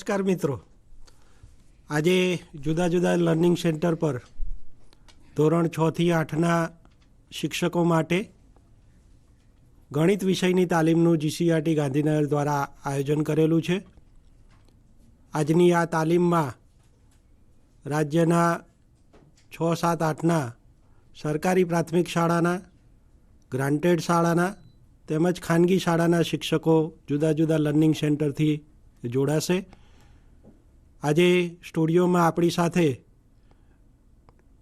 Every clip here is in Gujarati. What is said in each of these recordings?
નમસ્કાર મિત્રો, આજે જુદા જુદા લર્નિંગ સેન્ટર પર ધોરણ 6 થી 8ના શિક્ષકો માટે ગણિત વિષયની તાલીમનું જીસીઆરટી ગાંધીનગર દ્વારા આયોજન કરેલું છે. આજની આ તાલીમમાં રાજ્યના 6, 7, 8ના સરકારી પ્રાથમિક શાળાના, ગ્રાન્ટેડ શાળાના તેમજ ખાનગી શાળાના શિક્ષકો જુદા જુદા લર્નિંગ સેન્ટરથી જોડાશે. આજે સ્ટુડિયોમાં આપણી સાથે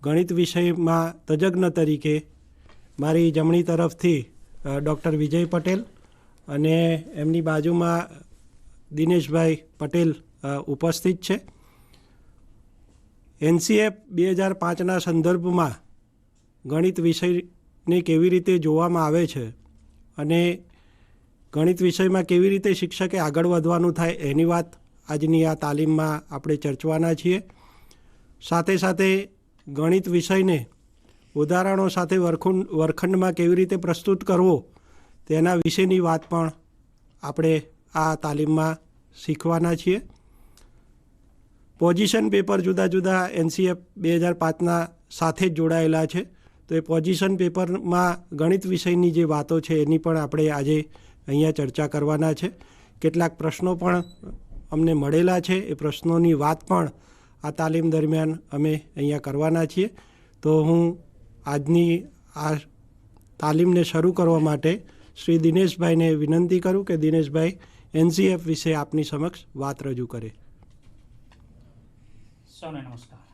ગણિત વિષયમાં તજજ્ઞ તરીકે મારી જમણી તરફથી ડૉક્ટર વિજય પટેલ અને એમની બાજુમાં દિનેશભાઈ પટેલ ઉપસ્થિત છે. એનસીએફ 2005ના સંદર્ભમાં ગણિત વિષયને કેવી રીતે જોવામાં આવે છે અને ગણિત વિષયમાં કેવી રીતે શિક્ષકે આગળ વધવાનું થાય એની વાત આજની આ તાલીમમાં આપણે ચર્ચવાના છીએ. સાથે સાથે ગણિત વિષયને ઉદાહરણો સાથે વર્ગખંડમાં કેવી રીતે પ્રસ્તુત કરવો તેના વિશેની વાત પણ આપણે આ તાલીમમાં શીખવાના છીએ. પોઝિશન પેપર જુદા જુદા એનસીએફ 2005ના સાથે જ જોડાયેલા છે, તો એ પોઝિશન પેપરમાં ગણિત વિષયની જે વાતો છે એની પણ આપણે આજે અહીંયા ચર્ચા કરવાના છે. કેટલાક પ્રશ્નો પણ અમને મળેલા છે, એ પ્રશ્નોની વાત પણ આ તાલીમ દરમિયાન અમે અહીંયા કરવાના છીએ. તો હું આજની આ તાલીમને શરૂ કરવા માટે શ્રી દિનેશભાઈને વિનંતી કરું કે દિનેશભાઈ એનસીએફ વિશે આપની સમક્ષ વાત રજૂ કરે. સૌને નમસ્કાર.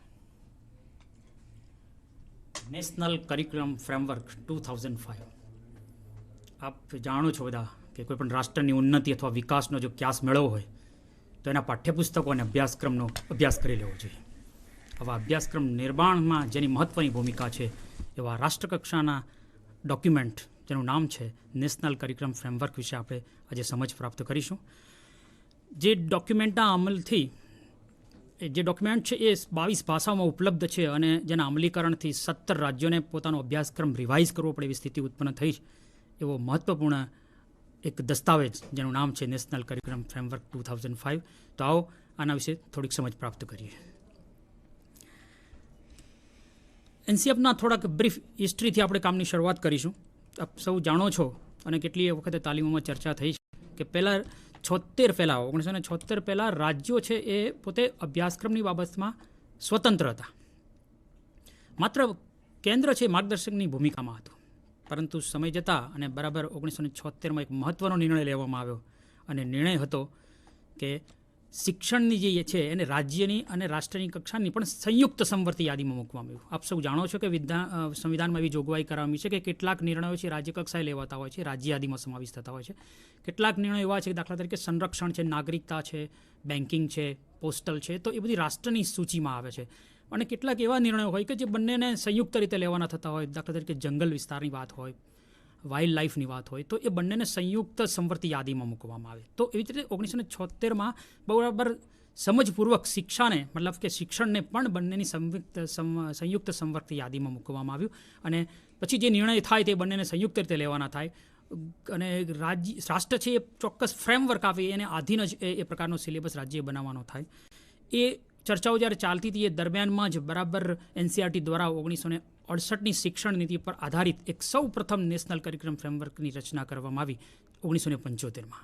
નેશનલ કરિક્યુલમ ફ્રેમવર્ક 2005 આપ જાણો છો બધા કે કોઈ પણ રાષ્ટ્રની ઉન્નતિ અથવા વિકાસનો જો ક્યાસ મેળવવો હોય તો એના પાઠ્યપુસ્તકો અને અભ્યાસક્રમનો અભ્યાસ કરી લેવો જોઈએ. આવા અભ્યાસક્રમ નિર્માણમાં જેની મહત્ત્વની ભૂમિકા છે એવા રાષ્ટ્રકક્ષાના ડોક્યુમેન્ટ જેનું નામ છે નેશનલ કરિક્યુલમ ફ્રેમવર્ક વિશે આપણે આજે સમજ પ્રાપ્ત કરીશું. જે ડોક્યુમેન્ટના અમલથી જે ડોક્યુમેન્ટ છે એ 22 ભાષાઓમાં ઉપલબ્ધ છે અને જેના અમલીકરણથી 17 રાજ્યોને પોતાનો અભ્યાસક્રમ રિવાઇઝ કરવો પડે એવી સ્થિતિ ઉત્પન્ન થઈ છે. એવો મહત્ત્વપૂર્ણ એક દસ્તાવેજ જેનું નામ છે નેશનલ કરિક્યુલમ ફ્રેમવર્ક 2005. તો આવો આના વિશે થોડીક સમજ પ્રાપ્ત કરીએ. એનસીએફના થોડાક બ્રીફ હિસ્ટ્રીથી આપણે કામની શરૂઆત કરીશું. આપ સૌ જાણો છો અને કેટલીય વખતે તાલીમોમાં ચર્ચા થઈ છે કે પહેલાં 1976 પહેલાં રાજ્યો છે એ પોતે અભ્યાસક્રમની બાબતમાં સ્વતંત્ર હતા. માત્ર કેન્દ્ર છે માર્ગદર્શકની ભૂમિકામાં હતું. પરંતુ સમય જતાં અને બરાબર 1976માં એક મહત્ત્વનો નિર્ણય લેવામાં આવ્યો અને નિર્ણય હતો કે શિક્ષણની જે છે એને રાજ્યની અને રાષ્ટ્રની કક્ષાની પણ સંયુક્ત સમવર્તી યાદીમાં મૂકવામાં આવ્યું. આપ સૌ જાણો છો કે સંવિધાનમાં એવી જોગવાઈ કરવામાં છે કે કેટલાક નિર્ણયો છે રાજ્ય કક્ષાએ લેવાતા હોય છે, રાજ્ય યાદીમાં સમાવેશ થતા હોય છે. કેટલાક નિર્ણયો એવા છે કે દાખલા તરીકે સંરક્ષણ છે, નાગરિકતા છે, બેન્કિંગ છે, પોસ્ટલ છે, તો એ બધી રાષ્ટ્રની સૂચિમાં આવે છે. અને કેટલાક એવા નિર્ણયો હોય કે જે બંનેને સંયુક્ત રીતે લેવાના થતા હોય. દાખલા તરીકે જંગલ વિસ્તારની વાત હોય, વાઇલ્ડ લાઈફની વાત હોય, તો એ બંનેને સંયુક્ત સમવર્તી યાદીમાં મૂકવામાં આવે. તો એવી રીતે 1976માં બરાબર સમજપૂર્વક શિક્ષાને મતલબ કે શિક્ષણને પણ બંનેની સંયુક્ત સમવર્તી યાદીમાં મૂકવામાં આવ્યું. અને પછી જે નિર્ણય થાય તે બંનેને સંયુક્ત રીતે લેવાના થાય અને રાષ્ટ્ર છે એ ચોક્કસ ફ્રેમવર્ક આવે એને આધીન જ એ પ્રકારનો સિલેબસ રાજ્યએ બનાવવાનો થાય. એ ચર્ચાઓ જ્યારે ચાલતી હતી એ દરમિયાનમાં જ બરાબર એનસીઆરટી દ્વારા 1968ની શિક્ષણ નીતિ પર આધારિત એક સૌ પ્રથમ નેશનલ કરિક્યુલમ ફ્રેમવર્કની રચના કરવામાં આવી 1975માં.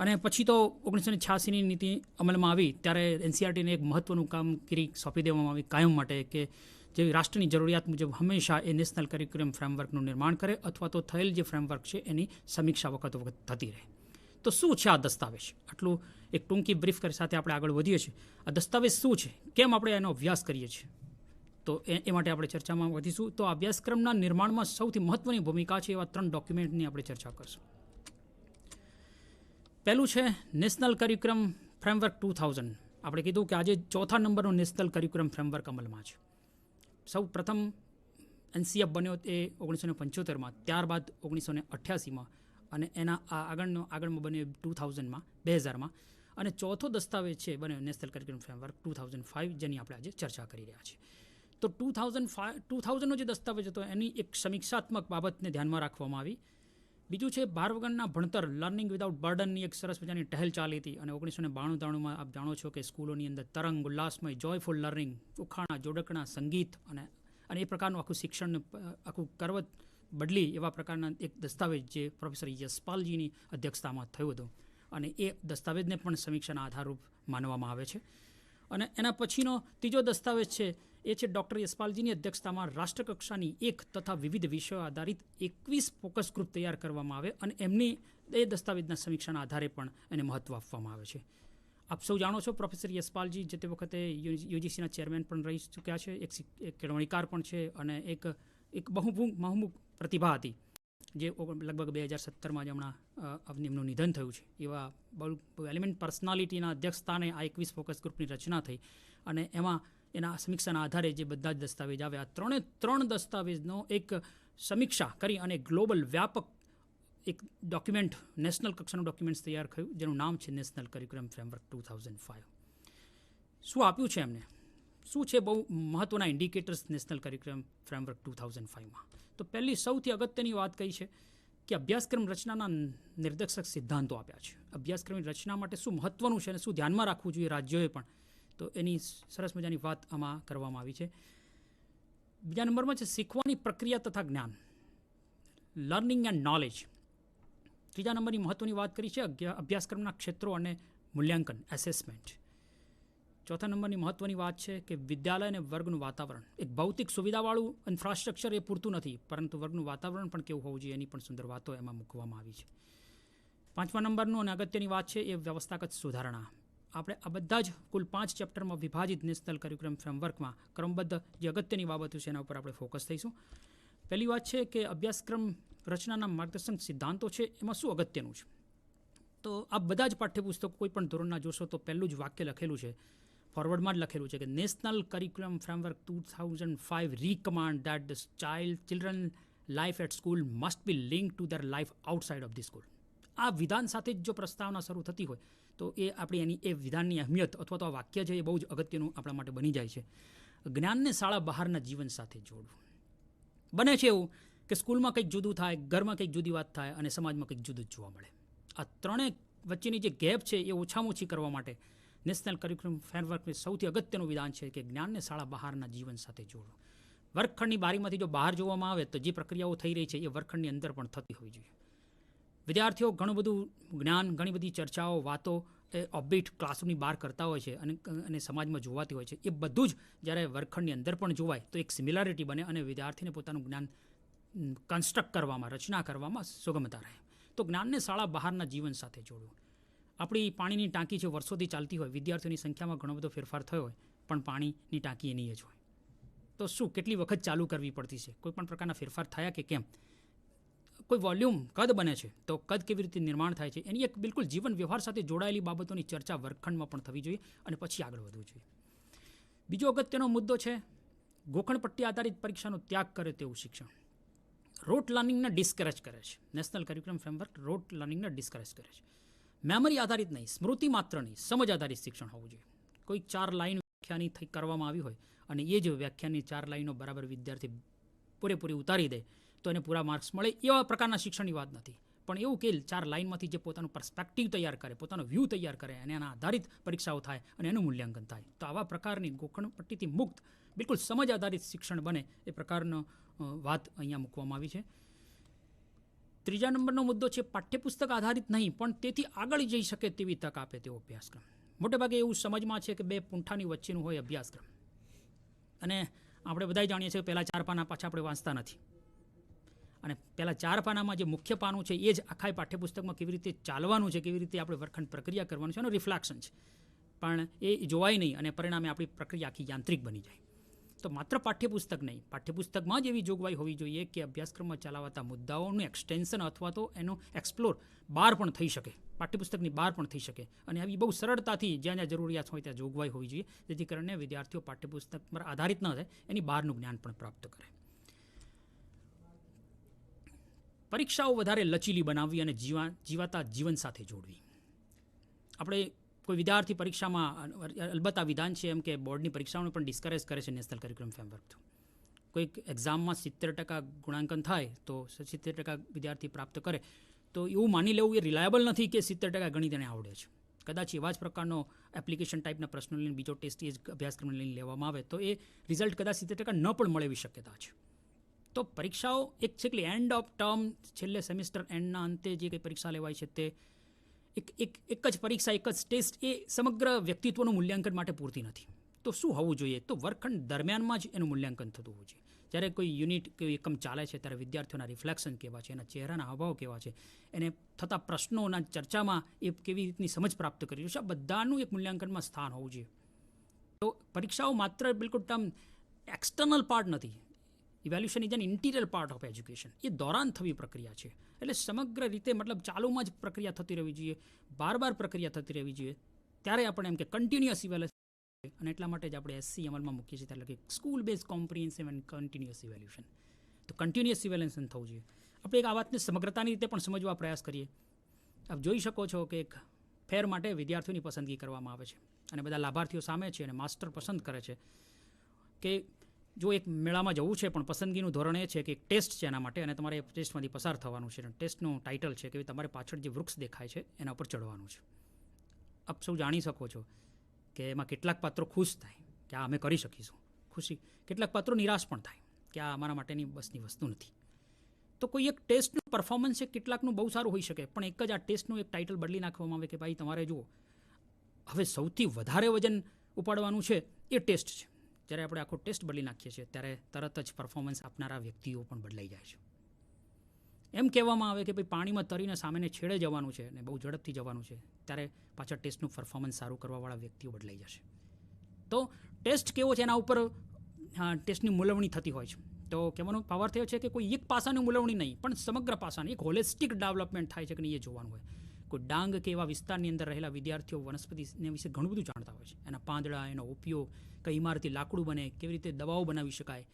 અને પછી તો 1986ની નીતિ અમલમાં આવી ત્યારે એનસીઆરટીને એક મહત્ત્વનું કામગીરી સોંપી દેવામાં આવી કાયમ માટે કે જે રાષ્ટ્રની જરૂરિયાત મુજબ હંમેશા એ નેશનલ કરિક્યુલમ ફ્રેમવર્કનું નિર્માણ કરે અથવા તો થયેલ જે ફ્રેમવર્ક છે એની સમીક્ષા વખત થતી રહે. તો શું છે આ દસ્તાવેજ? આટલું એક ટૂંકી બ્રીફ સાથે આપણે આગળ વધીએ છીએ. આ દસ્તાવેજ શું છે, કેમ આપણે એનો અભ્યાસ કરીએ છીએ, તો એ માટે આપણે ચર્ચામાં વધીશું. તો અભ્યાસક્રમના નિર્માણમાં સૌથી મહત્ત્વની ભૂમિકા છે એવા 3 ડોક્યુમેન્ટની આપણે ચર્ચા કરશું. પહેલું છે નેશનલ કરિક્યુલમ ફ્રેમવર્ક 2000. આપણે કીધું કે આજે 4થા નંબરનું નેશનલ કરિક્યુલમ ફ્રેમવર્ક અમલમાં છે. સૌ પ્રથમ એનસીએફ બન્યો એ 1975માં, ત્યારબાદ 1988માં અને એના આગળમાં બન્યો 2000માં અને ચોથો દસ્તાવેજ છે બન્યો નેશનલ કરિક્યુલમ ફ્રેમવર્ક 2005 જેની આપણે આજે ચર્ચા કરી રહ્યા છીએ. તો 2000નો જે દસ્તાવેજ હતો એની એક સમીક્ષાત્મક બાબતને ધ્યાનમાં રાખવામાં આવી. બીજું છે ભાર વગરના ભણતર લર્નિંગ વિધાઉટ બર્ડનની એક સરસ મજાની ટહેલ ચાલી હતી અને 1992-93માં આપ જાણો છો કે સ્કૂલોની અંદર તરંગ ઉલ્લાસમય જોયફુલ લર્નિંગ ઉખાણા જોડકણા સંગીત અને એ પ્રકારનું આખું શિક્ષણ આખું કરવત બદલી એવા પ્રકારના એક દસ્તાવેજ જે પ્રોફેસર યશપાલજીની અધ્યક્ષતામાં થયું હતું અને એ દસ્તાવેજને પણ સમીક્ષાના આધારરૂપ માનવામાં આવે છે. અને એના પછીનો ત્રીજો દસ્તાવેજ છે એ છે ડૉક્ટર યશપાલજીની અધ્યક્ષતામાં રાષ્ટ્રકક્ષાની એક તથા વિવિધ વિષયો આધારિત 21 ફોકસ ગ્રુપ તૈયાર કરવામાં આવે અને એમની એ દસ્તાવેજના સમીક્ષાના આધારે પણ એને મહત્ત્વ આપવામાં આવે છે. આપ સૌ જાણો છો પ્રોફેસર યશપાલજી જે તે વખતે યુજીસીના ચેરમેન પણ રહી ચૂક્યા છે, એક કેળવણીકાર પણ છે અને એક બહુમુખ પ્રતિભા હતી જે લગભગ 2017માં જ હમણાં એમનું નિધન થયું છે. એવા બહુ એલિમેન્ટ પર્સનાલિટીના અધ્યક્ષસ્થાને આ 21 ફોકસ ગ્રુપની રચના થઈ અને એમાં એના સમીક્ષાના આધારે જે બધા જ દસ્તાવેજ આવ્યા ત્રણ દસ્તાવેજનો એક સમીક્ષા કરી અને ગ્લોબલ વ્યાપક એક ડોક્યુમેન્ટ નેશનલ કક્ષાનું ડોક્યુમેન્ટ તૈયાર થયું જેનું નામ છે નેશનલ કરિક્યુલમ ફ્રેમવર્ક 2005. શું આપ્યું છે એમને? શું છે બહુ મહત્ત્વના ઇન્ડિકેટર્સ નેશનલ કરિક્યુલમ ફ્રેમવર્ક 2005માં? તો પહેલી સૌથી અગત્યની વાત કઈ છે કે અભ્યાસક્રમ રચનાના નિર્દેશક સિદ્ધાંતો આપ્યા છે. અભ્યાસક્રમની રચના માટે શું મહત્ત્વનું છે અને શું ધ્યાનમાં રાખવું જોઈએ રાજ્યોએ પણ, તો એની સરસ મજાની વાત આમાં કરવામાં આવી છે. બીજા નંબરમાં છે શીખવાની પ્રક્રિયા તથા જ્ઞાન, લર્નિંગ એન્ડ નોલેજ. ત્રીજા નંબરની મહત્ત્વની વાત કરી છે અભ્યાસક્રમના ક્ષેત્રો અને મૂલ્યાંકન એસેસમેન્ટ. ચોથા નંબરની મહત્ત્વની વાત છે કે વિદ્યાલય અને વર્ગનું વાતાવરણ. એક ભૌતિક સુવિધાવાળું ઇન્ફ્રાસ્ટ્રક્ચર એ પૂરતું નથી, પરંતુ વર્ગનું વાતાવરણ પણ કેવું હોવું જોઈએ એની પણ સુંદર વાતો એમાં મૂકવામાં આવી છે. પાંચમા નંબરનું અને અગત્યની વાત છે એ વ્યવસ્થાગત સુધારણા. આપણે આ બધા જ કુલ 5 ચેપ્ટરમાં વિભાજિત નેશનલ કરિક્યુલમ ફ્રેમવર્કમાં ક્રમબદ્ધ જે અગત્યની બાબતો છે એના ઉપર આપણે ફોકસ થઈશું. પહેલી વાત છે કે અભ્યાસક્રમ રચનાના માર્ગદર્શક સિદ્ધાંતો છે એમાં શું અગત્યનું છે. તો આ બધા જ પાઠ્યપુસ્તકો કોઈ પણ ધોરણના જોશો તો પહેલું જ વાક્ય લખેલું છે, ફોરવર્ડમાં જ લખેલું છે કે national curriculum framework 2005 recommend that the children life at school must be linked to their life outside of the school. આ વિધાન સાથે જ જો પ્રસ્તાવના શરૂ થતી હોય તો એ આપણી એની એ વિધાનની અહેમિયત અથવા તો આ વાક્ય છે એ બહુ જ અગત્યનું આપણા માટે બની જાય છે. જ્ઞાનને શાળા બહારના જીવન સાથે જોડવું. બને છે એવું કે સ્કૂલમાં કંઈક જુદું થાય, ઘરમાં કંઈક જુદી વાત થાય અને સમાજમાં કંઈક જુદું જ જોવા મળે. આ ત્રણેય વચ્ચેની જે ગેપ છે એ ઓછામાં ઓછી કરવા માટે નેશનલ કરિક્યુલમ ફ્રેમવર્કનું સૌથી અગત્યનું વિધાન છે કે જ્ઞાનને શાળા બહારના જીવન સાથે જોડવું. વર્ગખંડની બારીમાંથી જો બહાર જોવામાં આવે તો જે પ્રક્રિયાઓ થઈ રહી છે એ વર્ગખંડની અંદર પણ થતી હોવી જોઈએ. વિદ્યાર્થીઓ ઘણું બધું જ્ઞાન, ઘણી બધી ચર્ચાઓ, વાતો એ ઓફબીટ ક્લાસરૂમની બહાર કરતા હોય છે અને સમાજમાં જોવાતી હોય છે. એ બધું જ જ્યારે વર્ગખંડની અંદર પણ જોવાય તો એક સિમિલારિટી બને અને વિદ્યાર્થીને પોતાનું જ્ઞાન કન્સ્ટ્રક્ટ કરવામાં, રચના કરવામાં સુગમતા રહે. તો જ્ઞાનને શાળા બહારના જીવન સાથે જોડવું. આપણી પાણીની ટાંકી છે વર્ષોથી ચાલતી હોય, વિદ્યાર્થીઓની સંખ્યામાં ઘણો બધો ફેરફાર થયો હોય પણ પાણીની ટાંકી એની જ હોય. તો શું કેટલી વખત ચાલુ કરવી પડતી છે? કોઈ પણ પ્રકારના ફેરફાર થયા કે કેમ? કોઈ વોલ્યુમ કદ બને છે તો કદ કેવી રીતે નિર્માણ થાય છે એની એક બિલકુલ જીવન વ્યવહાર સાથે જોડાયેલી બાબતોની ચર્ચા વર્ગખંડમાં પણ થવી જોઈએ અને પછી આગળ વધવું જોઈએ. બીજો અગત્યનો મુદ્દો છે ગોખણપટ્ટી આધારિત પરીક્ષાનો ત્યાગ કરે તેવું શિક્ષણ. રોટ લર્નિંગને ડિસ્કરેજ કરે છે. નેશનલ કરિક્યુલમ ફ્રેમવર્ક રોટ લર્નિંગને ડિસ્કરેજ કરે છે. મેમરી આધારિત નહીં, સ્મૃતિ માત્ર નહીં, સમજ આધારિત શિક્ષણ હોવું જોઈએ. કોઈ 4 લાઈન વ્યાખ્યાની થઈ કરવામાં આવી હોય અને એ જ વ્યાખ્યાની 4 લાઈનો બરાબર વિદ્યાર્થી પૂરેપૂરી ઉતારી દે તો એને પૂરા માર્ક્સ મળે એવા પ્રકારના શિક્ષણની વાત નથી. પણ એવું કે 4 લાઈનમાંથી જે પોતાનું પર્સ્પેક્ટિવ તૈયાર કરે, પોતાનો વ્યૂ તૈયાર કરે અને એના આધારિત પરીક્ષાઓ થાય અને એનું મૂલ્યાંકન થાય. તો આવા પ્રકારની ગોખણપટ્ટીથી મુક્ત બિલકુલ સમજ આધારિત શિક્ષણ બને એ પ્રકારનો વાત અહીંયા મૂકવામાં આવી છે. ત્રીજા નંબરનો મુદ્દો છે પાઠ્યપુસ્તક આધારિત નહીં પણ તેથી આગળ જઈ શકે તેવી તક આપે તેવો અભ્યાસક્રમ. મોટેભાગે એવું સમજમાં છે કે બે પૂંઠાની વચ્ચેનું હોય અભ્યાસક્રમ અને આપણે બધા જાણીએ છીએ કે પહેલાં 4 પાના પાછા આપણે વાંચતા નથી અને પહેલાં 4 પાનામાં જે મુખ્ય પાનું છે એ જ આખા પાઠ્યપુસ્તકમાં કેવી રીતે ચાલવાનું છે, કેવી રીતે આપણે વર્ગખંડ પ્રક્રિયા કરવાનું છે એનું રિફ્લેક્શન છે. પણ એ જોવાય નહીં અને પરિણામે આપણી પ્રક્રિયા આખી યાંત્રિક બની જાય. તો માત્ર પાઠ્યપુસ્તક નહીં, પાઠ્યપુસ્તકમાં જ એવી જોગવાઈ હોવી જોઈએ કે અભ્યાસક્રમમાં ચલાવાતા મુદ્દાઓનું એક્સટેન્શન અથવા તો એનો એક્સપ્લોર બહાર પણ થઈ શકે, પાઠ્યપુસ્તકની બહાર પણ થઈ શકે અને આવી બહુ સરળતાથી જ્યાં જ્યાં જરૂરિયાત હોય ત્યાં જોગવાઈ હોવી જોઈએ જેથી કરીને વિદ્યાર્થીઓ પાઠ્યપુસ્તક પર આધારિત ન થાય, એની બહારનું જ્ઞાન પણ પ્રાપ્ત કરે. પરીક્ષાઓ વધારે લચીલી બનાવવી અને જીવાતા જીવન સાથે જોડવી. આપણે કોઈ વિદ્યાર્થી પરીક્ષામાં અલબત્ત આ વિધાન છે એમ કે બોર્ડની પરીક્ષાઓને પણ ડિસ્કરેજ કરે છે નેશનલ કરિક્યુલમ ફ્રેમવર્ક. કોઈક એક્ઝામમાં 70% ગુણાંકન થાય તો 70% વિદ્યાર્થી પ્રાપ્ત કરે તો એવું માની લેવું એ રિલાયબલ નથી કે 70% ગણિત એને આવડે છે. કદાચ એવા જ પ્રકારનો એપ્લિકેશન ટાઈપના પ્રશ્નો લઈને બીજો ટેસ્ટ એ જ અભ્યાસક્રમને લઈને લેવામાં આવે તો એ રિઝલ્ટ કદાચ 70% ન પણ મળે એવી શક્યતા છે. તો પરીક્ષાઓ એકચ્યુઅલી એન્ડ ઓફ ટર્મ છેલ્લે સેમિસ્ટર એન્ડના અંતે જે કંઈ પરીક્ષા લેવાય છે તે એક જ પરીક્ષા એક જ ટેસ્ટ એ સમગ્ર વ્યક્તિત્વનું મૂલ્યાંકન માટે પૂરતી નથી. તો શું હોવું જોઈએ? તો વર્ગખંડ દરમિયાનમાં જ એનું મૂલ્યાંકન થતું હોવું જોઈએ. જ્યારે કોઈ યુનિટ કે એકમ ચાલે છે ત્યારે વિદ્યાર્થીઓના રિફ્લેક્શન કેવા છે, એના ચહેરાના હાવભાવ કેવા છે, એને થતા પ્રશ્નોના ચર્ચામાં એ કેવી રીતની સમજ પ્રાપ્ત કરી છે, આ બધાનું એક મૂલ્યાંકનમાં સ્થાન હોવું જોઈએ. તો પરીક્ષાઓ માત્ર બિલકુલ ટર્મ એક્સટર્નલ પાર્ટ નથી. Evaluation is an interior part of education. એ દોરાન થવી પ્રક્રિયા છે. એટલે સમગ્ર રીતે મતલબ ચાલુમાં જ પ્રક્રિયા થતી રહેવી જોઈએ, બાર પ્રક્રિયા થતી રહેવી જોઈએ. ત્યારે આપણે એમ કે કન્ટિન્યુઅસ ઇવેલ્યુશન, અને એટલા માટે જ આપણે SC અમલમાં મૂકીએ છીએ, એટલે કે school base comprehensive and continuous evaluation. તો કન્ટિન્યુઅસ ઇવેલ્યુશન થવું જોઈએ. આપણે એક આ વાતને સમગ્રતાની રીતે પણ સમજવા પ્રયાસ કરીએ. આપ જોઈ શકો છો કે એક ફેર માટે વિદ્યાર્થીઓની પસંદગી કરવામાં આવે છે અને બધા લાભાર્થીઓ સામે છે અને માસ્ટર પસંદ કરે છે કે જો એક મેળામાં જવું છે પણ પસંદગીનું ધોરણ એ છે કે એક ટેસ્ટ છે એના માટે અને તમારે એ ટેસ્ટમાંથી પસાર થવાનું છે. ટેસ્ટનું ટાઇટલ છે કે તમારે પાછળ જે વૃક્ષ દેખાય છે એના ઉપર ચડવાનું છે. આપ સૌ જાણી શકો છો કે એમાં કેટલાક પાત્રો ખુશ થાય કે આ અમે કરી શકીશું, ખુશી. કેટલાક પાત્રો નિરાશ પણ થાય કે આ અમારા માટેની બસની વસ્તુ નથી. તો કોઈ એક ટેસ્ટનું પરફોર્મન્સ છે કેટલાકનું બહુ સારું હોઈ શકે, પણ એક જ આ ટેસ્ટનું એક ટાઇટલ બદલી નાખવામાં આવે કે ભાઈ તમારે જુઓ હવે સૌથી વધારે વજન ઉપાડવાનું છે એ ટેસ્ટ છે. જ્યારે આપણે આખો ટેસ્ટ બદલી નાખીએ છીએ ત્યારે તરત જ પરફોર્મન્સ આપનારા વ્યક્તિઓ પણ બદલાઈ જાય છે. એમ કહેવામાં આવે કે ભાઈ પાણીમાં તરીને સામેને છેડે જવાનું છે અને બહુ ઝડપથી જવાનું છે, ત્યારે પાછળ ટેસ્ટનું પરફોર્મન્સ સારું કરવાવાળા વ્યક્તિઓ બદલાઈ જશે. તો ટેસ્ટ કેવો છે એના ઉપર ટેસ્ટની મૂલવણી થતી હોય છે. તો કહેવાનો પાવર થયો છે કે કોઈ એક પાસાની મૂલવણી નહીં, પણ સમગ્ર પાસાની એક હોલિસ્ટિક ડેવલપમેન્ટ થાય છે કે નહીં એ જોવાનું હોય. કોઈ ડાંગ કે એવા વિસ્તારની અંદર રહેલા વિદ્યાર્થીઓ વનસ્પતિને વિશે ઘણું બધું જાણતા હોય છે. એના પાંદડા, એનો ઉપયોગ, કઈ ઇમારતી લાકડું બને, કેવી રીતે દવાઓ બનાવી શકાય,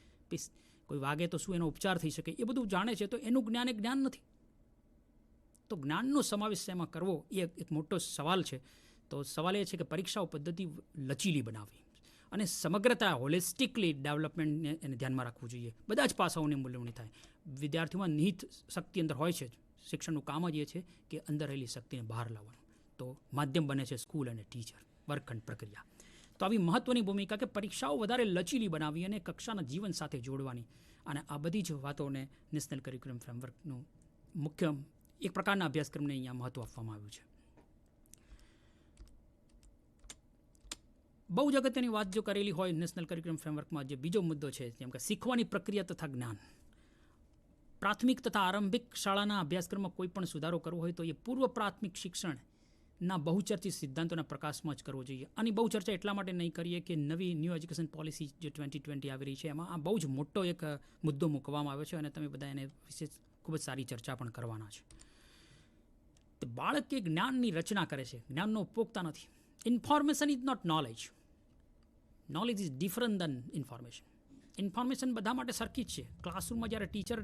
કોઈ વાગે તો શું એનો ઉપચાર થઈ શકે, એ બધું જાણે છે. તો એનું જ્ઞાન એ જ્ઞાન નથી. તો જ્ઞાનનો સમાવેશ એમાં કરવો એ એક મોટો સવાલ છે. તો સવાલ એ છે કે પરીક્ષાઓ પદ્ધતિ લચીલી બનાવવી અને સમગ્રતા હોલિસ્ટિકલી ડેવલપમેન્ટને એને ધ્યાનમાં રાખવું જોઈએ. બધા જ પાસાઓની મૂલ્યવણી થાય. વિદ્યાર્થીઓમાં નિહિત શક્તિ અંદર હોય છે. શિક્ષણનું કામ જ એ છે કે અંદર રહેલી શક્તિને બહાર લાવવાનું. તો માધ્યમ બને છે સ્કૂલ અને ટીચર, વર્ગખંડ પ્રક્રિયા. તો આવી મહત્ત્વની ભૂમિકા કે પરીક્ષાઓ વધારે લચીલી બનાવી અને કક્ષાના જીવન સાથે જોડવાની. અને આ બધી જ વાતોને નેશનલ કરિક્યુલમ ફ્રેમવર્કનું મુખ્ય એક પ્રકારના અભ્યાસક્રમને અહીંયા મહત્ત્વ આપવામાં આવ્યું છે. બહુ જ અગત્યની વાત જો કરેલી હોય નેશનલ કરિક્યુલમ ફ્રેમવર્કમાં, જે બીજો મુદ્દો છે જેમ કે શીખવાની પ્રક્રિયા તથા જ્ઞાન. પ્રાથમિક તથા આરંભિક શાળાના અભ્યાસક્રમમાં કોઈ પણ સુધારો કરવો હોય તો એ પૂર્વ પ્રાથમિક શિક્ષણના બહુચર્ચિત સિદ્ધાંતોના પ્રકાશમાં જ કરવો જોઈએ. આની બહુ ચર્ચા એટલા માટે નહીં કરીએ કે નવી ન્યૂ એજ્યુકેશન પોલિસી જે 2020 આવી રહી છે એમાં આ બહુ જ મોટો એક મુદ્દો મૂકવામાં આવ્યો છે અને તમે બધા એને વિશે ખૂબ જ સારી ચર્ચા પણ કરવાના છે. તો બાળક એ જ્ઞાનની રચના કરે છે, જ્ઞાનનો ઉપભોગતા નથી. Information is not knowledge. Knowledge is different than information. Information બધા માટે સરખી જ છે. ક્લાસરૂમમાં જ્યારે ટીચર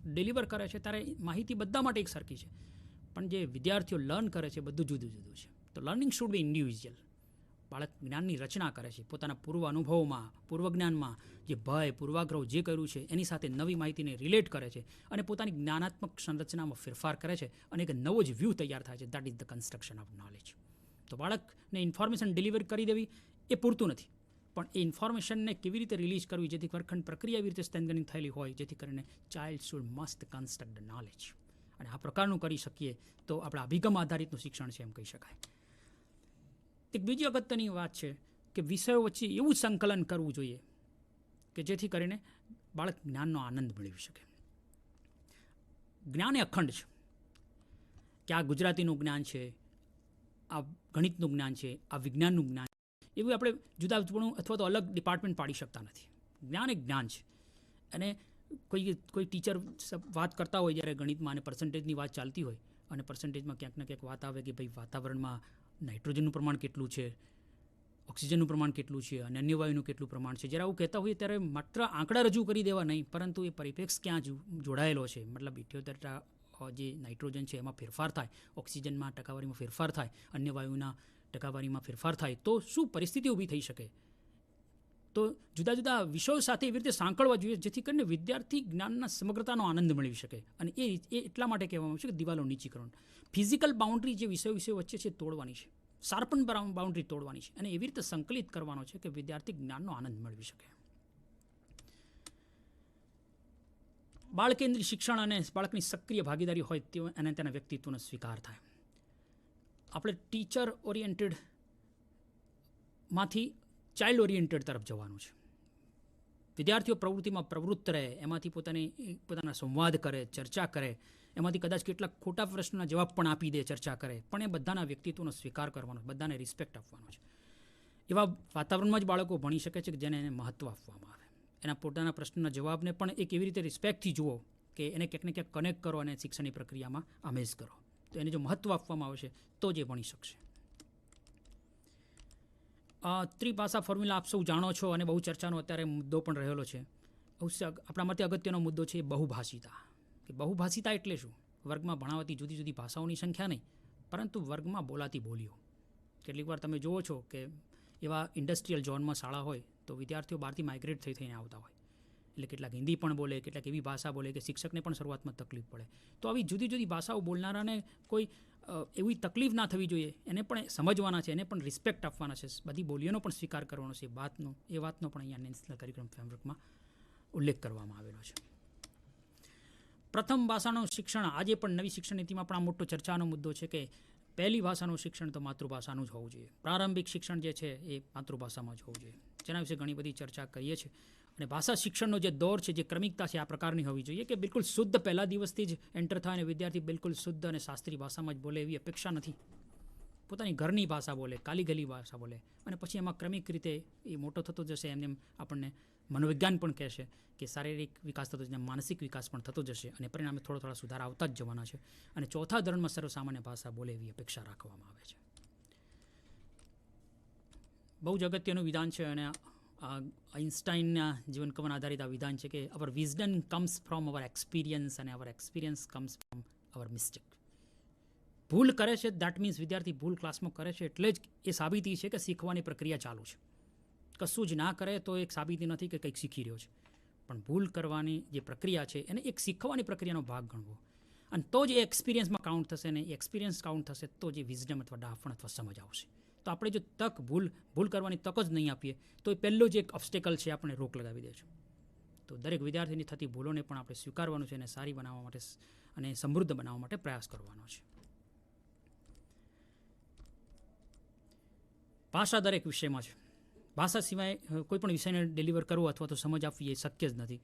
ડિલિવર કરે છે ત્યારે માહિતી બધા માટે એક સરખી છે, પણ જે વિદ્યાર્થીઓ લર્ન કરે છે બધું જુદું જુદું છે. તો લર્નિંગ શુડ બી ઇન્ડિવિજ્યુઅલ. બાળક જ્ઞાનની રચના કરે છે પોતાના પૂર્વ અનુભવોમાં, પૂર્વ જ્ઞાનમાં જે ભય, પૂર્વાગ્રહ જે કર્યું છે એની સાથે નવી માહિતીને રિલેટ કરે છે અને પોતાની જ્ઞાનાત્મક સંરચનામાં ફેરફાર કરે છે અને એક નવો જ વ્યૂ તૈયાર થાય છે. That is the construction of knowledge. તો બાળકને ઇન્ફોર્મેશન ડિલિવર કરી દેવી એ પૂરતું નથી, પણ એ ઇન્ફોર્મેશનને કેવી રીતે રિલીઝ કરવી જેથી વર્ગખંડ પ્રક્રિયા એવી રીતે સ્ટેન્ડિંગ થયેલી હોય જેથી કરીને child should must construct the knowledge. અને આ પ્રકારનું કરી શકીએ તો આપણા અભિગમ આધારિતનું શિક્ષણ છે એમ કહી શકાય. એક બીજી અગત્યની વાત છે કે વિષયો વચ્ચે એવું સંકલન કરવું જોઈએ કે જેથી કરીને બાળક જ્ઞાનનો આનંદ મેળવી શકે. જ્ઞાન એ અખંડ છે કે આ ગુજરાતીનું જ્ઞાન છે, આ ગણિતનું જ્ઞાન છે, આ વિજ્ઞાનનું જ્ઞાન છે. એવું આપણે જુદા જુદું અથવા તો અલગ ડિપાર્ટમેન્ટ પાડી શકતા નથી. જ્ઞાન એક જ્ઞાન છે. અને કોઈ ટીચર વાત કરતા હોય જ્યારે ગણિતમાં અને પર્સન્ટેજની વાત ચાલતી હોય અને પર્સન્ટેજમાં ક્યાંક ને ક્યાંક વાત આવે કે ભાઈ વાતાવરણમાં નાઇટ્રોજનનું પ્રમાણ કેટલું છે, ઓક્સિજનનું પ્રમાણ કેટલું છે અને અન્ય વાયુનું કેટલું પ્રમાણ છે. જ્યારે આવું કહેતા હોઈએ ત્યારે માત્ર આંકડા રજૂ કરી દેવા નહીં, પરંતુ એ પરિપ્રેક્ષ ક્યાં જોડાયેલો છે. મતલબ 78% જે નાઇટ્રોજન છે એમાં ફેરફાર થાય, ઓક્સિજનમાં ટકાવારીમાં ફેરફાર થાય, અન્ય વાયુના ટકાવારીમાં ફેરફાર થાય તો શું પરિસ્થિતિ ઊભી થઈ શકે તો જુદા જુદા વિષયો સાથે એવી રીતે સાંકળવા જોઈએ જેથી કરીને વિદ્યાર્થી જ્ઞાનના સમગ્રતાનો આનંદ મેળવી શકે. અને એ એટલા માટે કહેવામાં આવે છે કે દિવાલો નીચીકરણ. ફિઝિકલ બાઉન્ડ્રી જે વિષયો વચ્ચે છે તોડવાની છે, શાર્પન બાઉન્ડ્રી તોડવાની છે અને એવી રીતે સંકલિત કરવાનો છે કે વિદ્યાર્થી જ્ઞાનનો આનંદ મેળવી શકે. બાળકેન્દ્રી શિક્ષણ અને બાળકની સક્રિય ભાગીદારી હોય તે અને તેના વ્યક્તિત્વનો સ્વીકાર થાય. આપણે ટીચર ઓરિએન્ટેડ માંથી ચાઇલ્ડ ઓરિએન્ટેડ તરફ જવાનું છે. વિદ્યાર્થીઓ પ્રવૃત્તિમાં પ્રવૃત્ત રહે, એમાંથી પોતાના સંવાદ કરે, ચર્ચા કરે, એમાંથી કદાચ કેટલાક ખોટા પ્રશ્નોના જવાબ પણ આપી દે, ચર્ચા કરે, પણ એ બધાના વ્યક્તિત્વનો સ્વીકાર કરવાનો, બધાને રિસ્પેક્ટ આપવાનો છે. એવા વાતાવરણમાં જ બાળકો ભણી શકે છે કે જેને એને મહત્ત્વ આપવામાં આવે. એના પોતાના પ્રશ્નના જવાબને પણ એક એવી રીતે રિસ્પેક્ટથી જુઓ કે એને ક્યાંક ને ક્યાંક કનેક્ટ કરો અને શિક્ષણની પ્રક્રિયામાં આમેજ કરો. તો એને જો મહત્ત્વ આપવામાં આવશે તો જ એ ભણી શકશે. ત્રિભાષા ફોર્મ્યુલા આપ સૌ જાણો છો અને બહુ ચર્ચાનો અત્યારે મુદ્દો પણ રહેલો છે. આપણા માટે અગત્યનો મુદ્દો છે બહુભાષિતા. કે બહુભાષિતા એટલે શું? વર્ગમાં ભણાવતી જુદી જુદી ભાષાઓની સંખ્યા નહીં, પરંતુ વર્ગમાં બોલાતી બોલીઓ. કેટલીક વાર તમે જુઓ છો કે એવા ઇન્ડસ્ટ્રીયલ ઝોનમાં શાળા હોય તો વિદ્યાર્થીઓ બહારથી માઇગ્રેટ થઈને આવતા હોય. એટલે કેટલાક હિન્દી પણ બોલે, કેટલાક એવી ભાષા બોલે કે શિક્ષકને પણ શરૂઆતમાં તકલીફ પડે. તો આવી જુદી જુદી ભાષાઓ બોલનારાને કોઈ એવી તકલીફ ના થવી જોઈએ. એને પણ સમજવાના છે, એને પણ રિસ્પેક્ટ આપવાના છે, બધી બોલીઓનો પણ સ્વીકાર કરવાનો છે. એ વાતનો પણ અહીંયા નેશનલ કરિક્યુલમ ફ્રેમવર્કમાં ઉલ્લેખ કરવામાં આવેલો છે. પ્રથમ ભાષાનું શિક્ષણ આજે પણ નવી શિક્ષણ નીતિમાં પણ આ મોટો ચર્ચાનો મુદ્દો છે કે પહેલી ભાષાનું શિક્ષણ તો માતૃભાષાનું જ હોવું જોઈએ. પ્રારંભિક શિક્ષણ જે છે એ માતૃભાષામાં જ હોવું જોઈએ. જેના વિશે ઘણી બધી ચર્ચા કરીએ છીએ. અને ભાષા શિક્ષણનો જે દોર છે, જે ક્રમિકતા છે, આ પ્રકારની હોવી જોઈએ કે બિલકુલ શુદ્ધ પહેલા દિવસથી જ એન્ટર થાય અને વિદ્યાર્થી બિલકુલ શુદ્ધ અને શાસ્ત્રીય ભાષામાં જ બોલે એવી અપેક્ષા નથી. પોતાની ઘરની ભાષા બોલે, કાલીગલી ભાષા બોલે અને પછી એમાં ક્રમિક રીતે એ મોટો થતો જશે. એમને આપણને મનોવિજ્ઞાન પણ કહેશે કે શારીરિક વિકાસ થતો જશે, માનસિક વિકાસ પણ થતો જશે અને પરિણામે થોડા સુધારા આવતા જ જવાના છે. અને ચોથા ધોરણમાં સર્વસામાન્ય ભાષા બોલે એવી અપેક્ષા રાખવામાં આવે છે. બહુ જ અગત્યનું વિધાન છે અને આઇન્સ્ટાઈનના જીવનકવન આધારિત આ વિધાન છે કે our wisdom comes from our experience અને our experience comes from our mistake. ભૂલ કરે છે દેટ મીન્સ વિદ્યાર્થી ભૂલ ક્લાસમાં કરે છે એટલે જ એ સાબિતી છે કે શીખવાની પ્રક્રિયા ચાલુ છે. કશું જ ના કરે તો એક સાબિતી નથી કે કંઈક શીખી રહ્યો છે. પણ ભૂલ કરવાની જે પ્રક્રિયા છે એને એક શીખવાની પ્રક્રિયાનો ભાગ ગણવો અને તો જ એ એક્સપિરિયન્સમાં કાઉન્ટ થશે અને એક્સપિરિયન્સ કાઉન્ટ થશે તો જ એ વિઝડમ અથવા ડાફણ અથવા સમજ આવશે. તો આપણે જો ભૂલ કરવાની તક જ નહીં આપીએ તો એ પહેલો જ એક ઓબ્સ્ટેકલ છે, આપણે રોક લગાવી દે છે. તો દરેક વિદ્યાર્થીની થતી ભૂલોને પણ આપણે સ્વીકારવાનું છે અને સારી બનાવવા માટે અને સમૃદ્ધ બનાવવા માટે પ્રયાસ કરવાનો છે. ભાષા દરેક વિષયમાં છે. ભાષા સિવાય કોઈ પણ વિષયને ડિલિવર કરવો અથવા તો સમજ આપવી એ શક્ય જ નથી.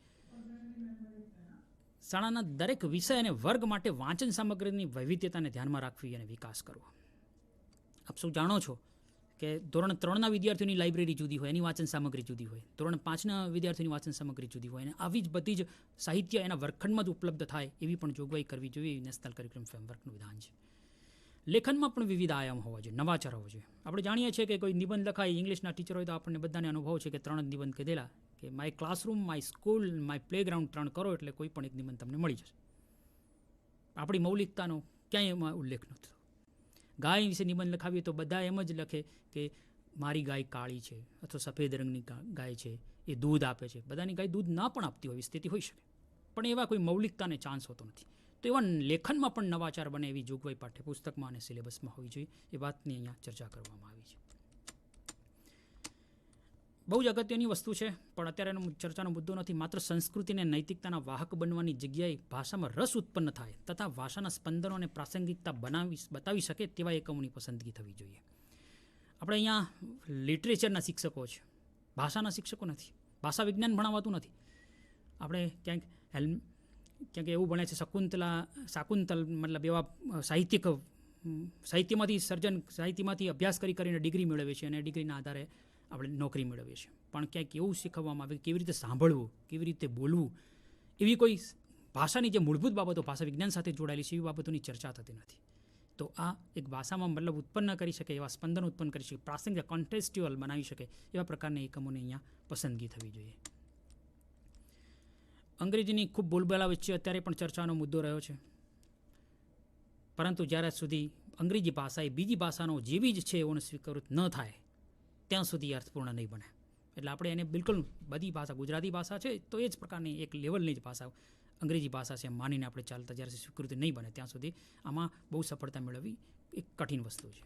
શાળાના દરેક વિષય અને વર્ગ માટે વાંચન સામગ્રીની વૈવિધ્યતાને ધ્યાનમાં રાખવી અને વિકાસ કરવો. આપ સૌ જાણો છો કે ધોરણ 3ના વિદ્યાર્થીઓની લાઇબ્રેરી જુદી હોય, એની વાંચન સામગ્રી જુદી હોય. ધોરણ 5ના વિદ્યાર્થીઓની વાંચન સામગ્રી જુદી હોય અને આવી જ બધી જ સાહિત્ય એના વર્ગખંડમાં જ ઉપલબ્ધ થાય એવી પણ જોગવાઈ કરવી જોઈએ. નેશનલ કરિક્યુલમ ફ્રેમવર્કનું વિધાન છે. લેખનમાં પણ વિવિધ આયામ હોવા જોઈએ, નવાચાર હોવો જોઈએ. આપણે જાણીએ છીએ કે કોઈ નિબંધ લખાય, ઇંગ્લિશના ટીચર હોય તો આપણને બધાને અનુભવ છે કે 3 જ નિબંધ કીધેલા કે my classroom, my school, my playground 3 કરો એટલે કોઈ પણ એક નિબંધ તમને મળી જશે. આપણી મૌલિકતાનો ક્યાંય એમાં ઉલ્લેખ નથી. ગાય વિશે નિબંધ લખાવીએ તો બધા એમ જ લખે કે મારી ગાય કાળી છે અથવા સફેદ રંગની ગાય છે, એ દૂધ આપે છે. બધાની ગાય દૂધ ના પણ આપતી હોય સ્થિતિ હોઈ શકે, પણ એવા કોઈ મૌલિકતાને ચાન્સ હોતો નથી. તો એવા લેખનમાં પણ નવાચાર બને એવી જોગવાઈ પાઠ્યપુસ્તકમાં અને સિલેબસમાં હોવી જોઈએ. એ વાતની અહીંયા ચર્ચા કરવામાં આવી છે. બહુ જ અગત્યની વસ્તુ છે પણ અત્યારે એનો ચર્ચાનો મુદ્દો નથી. માત્ર સંસ્કૃતિ અને નૈતિકતાના વાહક બનવાની જગ્યાએ ભાષામાં રસ ઉત્પન્ન થાય તથા ભાષાના સ્પંદનો અને પ્રાસંગિકતા બતાવી શકે તેવા એકમોની પસંદગી થવી જોઈએ. આપણે અહીંયા લિટરેચરના શિક્ષકો છે, ભાષાના શિક્ષકો નથી. ભાષા વિજ્ઞાન ભણાવાતું નથી. આપણે ક્યાંક એવું ભણે છે શાકુંતલ મતલબ એવા સાહિત્યમાંથી અભ્યાસ કરીને ડિગ્રી મેળવે છે અને ડિગ્રીના આધારે આપણે નોકરી મેળવીએ છીએ. પણ ક્યાંક એવું શીખવવામાં આવે કેવી રીતે સાંભળવું, કેવી રીતે બોલવું, એવી કોઈ ભાષાની જે મૂળભૂત બાબતો ભાષા વિજ્ઞાન સાથે જોડાયેલી છે એવી બાબતોની ચર્ચા થતી નથી. તો આ એક ભાષામાં મતલબ ઉત્પન્ન કરી શકે એવા સ્પંદન ઉત્પન્ન કરી શકે, પ્રાસંગિક કોન્ટેક્સ્ચ્યુઅલ બનાવી શકે એવા પ્રકારના એકમોને અહીંયા પસંદગી થવી જોઈએ. અંગ્રેજીની ખૂબ બોલબાલા વચ્ચે અત્યારે પણ ચર્ચાનો મુદ્દો રહ્યો છે. પરંતુ જ્યારે સુધી અંગ્રેજી ભાષા એ બીજી ભાષાનો જેવી જ છે એવો સ્વીકૃત ન થાય ત્યાં સુધી અર્થપૂર્ણ નહીં બને. એટલે આપણે એને બિલકુલ બધી ભાષા, ગુજરાતી ભાષા છે તો એ જ પ્રકારની એક લેવલની જ ભાષા, અંગ્રેજી ભાષા છે એમ માનીને આપણે ચાલતા જ્યારે સ્વીકૃતિ નહીં બને ત્યાં સુધી આમાં બહુ સફળતા મેળવવી એક કઠિન વસ્તુ છે.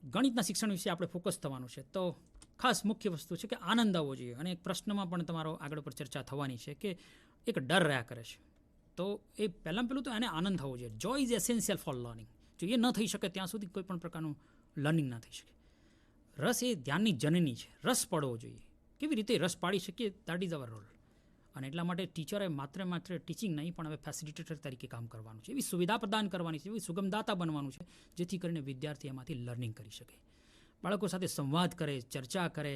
ગણિતના શિક્ષણ વિશે આપણે ફોકસ થવાનું છે તો ખાસ મુખ્ય વસ્તુ છે કે આનંદ આવવો જોઈએ. અને એક પ્રશ્નમાં પણ તમારો આગળ પર ચર્ચા થવાની છે કે એક ડર રહ્યા કરે છે, તો એ પહેલાં પહેલું તો એને આનંદ થવો જોઈએ. જોય ઇઝ એસેન્શિયલ ફોર લર્નિંગ. જો એ ન થઈ શકે ત્યાં સુધી કોઈ પણ પ્રકારનું લર્નિંગ ના થઈ શકે. રસ એ ધ્યાનની જનની છે. રસ પડવો જોઈએ. કેવી રીતે રસ પાડી શકીએ, દેટ ઇઝ અવર રોલ. અને એટલા માટે ટીચરે માત્ર ટીચિંગ નહીં પણ હવે ફેસિલિટેટર તરીકે કામ કરવાનું છે. એવી સુવિધા પ્રદાન કરવાની છે, એવી સુગમદાતા બનવાનું છે જેથી કરીને વિદ્યાર્થી એમાંથી લર્નિંગ કરી શકે, બાળકો સાથે સંવાદ કરે, ચર્ચા કરે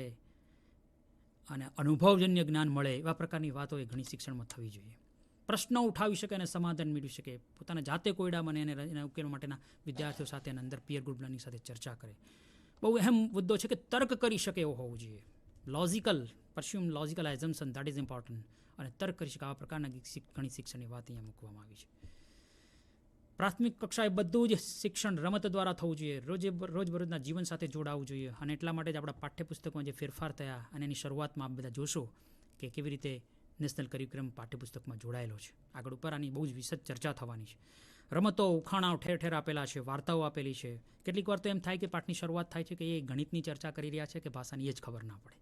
અને અનુભવજન્ય જ્ઞાન મળે. એવા પ્રકારની વાતો એ ઘણી શિક્ષણમાં થવી જોઈએ. પ્રશ્નો ઉઠાવી શકે અને સમાધાન મેળવી શકે, પોતાના જાતે કોયડા બને અને એના ઉકેલ માટેના વિદ્યાર્થીઓ સાથે અને અંદર પીયર ગ્રુપ લર્નિંગ સાથે ચર્ચા કરે. બહુ અહેમ મુદ્દો છે કે તર્ક કરી શકે એવો હોવું જોઈએ. Logical, presume logical assumption, that is important. અને તર્ક કરી શકે આવા પ્રકારના ઘણી શિક્ષણની વાત અહીંયા મૂકવામાં આવી છે. પ્રાથમિક કક્ષાએ બધું જ શિક્ષણ રમત દ્વારા થવું જોઈએ. રોજબરોજના જીવન સાથે જોડાવવું જોઈએ. અને એટલા માટે જ આપણા પાઠ્યપુસ્તકમાં જે ફેરફાર થયા અને એની શરૂઆતમાં આપ બધા જોશો કે કેવી રીતે નેશનલ કરિક્યુલમ પાઠ્યપુસ્તકમાં જોડાયેલો છે. આગળ ઉપર આની બહુ જ વિશદ ચર્ચા થવાની છે. રમતો, ઉખાણાઓ ઠેર ઠેર આપેલા છે, વાર્તાઓ આપેલી છે. કેટલીક વાર તો એમ થાય કે પાઠની શરૂઆત થાય છે કે એ ગણિતની ચર્ચા કરી રહ્યા છે કે ભાષાની એ જ ખબર ના પડે.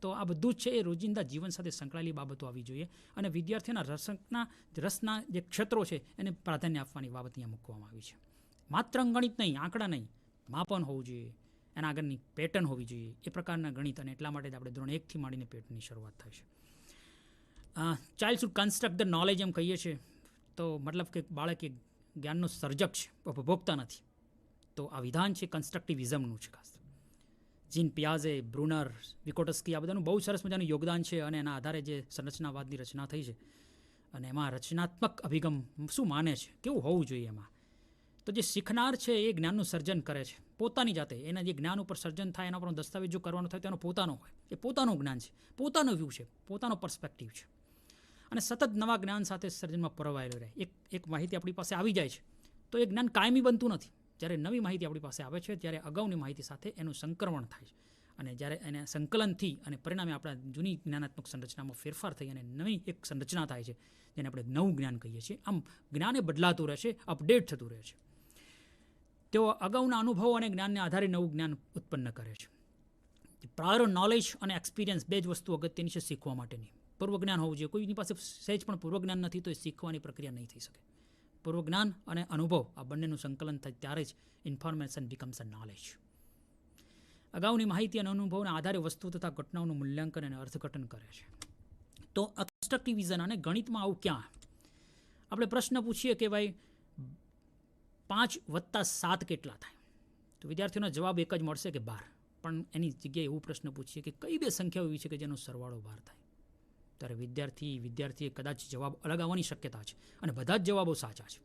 તો આ બધું જ છે એ રોજિંદા જીવન સાથે સંકળાયેલી બાબતો આવી જોઈએ. અને વિદ્યાર્થીઓના રસના જે ક્ષેત્રો છે એને પ્રાધાન્ય આપવાની બાબત અહીંયા મૂકવામાં આવી છે. માત્ર ગણિત નહીં, આંકડા નહીં, માપન હોવું જોઈએ, એના આગળની પેટર્ન હોવી જોઈએ, એ પ્રકારના ગણિત. અને એટલા માટે જ આપણે ધોરણ 1થી માંડીને પેટર્નની શરૂઆત થાય છે. Child should construct the knowledge એમ કહીએ છીએ તો મતલબ કે બાળક એ જ્ઞાનનો સર્જક છે, ઉપભોગતા નથી. તો આ વિધાન છે કન્સ્ટ્રક્ટિવિઝમનું છે. ખાસ જીન પિયાઝે, બ્રુનર, વિકોટસ્કી આ બધાનું બહુ સરસ મજાનું યોગદાન છે. અને એના આધારે જે સંરચનાવાદની રચના થઈ છે અને એમાં રચનાત્મક અભિગમ શું માને છે, કેવું હોવું જોઈએ એમાં. તો જે શીખનાર છે એ જ્ઞાનનું સર્જન કરે છે પોતાની જાતે. એના જે જ્ઞાન ઉપર સર્જન થાય એના પર દસ્તાવેજ જો કરવાનો થાય તો એનો પોતાનો હોય. એ પોતાનું જ્ઞાન છે, પોતાનો વ્યૂ છે, પોતાનો પર્સ્પેક્ટિવ છે. અને સતત નવા જ્ઞાન સાથે સર્જનમાં પરોવાયેલો રહે. એક માહિતી આપણી પાસે આવી જાય છે તો એ જ્ઞાન કાયમી બનતું નથી. જ્યારે નવી માહિતી આપણી પાસે આવે છે ત્યારે અગાઉની માહિતી સાથે એનું સંક્રમણ થાય છે. અને જ્યારે એને સંકલનથી અને પરિણામે આપણા જૂની જ્ઞાનાત્મક સંરચનામાં ફેરફાર થઈ અને નવી એક સંરચના થાય છે જેને આપણે નવું જ્ઞાન કહીએ છીએ. આમ જ્ઞાન એ બદલાતું રહે છે, અપડેટ થતું રહે છે. તેઓ અગાઉના અનુભવો અને જ્ઞાનને આધારે નવું જ્ઞાન ઉત્પન્ન કરે છે. પ્રાયોર નોલેજ અને એક્સપિરિયન્સ બે જ વસ્તુ અગત્યની છે શીખવા માટેની. પૂર્વજ્ઞાન હોવું જોઈએ. કોઈની પાસે સહેજ પણ પૂર્વજ્ઞાન નથી તો એ શીખવાની પ્રક્રિયા નહીં થઈ શકે. પૂર્વજ્ઞાન અને અનુભવ આ બંનેનું સંકલન થાય ત્યારે જ ઇન્ફોર્મેશન બીકમ્સ અ નોલેજ. અગાઉની માહિતી અને અનુભવના આધારે વસ્તુ તથા ઘટનાઓનું મૂલ્યાંકન અને અર્થઘટન કરે છે. તો કન્સ્ટ્રક્ટિવિઝમ અને ગણિતમાં આવું ક્યાં? આપણે પ્રશ્ન પૂછીએ કે ભાઈ 5 + 7 કેટલા થાય? તો વિદ્યાર્થીઓનો જવાબ એક જ મળશે કે 12. પણ એની જગ્યાએ એવું પ્રશ્ન પૂછીએ કે કઈ બે સંખ્યાઓ એવી છે કે જેનો સરવાળો 12 થાય? ત્યારે વિદ્યાર્થીએ કદાચ જવાબ અલગ આવવાની શક્યતા છે અને બધા જ જવાબો સાચા છે.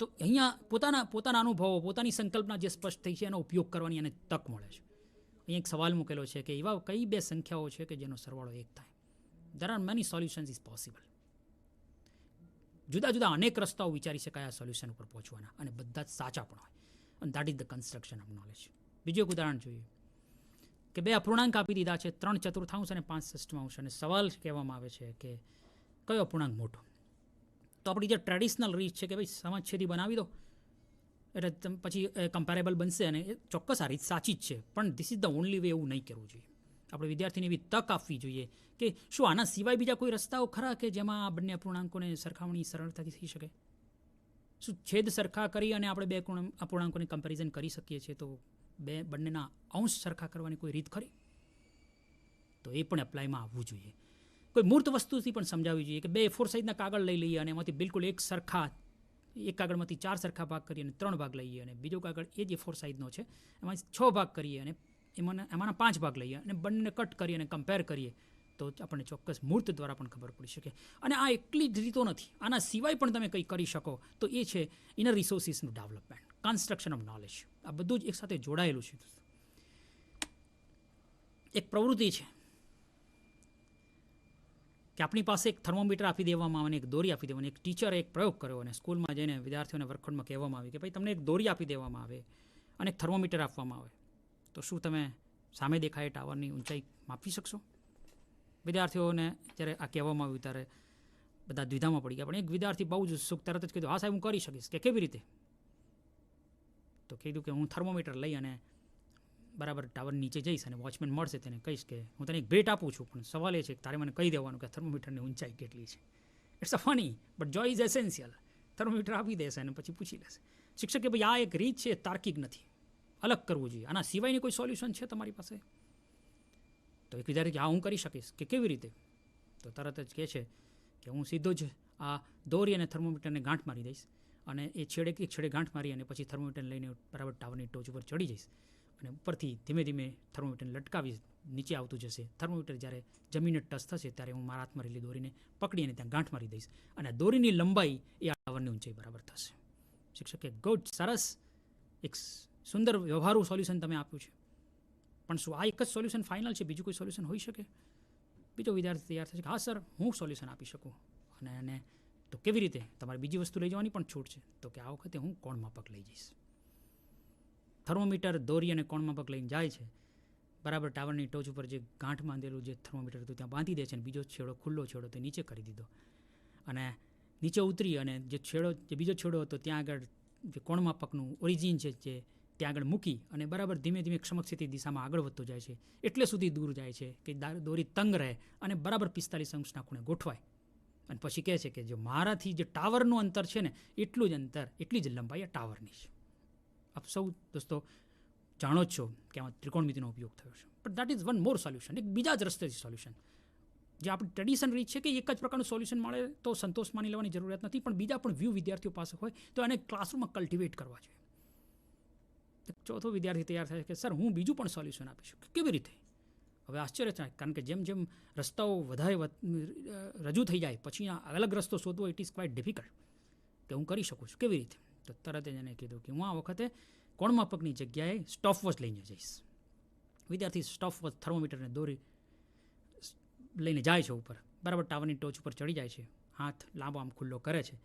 તો અહીંયા પોતાના અનુભવો, પોતાની સંકલ્પના જે સ્પષ્ટ થઈ છે એનો ઉપયોગ કરવાની એને તક મળે છે. અહીંયા એક સવાલ મૂકેલો છે કે એવા કઈ બે સંખ્યાઓ છે કે જેનો સરવાળો 1 થાય? there are many solutions is possible. જુદા જુદા અનેક રસ્તાઓ વિચારી શકાય આ સોલ્યુશન ઉપર પહોંચવાના અને બધા જ સાચા પણ હોય. અને that is the construction of knowledge. બીજું એક ઉદાહરણ જોઈએ કે 2 અપૂર્ણાંક આપી દીધા છે, 3/4 અને 5/6. અને સવાલ કહેવામાં આવે છે કે કયો અપૂર્ણાંક મોટો? તો આપણી જે ટ્રેડિશનલ રીત છે કે ભાઈ સમછેદી બનાવી દો એટલે પછી કમ્પેરેબલ બનશે અને એ ચોક્કસ આ રીત સાચી જ છે. પણ this is the only way. એવું નહીં કરવું જોઈએ. આપણે વિદ્યાર્થીને એવી તક આપવી જોઈએ કે શું આના સિવાય બીજા કોઈ રસ્તાઓ ખરા કે જેમાં આ બંને અપૂર્ણાંકોને સરખામણી સરળતાથી થઈ શકે? શું છેદ સરખા કરી અને આપણે 2 અપૂર્ણાંકોની કમ્પેરિઝન કરી શકીએ છીએ તો બંનેના અંશ સરખા કરવાની કોઈ રીત ખરી? તો એ પણ એપ્લાયમાં આવવું જોઈએ. કોઈ મૂર્ત વસ્તુથી પણ સમજાવવી જોઈએ કે 2 A4 સાઇઝના કાગળ લઈ લઈએ અને એમાંથી બિલકુલ એક કાગળમાંથી 4 સરખા ભાગ કરીએ અને 3 ભાગ લઈએ અને બીજો કાગળ એ જ A4 સાઇઝનો છે એમાંથી 6 ભાગ કરીએ અને એમાંના 5 ભાગ લઈએ અને બંને કટ કરીએ અને કમ્પેર કરીએ તો આપણને ચોક્કસ મૂર્ત દ્વારા પણ ખબર પડી શકે. અને આ એકલી જ રીતો નથી, આના સિવાય પણ તમે કંઈ કરી શકો તો એ છે ઇનર રિસોર્સિસનું ડેવલપમેન્ટ, કન્સ્ટ્રક્શન ઓફ નોલેજ. આ બધું જ એક સાથે જોડાયેલું છે. એક પ્રવૃત્તિ છે કે આપણી પાસે એક થર્મોમીટર આપી દેવામાં આવે અને એક દોરી આપી દેવાની. એક ટીચરે એક પ્રયોગ કર્યો અને સ્કૂલમાં જઈને વિદ્યાર્થીઓને વર્ગખંડમાં કહેવામાં આવી કે ભાઈ તમને એક દોરી આપી દેવામાં આવે અને એક થર્મોમીટર આપવામાં આવે તો શું તમે સામે દેખાય ટાવરની ઊંચાઈ માપી શકશો? વિદ્યાર્થીઓને જ્યારે આ કહેવામાં આવ્યું ત્યારે બધા દ્વિધામાં પડી ગયા, પણ એક વિદ્યાર્થી બહુ જ ઉત્સુક તરત જ કીધું, હા સાહેબ હું કરી શકીશ. કે કેવી રીતે? તો કીધું કે હું થર્મોમીટર લઈ અને બરાબર ટાવર નીચે જઈશ અને વોચમેન મળશે તેને કહીશ કે હું તને એક ભેટ આપું છું, પણ સવાલ એ છે કે તારે મને કહી દેવાનું કે થર્મોમીટરની ઊંચાઈ કેટલી છે. It's a funny but joy is essential. Thermometer આપી દેશે અને પછી પૂછી લેશે. શિક્ષક કે ભાઈ આ એક રીત છે, તાર્કિક નથી, અલગ કરવું જોઈએ, આના સિવાયની કોઈ સોલ્યુશન છે તમારી પાસે? તો એક વિદ્યાર્થી કે હા હું કરી શકીશ. કે કેવી રીતે? તો તરત જ કહે છે કે હું સીધો જ આ દોરી અને થર્મોમીટરને ગાંઠ મારી દઈશ અને એ છેડે ગાંઠ મારી અને પછી થર્મોમીટર લઈને બરાબર ટાવરની ટોચ ઉપર ચડી જઈશ અને ઉપરથી ધીમે ધીમે થર્મોમીટરને લટકાવી નીચે આવતું જશે. થર્મોમીટર જ્યારે જમીને ટચ થશે ત્યારે હું મારા હાથમાં રહેલી દોરીને પકડી અને ત્યાં ગાંઠ મારી દઈશ અને આ દોરીની લંબાઈ એ આ ટાવરની ઊંચાઈ બરાબર થશે. શિક્ષકે ગુડ, સરસ, એક સુંદર વ્યવહારુ સોલ્યુશન તમે આપ્યું છે, પણ શું આ એક જ સોલ્યુશન ફાઇનલ છે? બીજું કોઈ સોલ્યુશન હોઈ શકે? બીજો વિદ્યાર્થી તૈયાર થશે કે હા સર હું સોલ્યુશન આપી શકું. અને તો કેવી રીતે? તમારે બીજી વસ્તુ લઈ જવાની પણ છૂટ છે. તો કે આ વખતે હું કોણ માપક લઈ જઈશ. થર્મોમીટર દોરી અને કોણ માપક લઈને જાય છે, બરાબર ટાવરની ટોચ ઉપર જે ગાંઠ બાંધેલું જે થર્મોમીટર હતું ત્યાં બાંધી દે છે અને બીજો છેડો ખુલ્લો છેડો તે નીચે કરી દીધો અને નીચે ઉતરી અને જે બીજો છેડો હતો ત્યાં આગળ જે કોણ માપકનું ઓરિજિન છે જે ત્યાં આગળ મૂકી અને બરાબર ધીમે ધીમે ક્ષમક્ષિતિ દિશામાં આગળ વધતો જાય છે. એટલે સુધી દૂર જાય છે કે દોરી તંગ રહે અને બરાબર 45 અંશના ખૂણે ગોઠવાય અને પછી કહે છે કે જો મારાથી જે ટાવરનું અંતર છે ને એટલું જ અંતર, એટલી જ લંબાઈ આ ટાવરની છે. આપ સૌ દોસ્તો જાણો જ છો કે આમાં ત્રિકોણમિતિનો ઉપયોગ થયો છે. But that is one more solution, એક બીજા જ રસ્તેથી સોલ્યુશન. જે આપણી ટ્રેડિશન રીત છે કે એક જ પ્રકારનું સોલ્યુશન મળે તો સંતોષ માની લેવાની જરૂરિયાત નથી, પણ બીજા પણ વ્યૂ વિદ્યાર્થીઓ પાસે હોય તો એને ક્લાસરૂમમાં કલ્ટિવેટ કરવા જોઈએ. ચોથો વિદ્યાર્થી તૈયાર થાય કે સર હું બીજું પણ સોલ્યુશન આપી શકું. કેવી રીતે? હવે આશ્ચર્ય થાય, કારણ કે જેમ જેમ રસ્તાઓ વધારે રજૂ થઈ જાય પછી આ અલગ રસ્તો શોધવો ઇટ ઇઝ ક્વાઇટ ડિફિકલ્ટ. કે હું કરી શકું છું. કેવી રીતે? તો તરત જ એને કીધું કે હું આ વખતે કોણ માપકની જગ્યાએ સ્ટોપવોચ લઈને જઈશ. વિદ્યાર્થી સ્ટોપવોચ થર્મોમીટરને દોરી લઈને જાય છે ઉપર, બરાબર ટાવરની ટોચ ઉપર ચડી જાય છે, હાથ લાંબો આમ ખુલ્લો કરે છે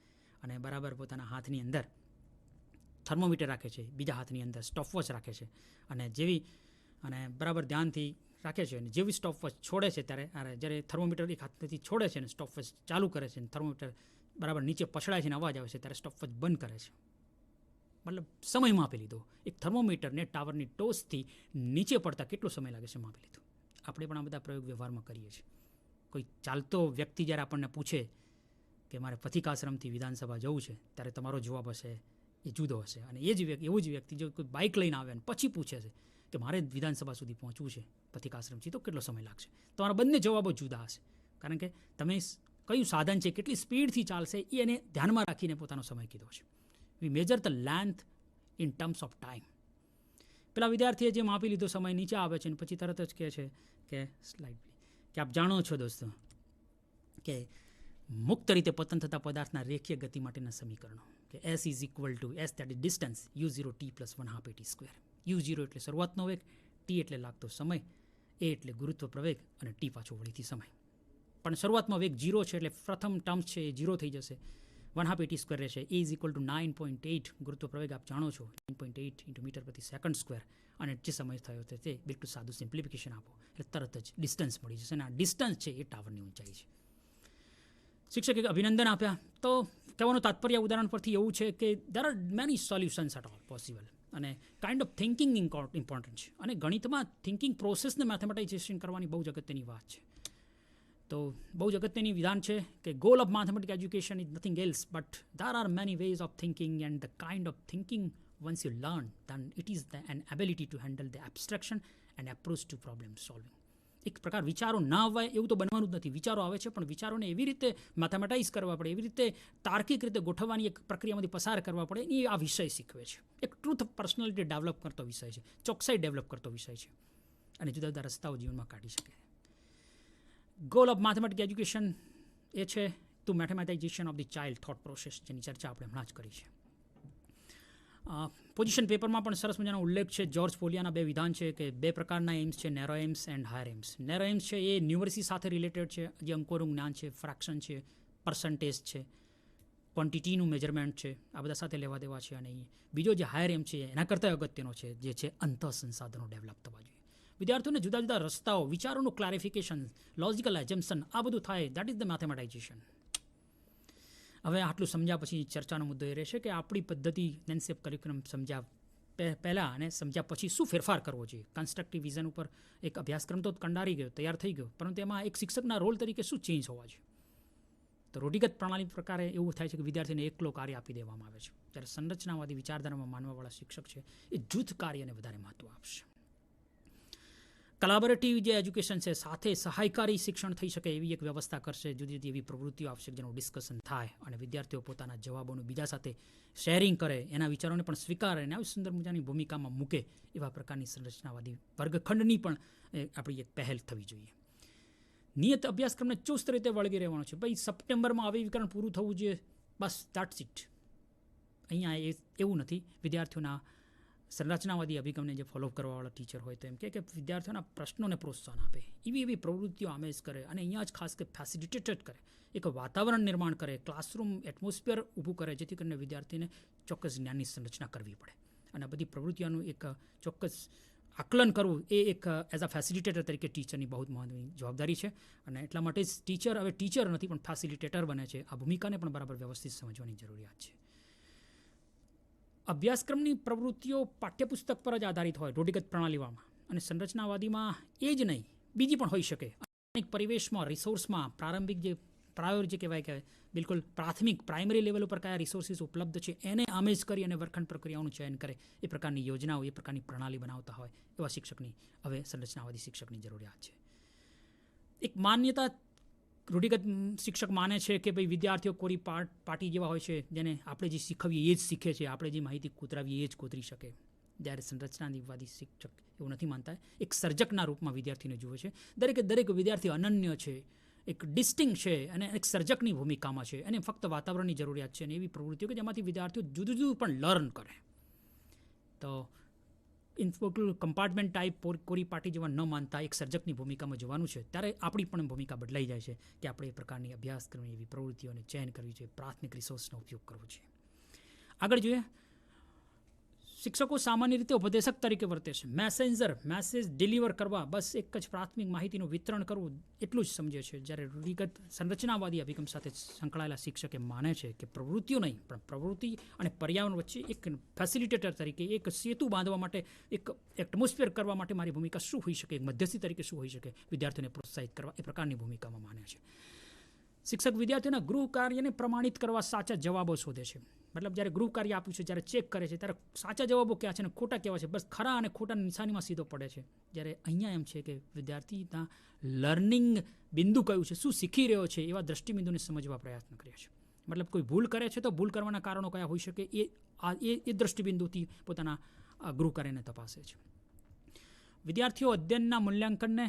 અને બરાબર પોતાના હાથની અંદર થર્મોમીટર રાખે છે, બીજા હાથની અંદર સ્ટોપવોચ રાખે છે અને બરાબર ધ્યાનથી રાખે છે અને જેવી સ્ટોપવોચ છોડે છે જ્યારે થર્મોમીટર એક હાથથી છોડે છે અને સ્ટોપવોચ ચાલુ કરે છે અને થર્મોમીટર બરાબર નીચે પછડાય છે અને અવાજ આવે છે ત્યારે સ્ટોપવોચ બંધ કરે છે. મતલબ સમય માપી લીધો. એક થર્મોમીટરને ટાવરની ટોચથી નીચે પડતા કેટલો સમય લાગે છે માપી લીધો. આપણે પણ આ બધા પ્રયોગ વ્યવહારમાં કરીએ છીએ. કોઈ ચાલતો વ્યક્તિ જ્યારે આપણને પૂછે કે મારે પથિકાશ્રમથી વિધાનસભા જવું છે ત્યારે તમારો જવાબ હશે એ જુદો હશે અને એવું જ વ્યક્તિ જો કોઈ બાઇક લઈને આવે અને પછી પૂછે છે કે મારે વિધાનસભા સુધી પહોંચવું છે પથિકાશ્રમથી તો કેટલો સમય લાગશે, તમારા બંને જવાબો જુદા હશે. કારણ કે તમે કયું સાધન છે, કેટલી સ્પીડથી ચાલશે એ એને ધ્યાનમાં રાખીને પોતાનો સમય કીધો છે. We measure the length in terms of time. પેલા વિદ્યાર્થીએ જે માપી લીધો સમય નીચે આવે છે અને પછી તરત જ કહે છે કે કે આપ જાણો છો દોસ્તો કે મુક્ત રીતે પતન થતા પદાર્થના રેખીય ગતિ માટેના સમીકરણો કે S is equal two S that is distance u0 t plus 1/2 at square. u0 એટલે શરૂઆતનો વેગ, t એટલે લાગતો સમય, a એટલે ગુરુત્વ પ્રવેગ અને t પાછો વળીથી સમય. પણ શરૂઆતમાં વેગ 0 છે એટલે પ્રથમ ટર્મ્સ છે એ 0 થઈ જશે, 1/2 at સ્ક્વેર રહેશે. a ઇઝ ઇક્વલ ટુ 9.8 ગુરુત્વ પ્રવેગ આપ જાણો છો 9.8 ઇન્ટુ મીટર પ્રતિ સેકન્ડ સ્ક્વેર અને જે સમય થયો તે બિલકુલ સાદું સિમ્પ્લિફિકેશન આપો એટલે તરત જ ડિસ્ટન્સ મળી જશે અને આ ડિસ્ટન્સ છે એ ટાવરની ઊંચાઈ છે. શિક્ષકે અભિનંદન આપ્યા. તો કહેવાનું તાત્પર્ય ઉદાહરણ પરથી એવું છે કે there are many solutions at all possible અને કાઇન્ડ ઓફ થિંકિંગ ઇમ્પોર્ટન્ટ છે અને ગણિતમાં થિંકિંગ પ્રોસેસને મેથેમેટાઇઝેશન કરવાની બહુ જ અગત્યની વાત છે. તો બહુ જ અગત્યની વિધાન છે કે goal of mathematic education is nothing else but there are many ways of thinking and the kind of thinking once you learn then it is an ability to handle the abstraction and approach to problem solving. એક પ્રકાર વિચારો ના આવે એવું તો બનવાનું જ નથી. વિચારો આવે છે પણ વિચારોને એવી રીતે મેથેમેટાઇઝ કરવા પડે, એવી રીતે તાર્કિક રીતે ગોઠવવાની એક પ્રક્રિયામાંથી પસાર કરવા પડે એ આ વિષય શીખવે છે. એક ટ્રુથ પર્સનાલિટી ડેવલપ કરતો વિષય છે, ચોકસાઈ ડેવલપ કરતો વિષય છે અને જુદા જુદા રસ્તાઓ જીવનમાં કાઢી શકે. ગોલ ઓફ મેથેમેટિક એજ્યુકેશન એ છે to mathematization of the child thought process, જેની ચર્ચા આપણે હમણાં જ કરી છે. પોઝિશન પેપરમાં પણ સરસ મજાનો ઉલ્લેખ છે. જ્યોર્જ પોલિયાના 2 વિધાન છે કે 2 પ્રકારના એમ્સ છે, narrow aims and higher aims. Narrow aims છે એ ન્યુમરસી સાથે રિલેટેડ છે, જે અંકોનું જ્ઞાન છે, ફ્રેક્શન છે, પર્સન્ટેજ છે, ક્વોન્ટિટીનું મેજરમેન્ટ છે, આ બધા સાથે લેવા દેવા છે. અને બીજો જે હાયર એમ છે એના કરતાં અગત્યનો છે જે છે અંતઃ સંસાધનો ડેવલપ થવા જોઈએ. વિદ્યાર્થીઓને જુદા જુદા રસ્તાઓ, વિચારોનું ક્લારિફિકેશન, લોજિકલ એજમ્પશન આ બધું થાય. That is the mathematization. હવે આટલું સમજ્યા પછી ચર્ચાનો મુદ્દો એ રહેશે કે આપણી પદ્ધતિ એનસીએફ કરિક્યુલમ સમજ્યા પહેલાં અને સમજ્યા પછી શું ફેરફાર કરવો જોઈએ. કન્સ્ટ્રક્ટિવ વિઝન ઉપર એક અભ્યાસક્રમ તો કંડારી ગયો, તૈયાર થઈ ગયો, પરંતુ એમાં એક શિક્ષકના રોલ તરીકે શું ચેન્જ હોવા જોઈએ. તો રૂઢિગત પ્રણાલી પ્રકારે એવું થાય છે કે વિદ્યાર્થીને એકલો કાર્ય આપી દેવામાં આવે છે, જ્યારે સંરચનાવાદી વિચારધારામાં માનવાવાળા શિક્ષક છે એ જૂથ કાર્યને વધારે મહત્વ આપશે. કોલેબોરેટિવ જે એજ્યુકેશન છે, સાથે સહાયકારી શિક્ષણ થઈ શકે એવી એક વ્યવસ્થા કરશે. જુદી જુદી એવી પ્રવૃત્તિઓ આપશે જેનું ડિસ્કશન થાય અને વિદ્યાર્થીઓ પોતાના જવાબોનું બીજા સાથે શેરિંગ કરે, એના વિચારોને પણ સ્વીકારે અને આવી સુંદર મજાની ભૂમિકામાં મૂકે એવા પ્રકારની સંરચનાવાદી વર્ગખંડની પણ આપણી એક પહેલ થવી જોઈએ. નિયત અભ્યાસક્રમને ચુસ્ત રીતે વળગી રહેવાનો છે. ભાઈ સપ્ટેમ્બરમાં અવયવીકરણ પૂરું થવું જોઈએ, બસ દેટ્સ ઇટ. અહીંયા એવું નથી. વિદ્યાર્થીઓના સંરચનાવાદી અભિગમને જે ફોલો કરવાવાળા ટીચર હોય તો એમ કે વિદ્યાર્થીઓના પ્રશ્નોને પ્રોત્સાહન આપે, એવી પ્રવૃત્તિઓ આમેજ કરે અને અહીંયા જ ખાસ કે ફેસિલિટેટેડ કરે, એક વાતાવરણ નિર્માણ કરે, ક્લાસરૂમ એટમોસ્ફિયર ઊભું કરે, જેથી કરીને વિદ્યાર્થીને ચોક્કસ જ્ઞાનની સંરચના કરવી પડે. અને આ બધી પ્રવૃત્તિઓનું એક ચોક્કસ આકલન કરવું એ એક એઝ અ ફેસિલિટેટર તરીકે ટીચરની બહુ મહત્વની જવાબદારી છે. અને એટલા માટે જ ટીચર હવે ટીચર નથી પણ ફેસિલિટેટર બને છે. આ ભૂમિકાને પણ બરાબર વ્યવસ્થિત સમજવાની જરૂરિયાત છે. અભ્યાસક્રમની પ્રવૃત્તિઓ પાઠ્યપુસ્તક પર જ આધારિત હોય રૂઢિગત પ્રણાલીમાં, અને સંરચનાવાદીમાં એ જ નહીં, બીજી પણ હોઈ શકે. અનેક પરિવેશમાં, રિસોર્સમાં પ્રારંભિક જે પ્રાયોરિટી કહેવાય કે બિલકુલ પ્રાથમિક પ્રાઇમરી લેવલ ઉપર કયા રિસોર્સિસ ઉપલબ્ધ છે એને આમેજ કરી અને વર્ગખંડ પ્રક્રિયાઓનું ચયન કરે એ પ્રકારની યોજનાઓ, એ પ્રકારની પ્રણાલી બનાવતા હોય એવા શિક્ષકની હવે સંરચનાવાદી શિક્ષકની જરૂરિયાત છે. એક માન્યતા રૂઢિગત શિક્ષક માને છે કે ભાઈ વિદ્યાર્થીઓ કોરી પાટી જેવા હોય છે, જેને આપણે જે શીખવીએ એ જ શીખે છે, આપણે જે માહિતી કોતરાવીએ એ જ કોતરી શકે. જ્યારે સંરચનાવાદી શિક્ષક એવું નથી માનતા. એક સર્જકના રૂપમાં વિદ્યાર્થીને જુએ છે. દરેક વિદ્યાર્થી અનન્ય છે, એક ડિસ્ટિંગ છે અને એક સર્જકની ભૂમિકામાં છે, અને ફક્ત વાતાવરણની જરૂરિયાત છે અને એવી પ્રવૃત્તિઓ કે જેમાંથી વિદ્યાર્થીઓ જુદું જુદું પણ લર્ન કરે. તો કમ્પાર્ટમેન્ટ ટાઈપ કોરી પાટી જેવા ન માનતા એક સર્જકની ભૂમિકામાં જવાનું છે. ત્યારે આપણી પણ ભૂમિકા બદલાઈ જાય છે કે આપણે એ પ્રકારની અભ્યાસક્રમની એવી પ્રવૃત્તિઓને ચયન કરવી જોઈએ, પ્રાથમિક રિસોર્સનો ઉપયોગ કરવો જોઈએ. આગળ જોઈએ, શિક્ષકો સામાન્ય રીતે ઉપદેશક તરીકે વર્તે છે. મેસેજ ડિલિવર કરવા, બસ એક જ પ્રાથમિક માહિતીનું વિતરણ કરવું એટલું જ સમજે છે. જ્યારે રૂઢિગત સંરચનાવાદી અભિગમ સાથે સંકળાયેલા શિક્ષકે માને છે કે પ્રવૃત્તિઓ નહીં પણ પ્રવૃત્તિ અને પર્યાવરણ વચ્ચે એક ફેસિલિટેટર તરીકે, એક સેતુ બાંધવા માટે, એક એટમોસ્ફિયર કરવા માટે મારી ભૂમિકા શું હોઈ શકે, એક મધ્યસ્થી તરીકે શું હોઈ શકે, વિદ્યાર્થીઓને પ્રોત્સાહિત કરવા એ પ્રકારની ભૂમિકામાં માને છે. શિક્ષક વિદ્યાર્થીઓના ગૃહ કાર્યને પ્રમાણિત કરવા સાચા જવાબો શોધે છે. મતલબ જ્યારે ગૃહ કાર્ય આપ્યું છે, જ્યારે ચેક કરે છે, ત્યારે સાચા જવાબો ક્યાં છે અને ખોટા કેવા છે, બસ ખરા અને ખોટાની નિશાનીમાં સીધો પડે છે. જ્યારે અહીંયા એમ છે કે વિદ્યાર્થીના લર્નિંગ બિંદુ કયું છે, શું શીખી રહ્યો છે, એવા દ્રષ્ટિબિંદુને સમજવા પ્રયત્ન કર્યો છે. મતલબ કોઈ ભૂલ કરે છે તો ભૂલ કરવાના કારણો કયા હોઈ શકે એ દ્રષ્ટિબિંદુથી પોતાના ગૃહ કાર્યને તપાસે છે. વિદ્યાર્થીઓના મૂલ્યાંકનને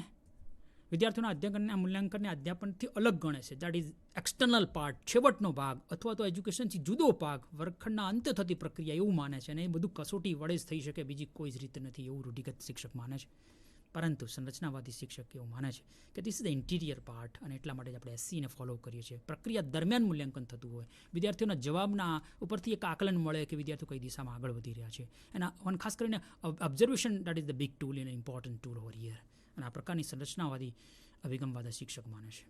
અધ્યાપનથી અલગ ગણે છે. દેટ ઇઝ એક્સટર્નલ પાર્ટ, છેવટનો ભાગ અથવા તો એજ્યુકેશનથી જુદો ભાગ, વર્ગખંડના અંતે થતી પ્રક્રિયા એવું માને છે. અને એ બધું કસોટી વડે જ થઈ શકે, બીજી કોઈ જ રીતે નથી, એવું રૂઢિગત શિક્ષક માને છે. પરંતુ સંરચનાવાદી શિક્ષક એવું માને છે કે this is the interior part, અને એટલા માટે જ આપણે એસસીને ફોલો કરીએ છીએ. પ્રક્રિયા દરમિયાન મૂલ્યાંકન થતું હોય, વિદ્યાર્થીઓના જવાબના ઉપરથી એક આકલન મળે કે વિદ્યાર્થીઓ કઈ દિશામાં આગળ વધી રહ્યા છે. એના ખાસ કરીને observation, that is the big tool and important tool over here. અને આ પ્રકારની સંરચનાવાદી અભિગમવાદા શિક્ષક માને છે.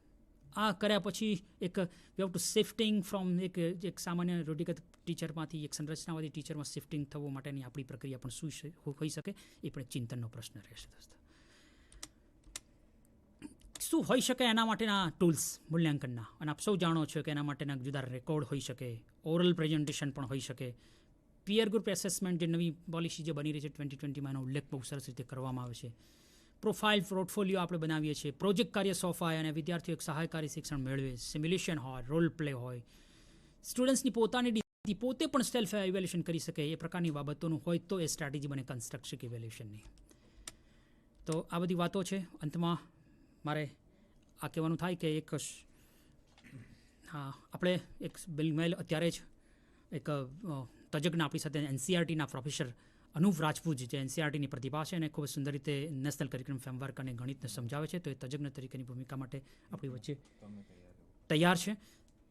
આ કર્યા પછી એક we have to shifting from એક સામાન્ય રૂઢિગત ટીચરમાંથી એક સંરચનાવાદી ટીચરમાં શિફ્ટિંગ થવા માટેની આપણી પ્રક્રિયા પણ શું હોઈ શકે એ પણ એક ચિંતનનો પ્રશ્ન રહેશે. શું હોઈ શકે એના માટેના ટૂલ્સ મૂલ્યાંકનના? અને આપ સૌ જાણો છો કે એના માટેના જુદા રેકોર્ડ હોઈ શકે, ઓરલ પ્રેઝન્ટેશન પણ હોઈ શકે, પીયર ગ્રુપ એસેસમેન્ટ જે નવી પોલિસી જે બની રહી છે 2020માં, એનો ઉલ્લેખ બહુ સરસ રીતે કરવામાં આવે છે. પ્રોફાઇલ પોર્ટફોલિયો આપણે બનાવીએ છીએ, પ્રોજેક્ટ કાર્ય સોંપાય અને વિદ્યાર્થીઓ એક સહાયકારી શિક્ષણ મેળવે, સિમ્યુલેશન હોય, રોલ પ્લે હોય, સ્ટુડન્ટ્સની પોતાની પોતે પણ સેલ્ફ ઇવેલ્યુએશન કરી શકે એ પ્રકારની બાબતોનું હોય તો એ સ્ટ્રેટેજી બને કન્સ્ટ્રક્ટિવ ઇવેલ્યુએશનની. તો આ બધી વાતો છે. અંતમાં મારે આ કહેવાનું થાય કે આપણે એક મેલ અત્યારે જ એક તજજ્ઞ આપણી સાથે એનસીઆરટીના પ્રોફેસર અનુપ રાજપૂત, જે એનસીઆરટીની પ્રતિભા છે અને ખૂબ સુંદર રીતે નેશનલ કરિક્યુલમ ફ્રેમવર્ક અને ગણિતને સમજાવે છે, તો એ તજજ્ઞ તરીકેની ભૂમિકા માટે આપણી વચ્ચે તૈયાર છે.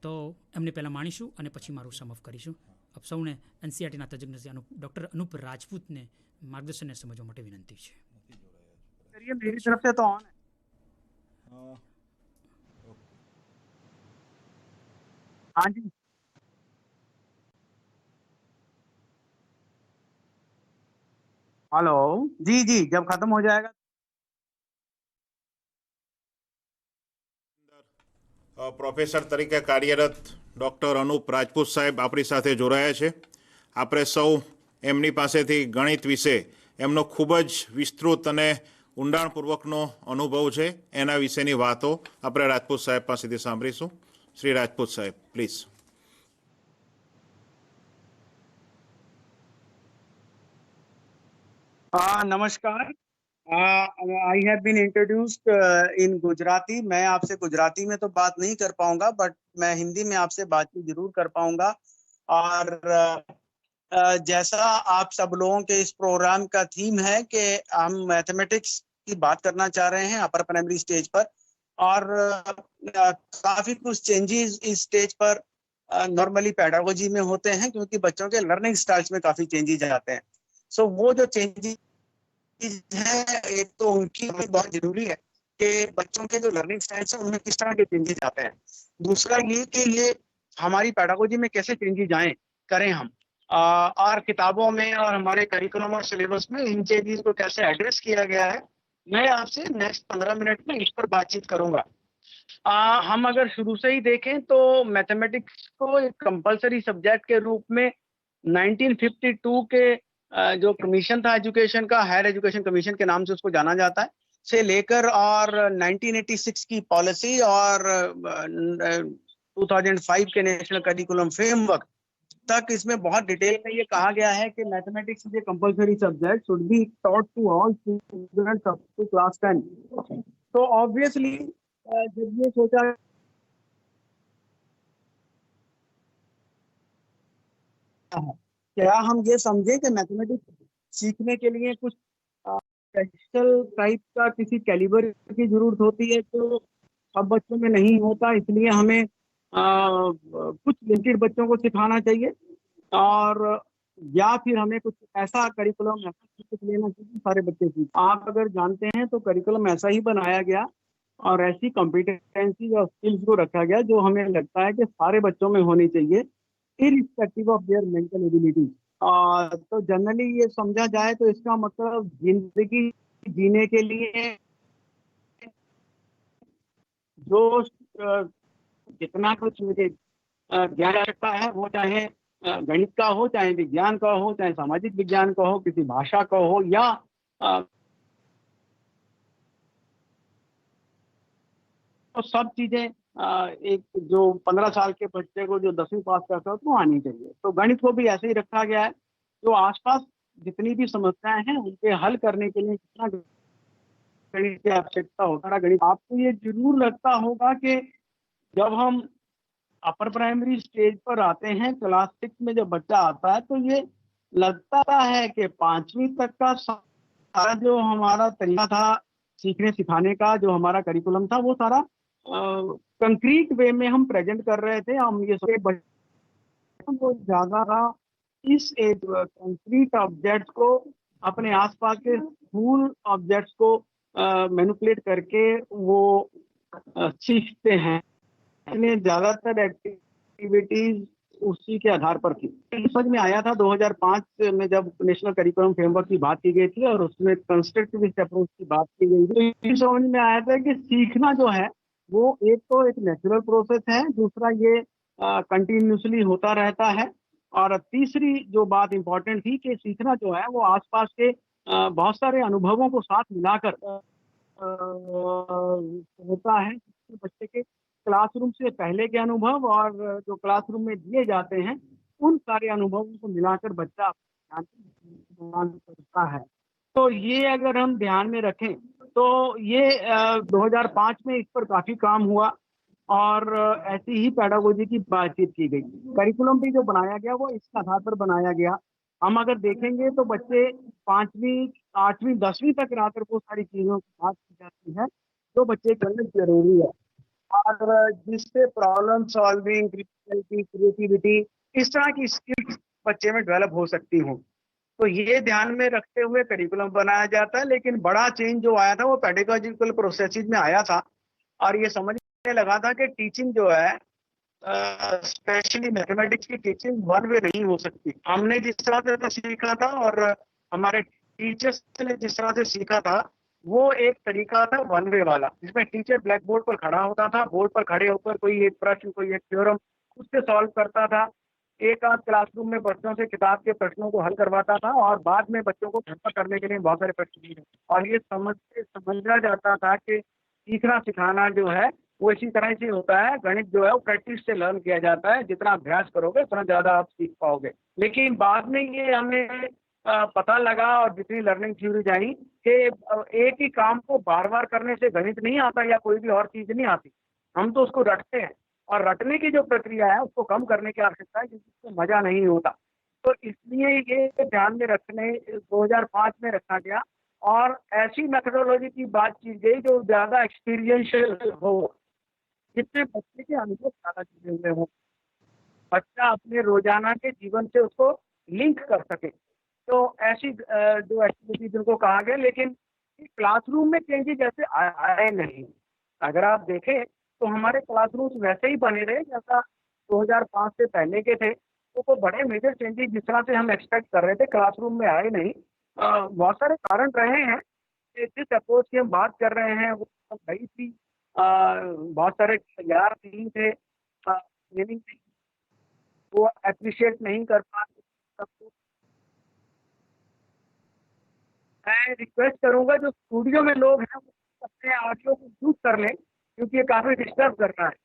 તો એમને પહેલાં માણીશું અને પછી મારું સમફ કરીશું. આપ સૌને એનસીઆરટીના તજજ્ઞ ડૉક્ટર અનુપ રાજપૂતને માર્ગદર્શનને સમજવા માટે વિનંતી છે. करिए, मेरी तरफ से तो ऑन है। हाँ जी। हेलो। जी जी, जब खत्म हो जाएगा। પ્રોફેસર તરીકે કાર્યરત ડૉક્ટર અનુપ રાજપૂત સાહેબ આપણી સાથે જોડાયા છે. આપણે સૌ એમની પાસેથી ગણિત વિશે એમનો ખૂબ જ વિસ્તૃત અને ઊંડાણપૂર્વકનો અનુભવ છે એના વિશેની વાતો આપણે રાજપૂત સાહેબ પાસેથી સાંભળીશું. શ્રી રાજપૂત સાહેબ, પ્લીઝ. नमस्कार। I have been introduced in Gujarati. मैं आपसे गुजराती में तो बात नहीं कर पाऊंगा, बट मैं हिंदी में आपसे बातचीत जरूर कर पाऊंगा। और जैसा आप सब लोगों के इस प्रोग्राम का थीम है कि हम मैथमेटिक्स की बात करना चाह रहे हैं अपर प्राइमरी स्टेज पर, और काफी कुछ चेंजेस इस स्टेज पर नॉर्मली पेडागोजी में होते हैं, क्योंकि बच्चों के लर्निंग स्टाइल्स में काफी चेंजेस आते हैं। सो वो जो चेंजेस है, एक तो उनकी बहुत जरूरी है कि बच्चों के जो लर्निंग स्टाइल्स है उनमें किस तरह के चेंजेस आते हैं। दूसरा ये कि ये हमारी पेडागोजी में कैसे चेंजेस आए करें हम, और किताबों में और हमारे करिकुलम और सिलेबस में इन चेंजेस को कैसे एड्रेस किया गया है। मैं आपसे नेक्स्ट 15 मिनट में इस पर बातचीत करूंगा। हम अगर शुरू से ही देखें तो मैथमेटिक्स को एक कंपलसरी सब्जेक्ट के रूप में 1952 के जो कमीशन था एजुकेशन का, हायर एजुकेशन कमीशन के नाम से उसको जाना जाता है, से लेकर और 1986 की पॉलिसी और 2005 के नेशनल करिकुलम फ्रेमवर्क तक इसमें बहुत डिटेल में ये कहा गया है कि mathematics is a compulsory subject, should be taught to all students up to class 10। तो ऑब्वियसली जब ये सोचा क्या हम ये समझे कि मैथमेटिक्स सीखने के लिए कुछ स्पेशल टाइप का किसी कैलिबर की जरूरत होती है, तो सब बच्चों में नहीं होता, इसलिए हमें कुछ लिमिटेड बच्चों को सिखाना चाहिए, और या फिर हमें कुछ ऐसा करिकुलम ऐसा कुछ लेना चाहिए सारे बच्चे सीख। आप अगर जानते हैं तो करिकुलम ऐसा ही बनाया गया और ऐसी कॉम्पिटेंसी और स्किल्स को रखा गया जो हमें लगता है कि सारे बच्चों में होनी चाहिए, irrespective of their mental ability. तो जनरली ये समझा जाए तो इसका मतलब जिंदगी जीने के लिए जो जितना कुछ मुझे ज्ञान आवश्यकता है, वो चाहे गणित का हो, चाहे विज्ञान का हो, चाहे सामाजिक विज्ञान का हो, किसी भाषा का हो, या तो सब चीजें एक जो 15 साल के बच्चे को जो 10वीं पास करता है तो आनी चाहिए। तो गणित को भी ऐसे ही रखा गया है, जो आसपास जितनी भी समस्याएं हैं उनके हल करने के लिए कितना गणित की आवश्यकता होता है। गणित आपको ये जरूर लगता होगा कि जब हम अपर प्राइमरी स्टेज पर आते हैं, क्लास 6 में जब बच्चा आता है, तो ये लगता है कि 5वीं तक का सारा जो हमारा तरीका था सीखने सिखाने का, जो हमारा करिकुलम था, वो सारा कंक्रीट वे में हम प्रेजेंट कर रहे थे। हम ये बच्चों को ज्यादा इस एक कंक्रीट ऑब्जेक्ट्स को अपने आसपास के फूल ऑब्जेक्ट्स को मैनिपुलेट करके वो सीखते हैं। इसलिए ज्यादातर एक्टिविटीज उसी के आधार पर थी। समझ में आया था 2005 में जब नेशनल करिकुलम फ्रेमवर्क की बात की गई थी और उसमें कंस्ट्रक्टिविस्ट अप्रोच की बात की गई थी, तो समझ में आया था कि सीखना जो है वो एक तो एक नेचुरल प्रोसेस है, दूसरा ये कंटिन्यूसली होता रहता है, और तीसरी जो बात इंपॉर्टेंट थी कि सीखना जो है वो आसपास के बहुत सारे अनुभवों को साथ मिलाकर होता है। बच्चे के क्लासरूम से पहले के अनुभव और जो क्लासरूम में दिए जाते हैं उन सारे अनुभवों को मिलाकर बच्चा ध्यान करता है। तो ये अगर हम ध्यान में रखें तो ये 2005 में इस पर काफी काम हुआ और ऐसी ही पेडागोजी की बातचीत की गई। करिकुलम भी जो बनाया गया वो इस आधार पर बनाया गया। हम अगर देखेंगे तो बच्चे 5वीं 8वीं 10वीं तक रहकर वो सारी चीजों की बात की जाती है जो बच्चे करने जरूरी है, और जिससे प्रॉब्लम सॉल्विंग, क्रिएटिविटी, इस तरह की स्किल्स बच्चे में डेवलप हो सकती हों। तो ये ध्यान में रखते हुए करिकुलम बनाया जाता है। लेकिन बड़ा चेंज जो आया था वो पेडागोजिकल प्रोसेसेस में आया था, और ये समझने लगा था कि टीचिंग जो है, स्पेशली मैथमेटिक्स की टीचिंग वन वे नहीं हो सकती। हमने जिस तरह से तो सीखा था और हमारे टीचर्स ने जिस तरह से सीखा था, वो एक तरीका था वन वे वाला, जिसमें टीचर ब्लैक बोर्ड पर खड़ा होता था, बोर्ड पर खड़े होकर कोई एक प्रश्न, कोई एक थ्योरम उससे सॉल्व करता था, एक आध क्लासरूम में बच्चों से किताब के प्रश्नों को हल करवाता था, और बाद में बच्चों को घर पर करने के लिए बहुत सारे प्रश्न दिए। और ये समझा जाता था कि सीखना सिखाना जो है वो इसी तरह से होता है। गणित जो है वो प्रैक्टिस से लर्न किया जाता है, जितना अभ्यास करोगे उतना ज्यादा आप सीख पाओगे। लेकिन बाद में ये हमें पता लगा, और जितनी लर्निंग थ्योरी आई, कि एक ही काम को बार बार करने से गणित नहीं आता या कोई भी और चीज नहीं आती, हम तो उसको रटते हैं, और रटने की जो प्रक्रिया है उसको कम करने की आवश्यकता है, जिससे मजा नहीं होता। तो इसलिए ये ध्यान में रखने 2005 में रखा गया, और ऐसी मेथोडोलॉजी की बात की गई जो ज्यादा एक्सपीरियंशियल हो, जिसमें बच्चे के अनुभव ज्यादा जुड़े हुए हो, बच्चा अपने रोजाना के जीवन से उसको लिंक कर सके। तो ऐसी जो एक्टिविटी जिनको कहा गया, लेकिन क्लासरूम में चेंजेस जैसे आए नहीं। अगर आप देखें तो हमारे क्लासरूम वैसे ही बने रहे जैसा 2005 से पहले के थे। तो कोई बड़े मेजर चेंजेस जिस तरह से हम एक्सपेक्ट कर रहे थे क्लासरूम में आए नहीं। बहुत सारे कारण रहे हैं। जिस अप्रोच की हम बात कर रहे हैं वो सही थी। बहुत सारे तैयार नहीं थे, ट्रेनिंग वो अप्रिशिएट नहीं कर पाते सबको। मैं रिक्वेस्ट करूंगा जो स्टूडियो में लोग हैं वो अपने ऑडियो को म्यूट कर लें, क्योंकि ये काफी डिस्टर्ब कर रहा है।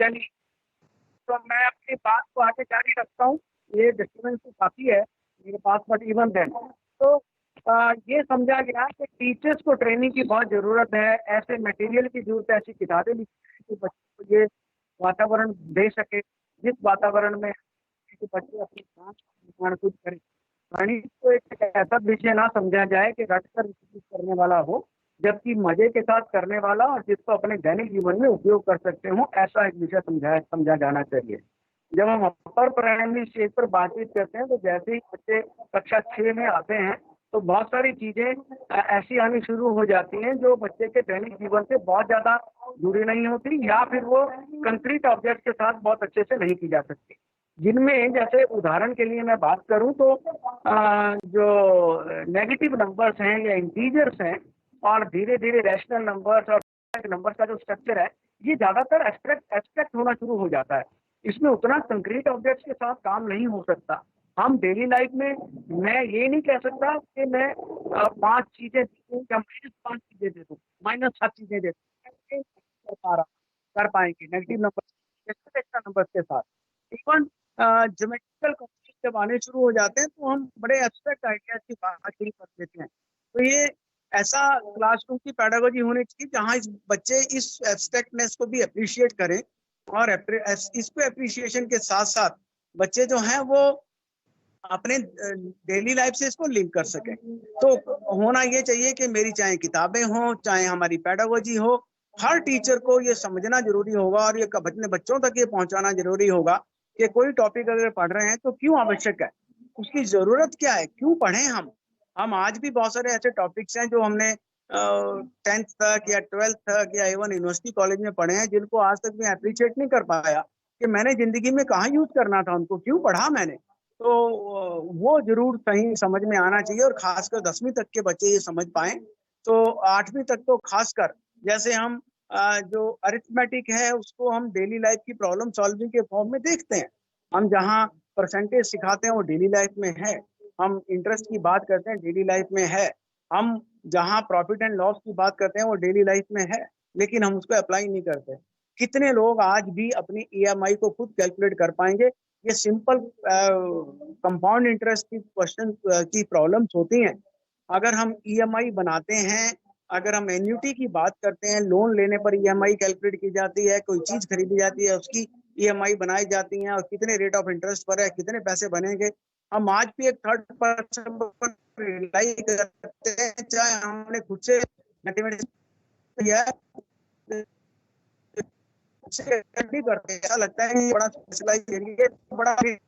चलिए, तो मैं अपनी बात को आगे जारी रखता हूँ। ये डिस्टर्बेंस तो काफी है मेरे पास, बट इवन देन तो ये समझा गया कि टीचर्स को ट्रेनिंग की बहुत जरूरत है, ऐसे मटेरियल की जरूरत है, ऐसी किताबें लिखी कि बच्चों को ये वातावरण दे सके जिस वातावरण में कि बच्चे अपनी जांच निर्माण खुद करें। गणित को एक ऐसा विषय ना समझा जाए कि रट कर करने वाला हो, जबकि मजे के साथ करने वाला और जिसको अपने दैनिक जीवन में उपयोग कर सकते हो, ऐसा एक विषय समझा जाना चाहिए। जब हम अपर प्राइमरी स्टेज पर बातचीत करते हैं तो जैसे ही बच्चे कक्षा 6 में आते हैं तो बहुत सारी चीजें ऐसी आनी शुरू हो जाती हैं जो बच्चे के दैनिक जीवन से बहुत ज्यादा जुड़ी नहीं होती, या फिर वो कंक्रीट ऑब्जेक्ट के साथ बहुत अच्छे से नहीं की जा सकती। जिनमें जैसे उदाहरण के लिए मैं बात करूं तो जो नेगेटिव नंबर्स हैं या इंटीजर्स हैं, और धीरे धीरे रैशनल नंबर्स और नंबर्स का जो स्ट्रक्चर है, ये ज्यादातर एब्स्ट्रैक्ट होना शुरू हो जाता है। इसमें उतना कंक्रीट ऑब्जेक्ट्स के साथ काम नहीं हो सकता। हम डेली लाइफ में, मैं ये नहीं कह सकता कि मैं 5 चीजें दे दूं या -5 चीजें दे दूं, -7 चीजें दे दूं, कर पाएंगे नेगेटिव नंबर नंबर के साथ। इवन ज्योमेट्रिकल कॉन्सेप्ट जब आने शुरू हो जाते हैं तो हम बड़े एब्स्ट्रैक्ट आइडियाज की बात शुरू कर देते हैं। तो ये ऐसा क्लासरूम की पैडागोजी होनी चाहिए जहाँ इस बच्चे इस एब्स्ट्रैक्टनेस को भी अप्रिशिएट करें, और इसको अप्रिशिएशन के साथ साथ बच्चे जो हैं वो अपने डेली लाइफ से इसको लिंक कर सकें। तो होना ये चाहिए कि मेरी चाहे किताबें हों, चाहे हमारी पैडागोजी हो, हर टीचर को ये समझना जरूरी होगा, और ये अपने बच्चों तक ये पहुंचाना जरूरी होगा कि कोई टॉपिक अगर पढ़ रहे हैं तो क्यों आवश्यक है, उसकी जरूरत क्या है, क्यों पढ़ें। हम आज भी बहुत सारे ऐसे टॉपिक्स हैं जो हमने 10th तक या 12th तक या इवन यूनिवर्सिटी कॉलेज में पढ़े हैं, जिनको आज तक मैं अप्रिशिएट नहीं कर पाया कि मैंने जिंदगी में कहाँ यूज करना था, उनको क्यों पढ़ा मैंने। तो वो जरूर सही समझ में आना चाहिए, और खासकर 10वीं तक के बच्चे ये समझ पाए। तो 8वीं तक तो खासकर, जैसे हम जो अरिथमेटिक है उसको हम डेली लाइफ की प्रॉब्लम सॉल्विंग के फॉर्म में देखते हैं। हम जहाँ परसेंटेज सिखाते हैं वो डेली लाइफ में है, हम इंटरेस्ट की बात करते हैं डेली लाइफ में है, हम जहाँ प्रॉफिट एंड लॉस की बात करते हैं वो डेली लाइफ में है, लेकिन हम उसको अप्लाई नहीं करते। कितने लोग आज भी अपनी EMI को खुद कैलकुलेट कर पाएंगे? ये सिंपल कंपाउंड इंटरेस्ट की क्वेश्चन की प्रॉब्लम्स होती हैं। अगर हम EMI बनाते हैं, अगर हम एन्युटी की बात करते हैं, लोन लेने पर EMI कैलकुलेट की जाती है, कोई चीज खरीदी जाती है उसकी EMI बनाई जाती है, और कितने रेट ऑफ इंटरेस्ट पर है, कितने पैसे बनेंगे। हम आज भी एक थर्ड पर्सन पर रिलाई करते हैं, चाहे हमने खुद से मैथमेटिक्स किया स्टडी करते हैं, ऐसा लगता है कि ये बड़ा स्पेशलाइज एरिया, बड़ा है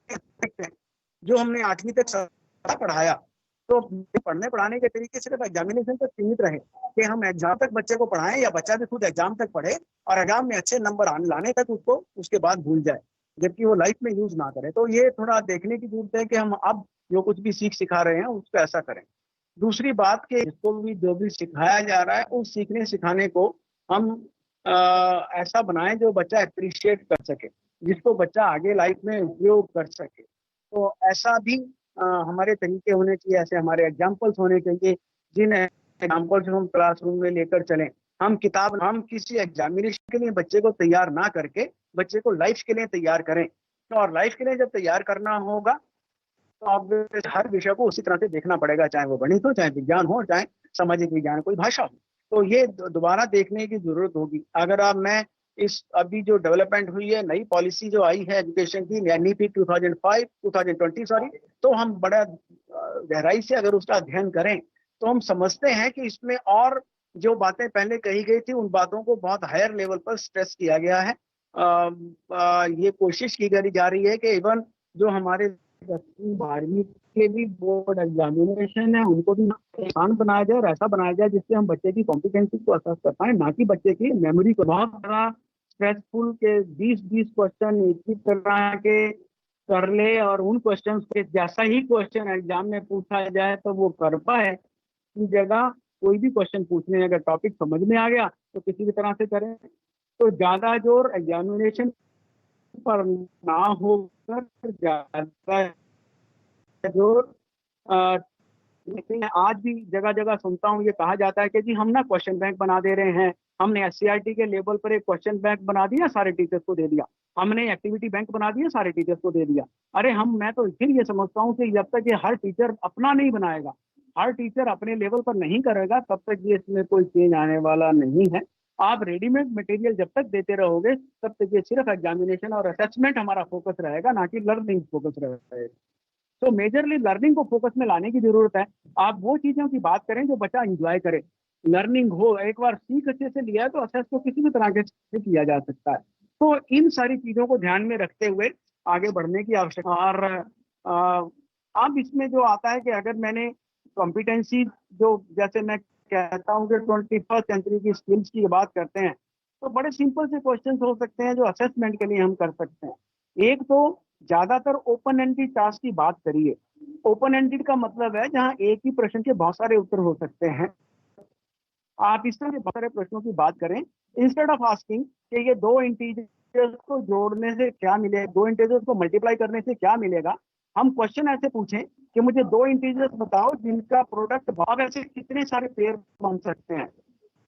जो हमने 8वीं तक पढ़ाया। तो पढ़ने पढ़ाने के तरीके सिर्फ एग्जामिनेशन तक सीमित रहे कि हम एग्जाम तक बच्चे को पढ़ाएं या बच्चा भी खुद एग्जाम तक पढ़े और एग्जाम में अच्छे नंबर लाने तक उसको उसके बाद भूल जाए, जबकि वो लाइफ में यूज ना करे। तो ये थोड़ा देखने की जरूरत है कि हम अब जो कुछ भी सिखा रहे हैं उसको ऐसा करें। दूसरी बात कि इसको भी जो भी सिखाया जा रहा है उस सीखने सिखाने को हम ऐसा बनाएं जो बच्चा अप्रिशिएट कर सके, जिसको बच्चा आगे लाइफ में उपयोग कर सके। तो ऐसा भी हमारे तरीके होने चाहिए, ऐसे हमारे एग्जाम्पल्स होने चाहिए जिन एग्जाम्पल्स हम क्लासरूम में लेकर चलें। हम किसी एग्जामिनेशन के लिए बच्चे को तैयार ना करके बच्चे को लाइफ के लिए तैयार करें। तो और लाइफ के लिए जब तैयार करना होगा तो अब हर विषय को उसी तरह से देखना पड़ेगा, चाहे वो गणित हो, चाहे विज्ञान हो, चाहे सामाजिक विज्ञान, कोई भाषा हो। तो ये दोबारा देखने की जरूरत होगी। अगर अब मैं इस अभी जो डेवलपमेंट हुई है, नई पॉलिसी जो आई है एजुकेशन की, NEP 2020 सॉरी, तो हम बड़ा गहराई से अगर उसका अध्ययन करें तो हम समझते हैं कि इसमें और जो बातें पहले कही गई थी उन बातों को बहुत हायर लेवल पर स्ट्रेस किया गया है। ये कोशिश की जा रही है कि इवन जो हमारे 10वीं 12वीं के भी बोर्ड एग्जामिनेशन है उनको भी आसान बनाया जाए और ऐसा बनाया जाए जिससे हम बच्चे की कॉम्पिटेंसी को असेस कर पाए, ना कि बच्चे की मेमोरी को। बहुत बड़ा स्ट्रेसफुल के 20 क्वेश्चन एक ही तरह के कर ले और उन क्वेश्चन के जैसा ही क्वेश्चन एग्जाम में पूछा जाए तो वो कर पाए, की जगह कोई भी क्वेश्चन पूछने अगर टॉपिक समझ में आ गया तो किसी भी तरह से करें। तो ज्यादा जोर एग्जामिनेशन पर ना होकर ज्यादा जोर लेकिन आज भी जगह जगह सुनता हूँ ये कहा जाता है कि जी हम ना क्वेश्चन बैंक बना दे रहे हैं, हमने SCRT के लेवल पर एक क्वेश्चन बैंक बना दिया, सारे टीचर्स को दे दिया, हमने एक्टिविटी बैंक बना दिया, सारे टीचर्स को दे दिया। अरे मैं तो फिर ये समझता हूँ कि जब तक ये हर टीचर अपना नहीं बनाएगा, हर टीचर अपने लेवल पर नहीं करेगा, तब तक ये इसमें कोई चेंज आने वाला नहीं है। आप रेडीमेड मटेरियल जब तक देते रहोगे तब तक ये सिर्फ एग्जामिनेशन और असेसमेंट हमारा फोकस रहेगा, ना कि लर्निंग फोकस रहेगा। तो मेजरली लर्निंग को फोकस में लाने की जरूरत है। आप वो चीजों की बात करें जो बच्चा एंजॉय करे, लर्निंग हो। एक बार सीख अच्छे से लिया है तो असेस को किसी भी तरह से किया जा सकता है। तो इन सारी चीजों को ध्यान में रखते हुए आगे बढ़ने की आवश्यकता। और अब इसमें जो आता है कि अगर मैंने कॉम्पिटेंसी जो जैसे मैं कहता हूँ कि 21st सेंचुरी की स्किल्स की बात करते हैं तो बड़े सिंपल से क्वेश्चन हो सकते हैं जो असेसमेंट के लिए हम कर सकते हैं। एक तो ज्यादातर ओपन एंडेड टास्क की बात करिए। ओपन एंडेड का मतलब है जहां एक ही प्रश्न के बहुत सारे उत्तर हो सकते हैं। आप इस तरह के बहुत सारे प्रश्नों की बात करें इंस्टेड ऑफ आस्किंग कि ये दो इंटीजर्स को जोड़ने से क्या मिलेगा, दो इंटीजर्स को मल्टीप्लाई करने से क्या मिलेगा, हम क्वेश्चन ऐसे पूछें कि मुझे दो इंटीजर्स बताओ जिनका प्रोडक्ट भाग, ऐसे कितने सारे पेयर बन सकते हैं।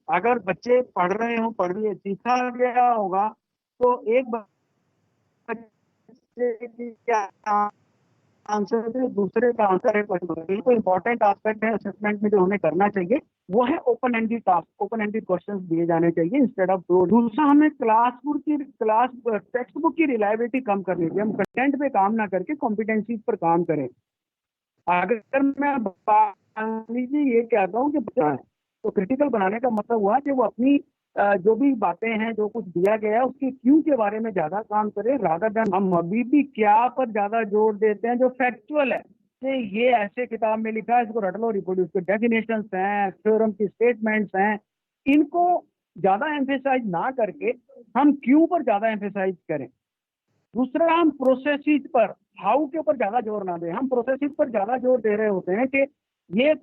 अगर बच्चे पढ़ रहे हो, पढ़िए, सीखा गया होगा तो एक क्या आंसर है, दूसरे का आंसर है क्वेश्चन। तो इंपॉर्टेंट एस्पेक्ट है असेसमेंट में जो हमें करना चाहिए वो है open ended task, open ended questions दिए जाने चाहिए इंस्टेड ऑफ। दूसरा हमें टेक्स्ट बुक की रिलायबिलिटी कम करनी चाहिए। हम कंटेंट पे काम ना करके कॉम्पिटेंसीज पर काम करें। अगर मैं लीजिए ये कहता हूँ कि बच्चा है तो क्रिटिकल बनाने का मतलब हुआ कि वो अपनी जो भी बातें हैं, जो कुछ दिया गया है उसके क्यों के बारे में ज्यादा काम करें, रादर देन हम अभी भी क्या पर ज्यादा जोर देते हैं जो फैक्चुअल है कि ये ऐसे किताब में लिखा है, इसको रट लो, रिप्रोड्यूस के डेफिनेशंस हैं, थ्योरम की स्टेटमेंट्स हैं, इनको ज्यादा एम्फेसाइज ना करके हम क्यों पर ज्यादा एम्फेसाइज करें। दूसरा, हम प्रोसेसिस पर, हाउ के ऊपर ज्यादा जोर ना दें। हम प्रोसेसिस पर ज्यादा जोर दे रहे होते हैं कि ये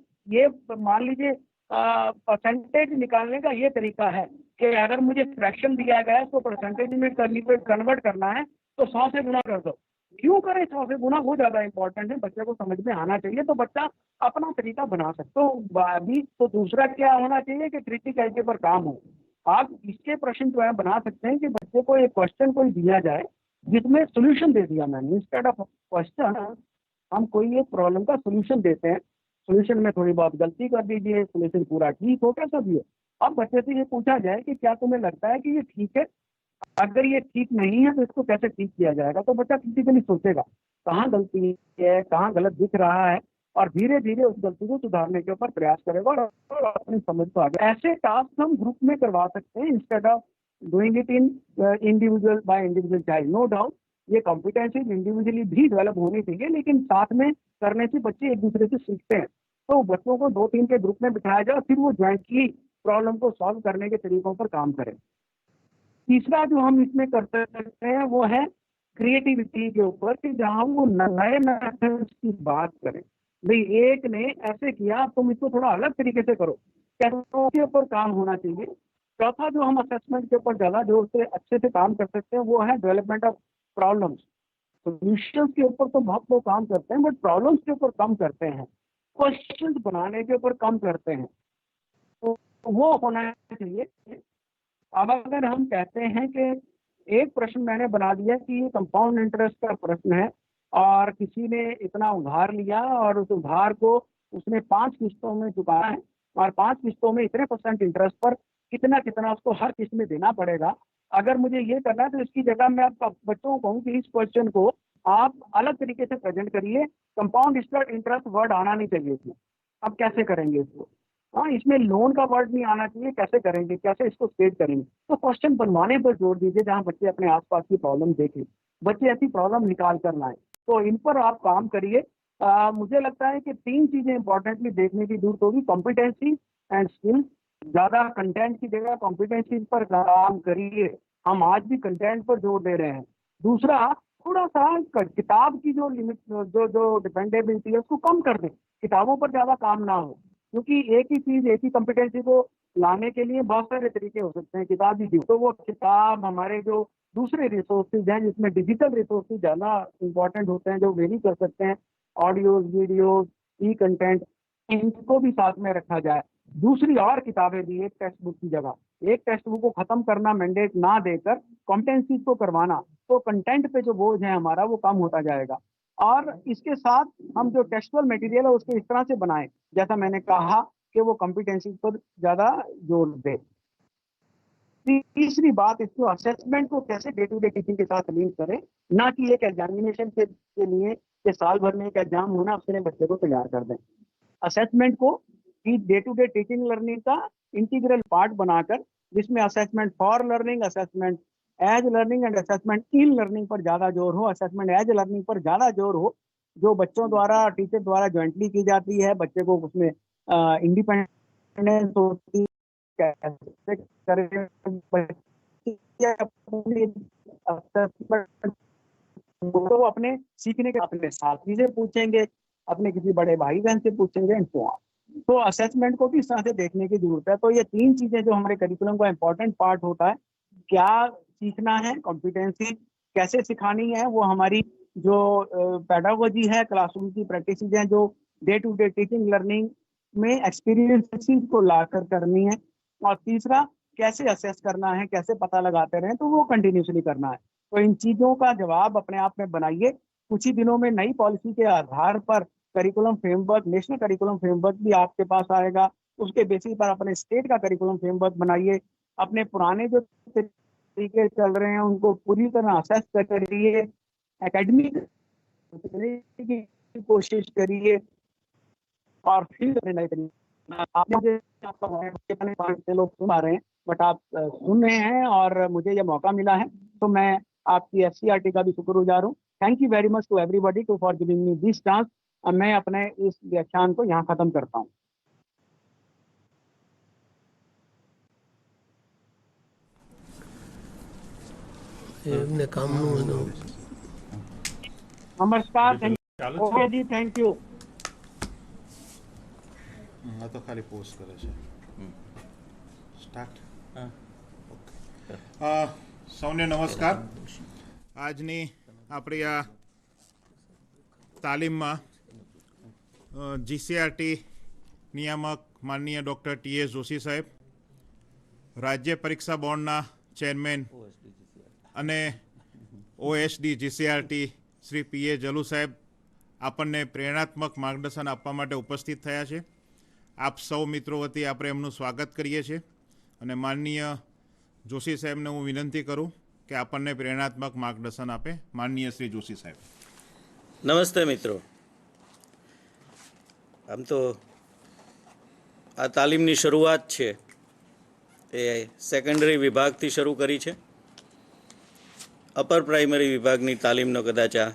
मान लीजिए परसेंटेज निकालने का ये तरीका है कि अगर मुझे फ्रैक्शन दिया गया है तो परसेंटेज में कन्वर्ट करना है तो 100 से गुना कर दो। क्यों करें 100 से गुना, वो ज्यादा इंपॉर्टेंट है, बच्चे को समझ में आना चाहिए तो बच्चा अपना तरीका बना सकते हो अभी। तो दूसरा क्या होना चाहिए कि क्रिटिकल पर काम हो। आप इसके प्रश्न जो है बना सकते हैं कि बच्चे को एक क्वेश्चन कोई दिया जाए जिसमें सोल्यूशन दे दिया मैंने, इंस्टेड ऑफ क्वेश्चन हम कोई एक प्रॉब्लम का सोल्यूशन देते हैं, सोल्यूशन में थोड़ी बहुत गलती कर दीजिए, सोल्यूशन पूरा ठीक हो, कैसा भी हो। अब बच्चे से ये पूछा जाए कि क्या तुम्हें लगता है कि ये ठीक है, अगर ये ठीक नहीं है तो इसको कैसे ठीक किया जाएगा, तो बच्चा क्रिटिकली सोचेगा कहाँ गलती है, कहाँ गलत दिख रहा है, और धीरे धीरे उस गलती को सुधारने के ऊपर प्रयास करेगा और अपनी समझ को आगे। ऐसे टास्क हम ग्रुप में करवा सकते हैं instead of doing it in individual by individual child, no doubt ये कॉम्पिटेंसीज इंडिविजुअली भी डेवलप होनी चाहिए, लेकिन साथ में करने से बच्चे एक दूसरे से सीखते हैं। तो बच्चों को 2-3 के ग्रुप में बिठाया जाए, फिर वो ज्वाइंटली प्रॉब्लम को सॉल्व करने के तरीकों पर काम करें। तीसरा जो हम इसमें कर सकते हैं वो है क्रिएटिविटी के ऊपर, कि जहां वो नए मेथड्स की बात करें। भाई एक ने ऐसे किया, तुम इसको थोड़ा अलग तरीके से करो, कैसे के ऊपर काम होना चाहिए। चौथा जो हम असेसमेंट के ऊपर ज्यादा जोर से अच्छे से काम कर सकते हैं वो है डेवलपमेंट ऑफ प्रॉब्लम्स। सोल्यूशंस के ऊपर तो बहुत लोग काम करते हैं, बट प्रॉब्लम्स के ऊपर कम करते हैं, क्वेश्चंस बनाने के ऊपर कम करते हैं, तो वो होना चाहिए। अब अगर हम कहते हैं कि एक प्रश्न मैंने बना दिया कि ये कंपाउंड इंटरेस्ट का प्रश्न है, और किसी ने इतना उधार लिया और उस उधार को उसने 5 किस्तों में चुकाना है, और 5 किस्तों में इतने % इंटरेस्ट पर कितना कितना उसको हर किस्त में देना पड़ेगा। अगर मुझे ये करना है तो इसकी जगह मैं आप बच्चों को कहूँ कि इस क्वेश्चन को आप अलग तरीके से प्रेजेंट करिए, कंपाउंड इंटरेस्ट वर्ड आना नहीं चाहिए इसमें। अब कैसे करेंगे इसको? हाँ, इसमें लोन का वर्ड नहीं आना चाहिए, कैसे करेंगे, कैसे इसको स्टेट करेंगे? तो क्वेश्चन बनवाने पर जोर दीजिए जहाँ बच्चे अपने आसपास की प्रॉब्लम देखें, बच्चे ऐसी प्रॉब्लम निकाल कर लाएं, तो इन पर आप काम करिए। मुझे लगता है कि 3 चीजें इंपॉर्टेंटली देखने की जरूरत होगी, कॉम्पिटेंसी एंड स्किल। ज्यादा कंटेंट की जगह कॉम्पिटेंसी पर काम करिए, हम आज भी कंटेंट पर जोर दे रहे हैं। दूसरा, थोड़ा सा किताब की जो लिमिट जो डिपेंडेबिलिटी है उसको कम कर दें, किताबों पर ज्यादा काम ना हो, क्योंकि एक ही चीज एक ही कॉम्पिटेंसी को लाने के लिए बहुत सारे तरीके हो सकते हैं। किताब ही दी तो वो किताब हमारे जो दूसरे रिसोर्सेज हैं, जिसमें डिजिटल रिसोर्सेज ज्यादा इंपॉर्टेंट होते हैं, जो वेरी कर सकते हैं, ऑडियोज, वीडियोज, ई कंटेंट, इनको भी साथ में रखा जाए। दूसरी और किताबें दी एक टेक्स्ट बुक की जगह, एक टेक्स्ट बुक को खत्म करना मैंडेट ना देकर कॉम्पिटेंसीज को करवाना, तो कंटेंट पे जो बोझ है हमारा वो कम होता जाएगा। और इसके साथ हम जो टेक्सुअल मटेरियल है उसको इस तरह से बनाएं, जैसा मैंने कहा कि वो कॉम्पिटेंसी पर ज्यादा जोर दे। तीसरी बात, इसको असेसमेंट को कैसे डे टू डे टीचिंग के साथ लिंक करें, ना कि एक एग्जामिनेशन के लिए कि साल भर में एक एग्जाम होना उसके बच्चे को तैयार कर दें। असेसमेंट को day to day teaching learning का इंटीग्रल पार्ट बनाकर, जिसमें assessment for learning, assessment as learning and assessment in learning पर ज्यादा जोर हो, असेसमेंट एज लर्निंग पर ज्यादा जोर हो, जो बच्चों द्वारा टीचर द्वारा ज्वाइंटली की जाती है, बच्चे को उसमें इंडिपेंडेंस होती, कैसे करें तो अपने सीखने के अपने साथी से पूछेंगे, अपने किसी बड़े भाई बहन से पूछेंगे, तो असेसमेंट को भी इस तरह से देखने की जरूरत है। तो ये 3 चीजें जो हमारे करिकुलम का इंपॉर्टेंट पार्ट होता है, क्या सीखना है, कॉम्पिटेंसी कैसे सिखानी है, वो हमारी जो पेडागोजी है, क्लासरूम की प्रैक्टिस है, जो day to day teaching learning में एक्सपीरियंसेस को लाकर करनी है, और तीसरा कैसे असेस करना है, कैसे पता लगाते रहें, तो वो कंटिन्यूसली करना है। तो इन चीजों का जवाब अपने आप में बनाइए। कुछ ही दिनों में नई पॉलिसी के आधार पर curriculum framework, national curriculum framework भी आपके पास आएगा, उसके बेसिस पर अपने स्टेट का करिकुलम फ्रेमवर्क बनाइए। अपने पुराने जो तरीके चल रहे हैं उनको पूरी तरह असेस करिए, एकेडमिक की कोशिश करिए, और फिर नए तरीके आपके लोग सुन आ रहे हैं, बट आप सुन रहे हैं और मुझे ये मौका मिला है, तो मैं आपकी FCRT का भी शुक्रगुजार हूँ। Thank you very much to everybody to for giving me this chance. मैं अपने इस व्याख्यान को यहाँ खत्म करता हूँ। नमस्कार, थैंक यू। તો ખાલી પોસ્ટ કરે છે સ્ટાર્ટ ઓકે સૌને નમસ્કાર આજની આપણી આ તાલીમમાં GCRT નિયામક માનનીય ડૉક્ટર TS જોશી સાહેબ, રાજ્ય પરીક્ષા બોર્ડના ચેરમેન અને OSD GCRT શ્રી PA જલુ સાહેબ આપણને પ્રેરણાત્મક માર્ગદર્શન આપવા માટે ઉપસ્થિત થયા છે। આપ સૌ મિત્રો વતી આપણે એમનું સ્વાગત કરીએ છીએ અને માનનીય જોશી સાહેબને હું વિનંતી કરું કે આપણને પ્રેરણાત્મક માર્ગદર્શન આપે। માનનીય શ્રી જોશી સાહેબ। નમસ્તે મિત્રો, આમ તો આ તાલીમની શરૂઆત છે એ સેકન્ડરી વિભાગથી શરૂ કરી છે. અપર પ્રાઇમરી વિભાગની તાલીમનો કદાચ આ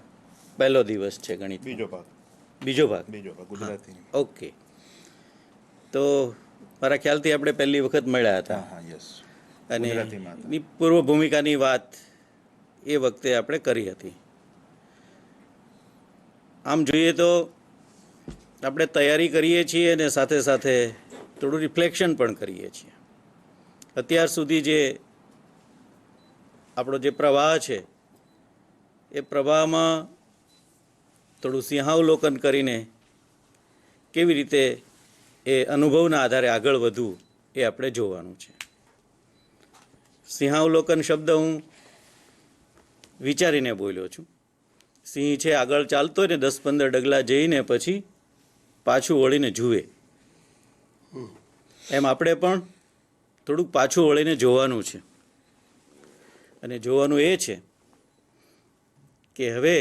પહેલો દિવસ છે ગણિત. બીજો ભાગ ગુજરાતી. ઓકે. તો મારા ખ્યાલથી આપણે પહેલી વખત મળ્યા હતા અને એની પૂર્વ ભૂમિકાની વાત એ વખતે આપણે કરી હતી. આમ જોઈએ તો આપણે તૈયારી કરીએ છીએ અને સાથે સાથે થોડું રિફ્લેક્શન પણ કરીએ છીએ. અત્યાર સુધી જે આપણો જે પ્રવાહ છે એ પ્રવાહમાં થોડું સિંહાવલોકન કરીને કેવી રીતે એ અનુભવના આધારે આગળ વધવું એ આપણે જોવાનું છે. સિંહાવલોકન શબ્દ હું વિચારીને બોલ્યો છું. સિંહ છે આગળ ચાલતો હોય ને 10-15 ડગલા જઈને પછી પાછું વળીને જુએ, એમ આપણે પણ થોડુંક પાછું વળીને જોવાનું છે. અને જોવાનું એ છે કે હવે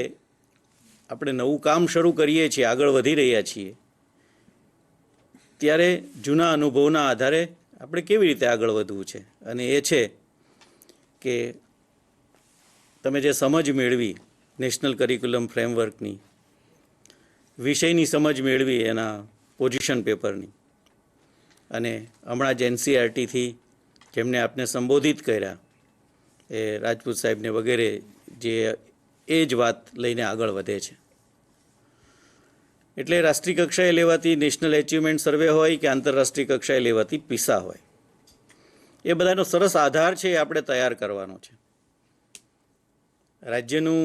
આપણે નવું કામ શરૂ કરીએ છીએ, આગળ વધી રહ્યા છીએ, ત્યારે જૂના અનુભવના આધારે આપણે કેવી રીતે આગળ વધવું છે. અને એ છે કે તમે જે સમજ મેળવી નેશનલ કરિક્યુલમ ફ્રેમવર્કની, વિષયની સમજ મેળવી એના પોઝિશન પેપરની, અને હમણાં જ NCERTથી જેમને આપને સંબોધિત કર્યા એ રાજપૂત સાહેબને વગેરે, જે એ જ વાત લઈને આગળ વધે છે. એટલે રાષ્ટ્રીય કક્ષાએ લેવાતી નેશનલ એચિવમેન્ટ સર્વે હોય કે આંતરરાષ્ટ્રીય કક્ષાએ લેવાતી PISA હોય, એ બધાનો સરસ આધાર છે એ આપણે તૈયાર કરવાનો છે. રાજ્યનું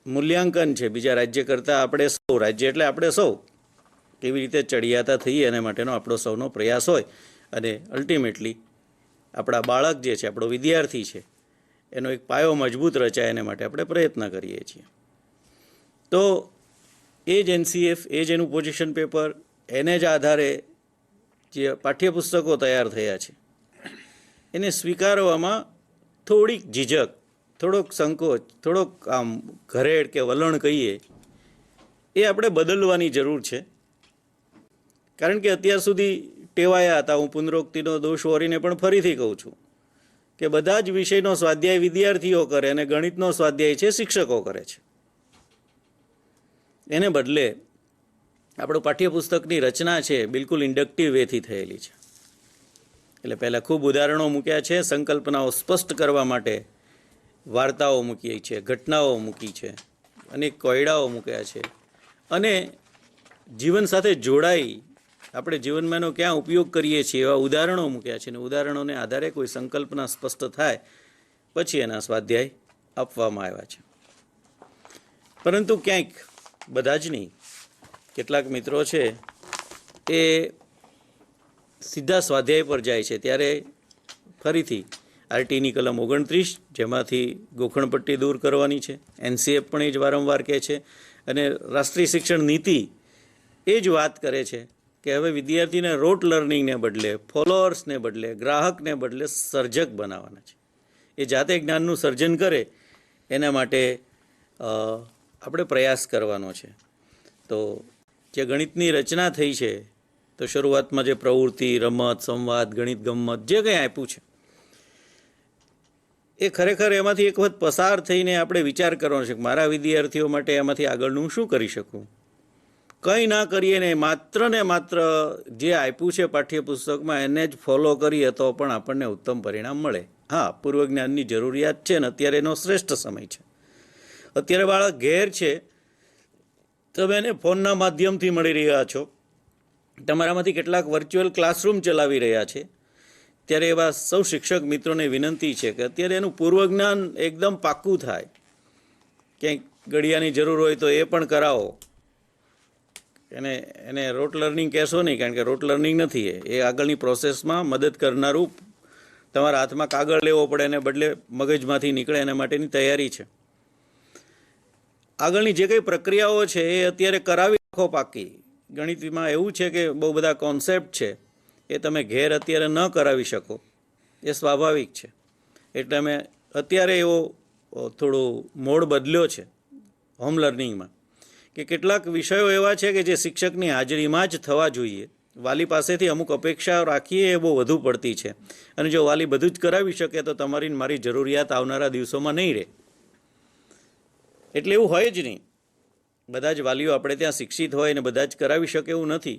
મૂલ્યાંકન છે બીજા રાજ્ય કરતાં આપણે સૌ, રાજ્ય એટલે આપણે સૌ કેવી રીતે ચડિયાતા થઈએ એના માટેનો આપણો સૌનો પ્રયાસ હોય. અને અલ્ટિમેટલી આપણા બાળક જે છે, આપણો વિદ્યાર્થી છે, એનો એક પાયો મજબૂત રચાય એને માટે આપણે પ્રયત્ન કરીએ છીએ. તો એ જ NCF, એ જ એનું પોઝિશન પેપર, એને જ આધારે જે પાઠ્યપુસ્તકો તૈયાર થયા છે એને સ્વીકારવામાં થોડીક ઝીઝક, થોડોક સંકોચ, થોડોક આમ ઘરેડ કે વલણ કહીએ એ આપણે બદલવાની જરૂર છે. કારણ કે અત્યાર સુધી ટેવાયા હતા, હું પુનરોક્તિનો દોષ વોરીને પણ ફરીથી કહું છું કે બધા જ વિષયનો સ્વાધ્યાય વિદ્યાર્થીઓ કરે અને ગણિતનો સ્વાધ્યાય છે શિક્ષકો કરે છે. એને બદલે આપણું પાઠ્યપુસ્તકની રચના છે બિલકુલ ઇન્ડક્ટિવ વેથી થયેલી છે. એટલે પહેલાં ખૂબ ઉદાહરણો મૂક્યા છે, સંકલ્પનાઓ સ્પષ્ટ કરવા માટે વાર્તાઓ મૂકી છે, ઘટનાઓ મૂકી છે, અનેક કોયડાઓ મૂક્યા છે, અને જીવન સાથે જોડાઈ આપણે જીવનમાં એનો ક્યાં ઉપયોગ કરીએ છીએ એવા ઉદાહરણો મૂક્યા છે. અને ઉદાહરણોને આધારે કોઈ સંકલ્પના સ્પષ્ટ થાય પછી એના સ્વાધ્યાય આપવામાં આવ્યા છે. પરંતુ ક્યાંક, બધા જ નહીં, કેટલાક મિત્રો છે એ સીધા સ્વાધ્યાય પર જાય છે. ત્યારે ફરીથી RTની કલમ 29, જેમાંથી ગોખણપટ્ટી દૂર કરવાની છે, NCF પણ એ જ વારંવાર કહે છે, અને રાષ્ટ્રીય શિક્ષણ નીતિ એ જ વાત કરે છે કે હવે વિદ્યાર્થીને રોટ લર્નિંગને બદલે, ફોલોઅર્સને બદલે, ગ્રાહકને બદલે સર્જક બનાવવાના છે. એ જાતે જ્ઞાનનું સર્જન કરે એના માટે આપણે પ્રયાસ કરવાનો છે. તો જે ગણિતની રચના થઈ છે, તો શરૂઆતમાં જે પ્રવૃત્તિ, રમત, સંવાદ, ગણિત ગમ્મત જે કંઈ આપ્યું છે એ ખરેખર એમાંથી એક વખત પસાર થઈને આપણે વિચાર કરવાનો છે કે મારા વિદ્યાર્થીઓ માટે એમાંથી આગળનું શું કરી શકું. કંઈ ના કરીએ ને માત્ર જે આપ્યું છે પાઠ્યપુસ્તકમાં એને જ ફોલો કરીએ તો પણ આપણને ઉત્તમ પરિણામ મળે. હા, પૂર્વ જ્ઞાનની જરૂરિયાત છે ને અત્યારે એનો શ્રેષ્ઠ સમય છે. અત્યારે બાળક ઘેર છે, તમે એને ફોનના માધ્યમથી મળી રહ્યા છો, તમારામાંથી કેટલાક વર્ચ્યુઅલ ક્લાસરૂમ ચલાવી રહ્યા છે. ત્યારે એવા સૌ શિક્ષક મિત્રોને વિનંતી છે કે અત્યારે એનું પૂર્વ જ્ઞાન એકદમ પાક્કું થાય. ક્યાંક ઘડિયાની જરૂર હોય તો એ પણ કરાવો. એને રોટ લર્નિંગ કહેશો નહીં, કારણ કે રોટ લર્નિંગ નથી. એ આગળની પ્રોસેસમાં મદદ કરનારું, તમારા હાથમાં કાગળ લેવો પડે એને બદલે મગજમાંથી નીકળે એના માટેની તૈયારી છે. આગળની જે કંઈ પ્રક્રિયાઓ છે એ અત્યારે કરાવી રાખો પાકી. ગણિતમાં એવું છે કે બહુ બધા કોન્સેપ્ટ છે એ તમે ઘેર અત્યારે ન કરાવી શકો, એ સ્વાભાવિક છે. એટલે અમે અત્યારે એવો થોડો મોડ બદલ્યો છે હોમ લર્નિંગમાં કે કેટલાક વિષયો એવા છે કે જે શિક્ષકની હાજરીમાં જ થવા જોઈએ વાલી પાસેથી અમુક અપેક્ષા રાખીએ એ બહુ વધુ પડતી છે. અને જો વાલી બધું જ કરાવી શકે તો તમારી ને મારી જરૂરિયાત આવનારા દિવસોમાં નહીં રહે. એટલે એવું હોય જ નહીં. બધા જ વાલીઓ આપણે ત્યાં શિક્ષિત હોય ને બધા જ કરાવી શકે એવું નથી.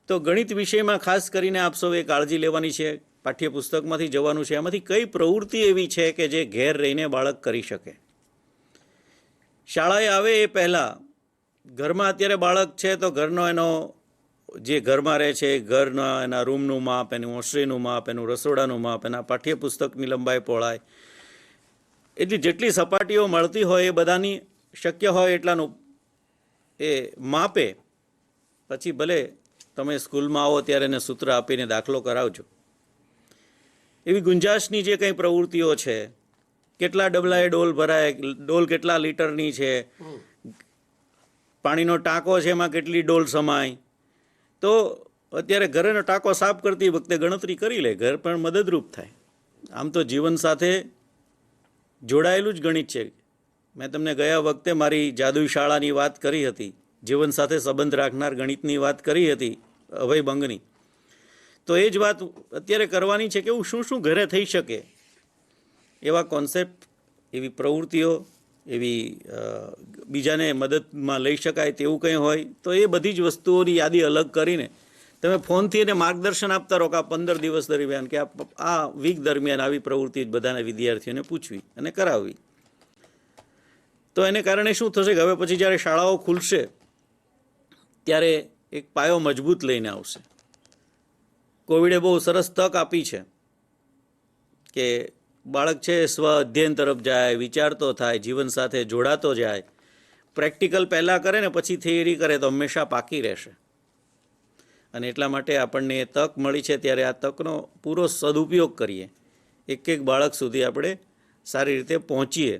તો ગણિત વિષયમાં ખાસ કરીને આપ સૌએ કાળજી લેવાની છે. પાઠ્યપુસ્તકમાંથી જવાનું છે. એમાંથી કઈ પ્રવૃત્તિ એવી છે કે જે ઘેર રહીને બાળક કરી શકે. શાળાએ આવે એ પહેલાં ઘરમાં અત્યારે બાળક છે તો ઘરનો એનો જે ઘરમાં રહે છે ઘરના એના રૂમનું માપ, એનું ઓસરીનું માપ, એનું રસોડાનું માપ, એના પાઠ્યપુસ્તકની લંબાઈ પહોળાઈ, એટલી જેટલી સપાટીઓ મળતી હોય એ બધાની શક્ય હોય એટલાનું એ માપે. પછી ભલે તમે સ્કૂલમાં આવો ત્યારે એને સૂત્ર આપીને દાખલો કરાવજો. એવી ગુંજાશની જે કંઈ પ્રવૃત્તિઓ છે, કેટલા ડબલાએ ડોલ ભરાય, ડોલ કેટલા લીટરની છે, પાણીનો ટાંકો છે એમાં કેટલી ડોલ સમાય, તો અત્યારે ઘરેનો ટાંકો સાફ કરતી વખતે ગણતરી કરી લે. ઘર પણ મદદરૂપ થાય. આમ તો જીવન સાથે જોડાયેલું જ ગણિત છે. મેં તમને ગયા વખતે મારી જાદુઈ શાળાની વાત કરી હતી, જીવન સાથે સંબંધ રાખનાર ગણિતની વાત કરી હતી, અભય બંગની. તો એ જ વાત અત્યારે કરવાની છે કે એવું શું શું ઘરે થઈ શકે. એવા કોન્સેપ્ટ, એવી પ્રવૃત્તિઓ, એવી બીજાને મદદમાં લઈ શકાય તેવું કંઈ હોય તો એ બધી જ વસ્તુઓની યાદી અલગ કરીને તમે ફોનથી એને માર્ગદર્શન આપતા રહો કે આ 15 દિવસ દરમિયાન કે આ વીક દરમિયાન આવી પ્રવૃત્તિ બધાના વિદ્યાર્થીઓને પૂછવી અને કરાવવી. તો એને કારણે શું થશે કે હવે પછી જ્યારે શાળાઓ ખુલશે ત્યારે એક પાયો મજબૂત લઈને આવશે. કોવિડે બહુ સરસ તક આપી છે કે બાળક છે સ્વ અધ્યયન તરફ જાય, વિચારતો થાય, જીવન સાથે જોડાતો જાય. પ્રેક્ટિકલ પહેલાં કરે ને પછી થિયરી કરે તો હંમેશા પાકી રહેશે. અને એટલા માટે આપણને એ તક મળી છે ત્યારે આ તકનો પૂરો સદુપયોગ કરીએ. એક એક બાળક સુધી આપણે સારી રીતે પહોંચીએ.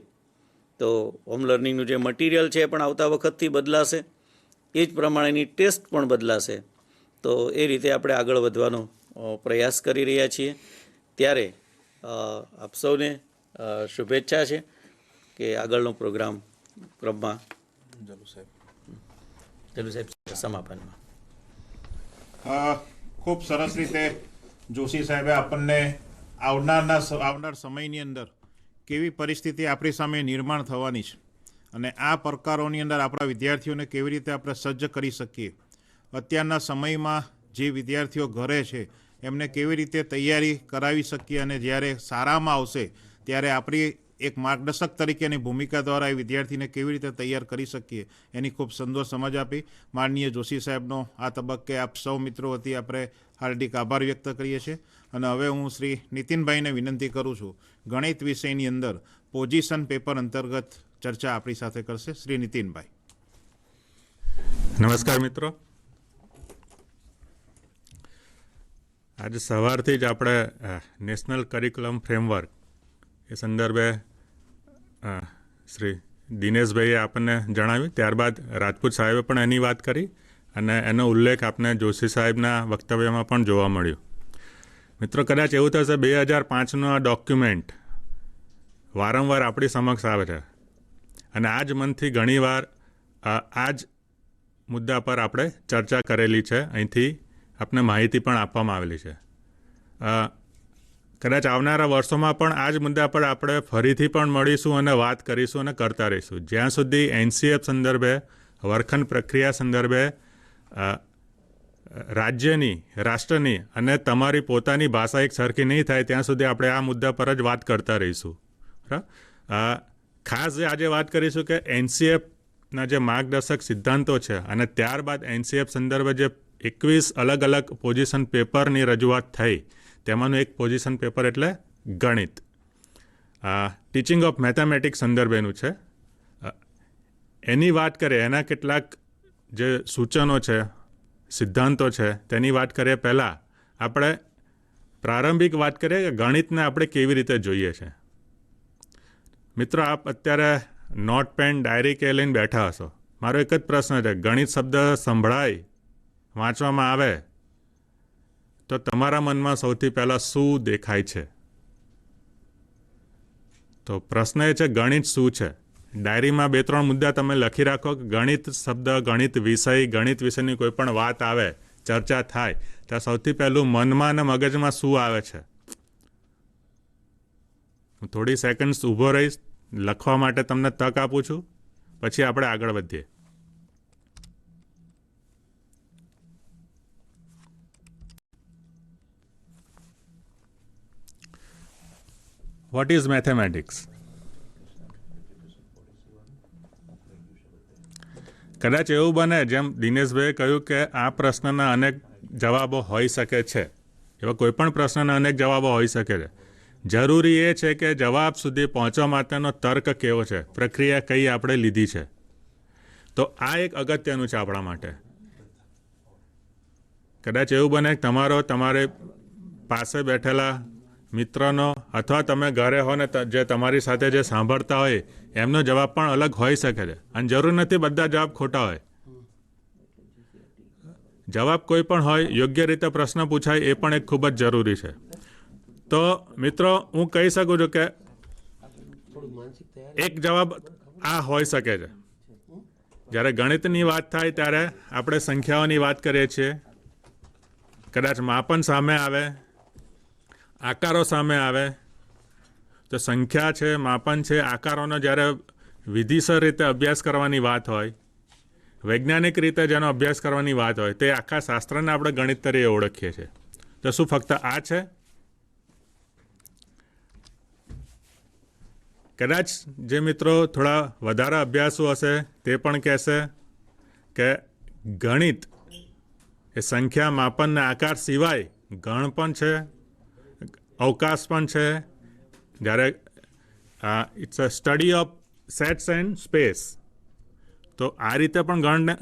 તો હોમ લર્નિંગનું જે મટીરિયલ છે એ પણ આવતા વખતથી બદલાશે. એ જ પ્રમાણેની ટેસ્ટ પણ બદલાશે. તો એ રીતે આપણે આગળ વધવાનો પ્રયાસ કરી રહ્યા છીએ. ત્યારે આપ સૌને શુભેચ્છા છે કે આગળનો પ્રોગ્રામ ક્રમમાં જલુ સાહેબ સમાપનમાં. ખૂબ સરસ રીતે જોશી સાહેબે આપણને આવનાર સમયની અંદર કેવી પરિસ્થિતિ આપણી સામે નિર્માણ થવાની છે અને આ પડકારોની અંદર આપણા વિદ્યાર્થીઓને કેવી રીતે આપણે સજ્જ કરી શકીએ. અત્યારના સમયમાં જે વિદ્યાર્થીઓ ઘરે છે એમને કેવી રીતે તૈયારી કરાવી શકીએ અને જ્યારે સારામાં આવશે ત્યારે આપણી એક માર્ગદર્શક તરીકેની ભૂમિકા દ્વારા એ વિદ્યાર્થીને કેવી રીતે તૈયાર કરી શકીએ એની ખૂબ સુંદર સમજ આપી. માનનીય જોશી સાહેબનો આ તબક્કે આપ સૌ મિત્રો વતી આપણે હાર્દિક આભાર વ્યક્ત કરીએ છીએ. અને હવે હું શ્રી નીતિનભાઈને વિનંતી કરું છું ગણિત વિષયની અંદર પોઝિશન પેપર અંતર્ગત ચર્ચા આપણી સાથે કરશે. શ્રી નીતિનભાઈ. નમસ્કાર મિત્રો. આજે સવારથી જ આપણે નેશનલ કરિક્યુલમ ફ્રેમવર્ક એ સંદર્ભે શ્રી દિનેશભાઈએ આપણને જણાવ્યું, ત્યારબાદ રાજપૂત સાહેબે પણ એની વાત કરી અને એનો ઉલ્લેખ આપને જોશી સાહેબના વક્તવ્યમાં પણ જોવા મળ્યો. મિત્રો, કદાચ એવું થશે 2005નો આ ડોક્યુમેન્ટ વારંવાર આપણી સમક્ષ આવે છે અને આ જ મનથી ઘણીવાર આ જ મુદ્દા પર આપણે ચર્ચા કરેલી છે. અહીંથી આપને માહિતી પણ આપવામાં આવેલી છે. કદાચ આવનારા વર્ષોમાં પણ આ જ મુદ્દા પર આપણે ફરીથી પણ મળીશું અને વાત કરીશું અને કરતા રહીશું. જ્યાં સુધી એનસીએફ સંદર્ભે, વર્ગખંડ પ્રક્રિયા સંદર્ભે રાજ્યની, રાષ્ટ્રની અને તમારી પોતાની ભાષા એક સરખી નહીં થાય ત્યાં સુધી આપણે આ મુદ્દા પર જ વાત કરતા રહીશું. ખાસ આજે વાત કરીશું કે એનસીએફના જે માર્ગદર્શક સિદ્ધાંતો છે અને ત્યારબાદ એનસીએફ સંદર્ભે જે 21 અલગ અલગ પોઝિશન પેપરની રજૂઆત થઈ તેમાંનું એક પોઝિશન પેપર એટલે ગણિત. ટીચિંગ ઓફ મેથેમેટિક્સ સંદર્ભેનું છે. એની વાત કરીએ, એના કેટલાક જે સૂચનો છે, સિદ્ધાંતો છે તેની વાત કરીએ પહેલાં આપણે પ્રારંભિક વાત કરીએ કે ગણિતને આપણે કેવી રીતે જોઈએ છે. મિત્રો, આપ અત્યારે નોટ પેન ડાયરી કે લઈને બેઠા હશો. મારો એક જ પ્રશ્ન છે, ગણિત શબ્દ સંભળાય, વાંચવામાં આવે તો તમારા મનમાં સૌથી પહેલાં શું દેખાય છે? તો પ્રશ્ન એ છે ગણિત શું છે. ડાયરીમાં 2-3 મુદ્દા તમે લખી રાખો કે ગણિત શબ્દ, ગણિત વિષય, ગણિત વિષયની કોઈ પણ વાત આવે ચર્ચા થાય ત્યાં સૌથી પહેલું મનમાં અને મગજમાં શું આવે છે? હું થોડી સેકન્ડ્સ ઊભો રહીશ, લખવા માટે તમને તક આપું છું, પછી આપણે આગળ વધીએ. What is mathematics? કદાચ એવું બને જેમ દિનેશભાઈએ કહ્યું કે આ પ્રશ્નના અનેક જવાબો હોઈ શકે છે. એવા કોઈ પણ પ્રશ્નના અનેક જવાબો હોઈ શકે છે. જરૂરી એ છે કે જવાબ સુધી પહોંચવા માટેનો તર્ક કેવો છે, પ્રક્રિયા કઈ આપણે લીધી છે. તો આ એક અગત્યનું છે આપણા માટે. કદાચ એવું બને કે તમારે પાસે બેઠેલા મિત્રનો અથવા તમે ઘરે હો ને જે તમારી સાથે જે સાંભળતા હોય એમનો જવાબ પણ અલગ હોઈ શકે છે. અને જરૂર નથી બધા જવાબ ખોટા હોય. જવાબ કોઈ પણ હોય, યોગ્ય રીતે પ્રશ્ન પૂછાય એ પણ એક ખૂબ જ જરૂરી છે. તો મિત્રો હું કહી શકું છું કે એક જવાબ આ હોઈ શકે છે. જ્યારે ગણિતની વાત થાય ત્યારે આપણે સંખ્યાઓની વાત કરીએ છીએ. કદાચ માપન સામે આવે, આકારો સામે આવે, તો સંખ્યા છે, માપન છે, આકારોનો જ્યારે વિધિસર રીતે અભ્યાસ કરવાની વાત હોય, વૈજ્ઞાનિક રીતે જેનો અભ્યાસ કરવાની વાત હોય, તે આખા શાસ્ત્રને આપણે ગણિત તરીકે ઓળખીએ છીએ. તો શું ફક્ત આ છે? કદાચ જે મિત્રો થોડા વધારે અભ્યાસુ હશે તે પણ કહેશે કે ગણિત એ સંખ્યા, માપન ને આકાર સિવાય ગણ પણ છે, અવકાશ પણ છે. જ્યારે it's a study of sets and space. તો આ રીતે પણ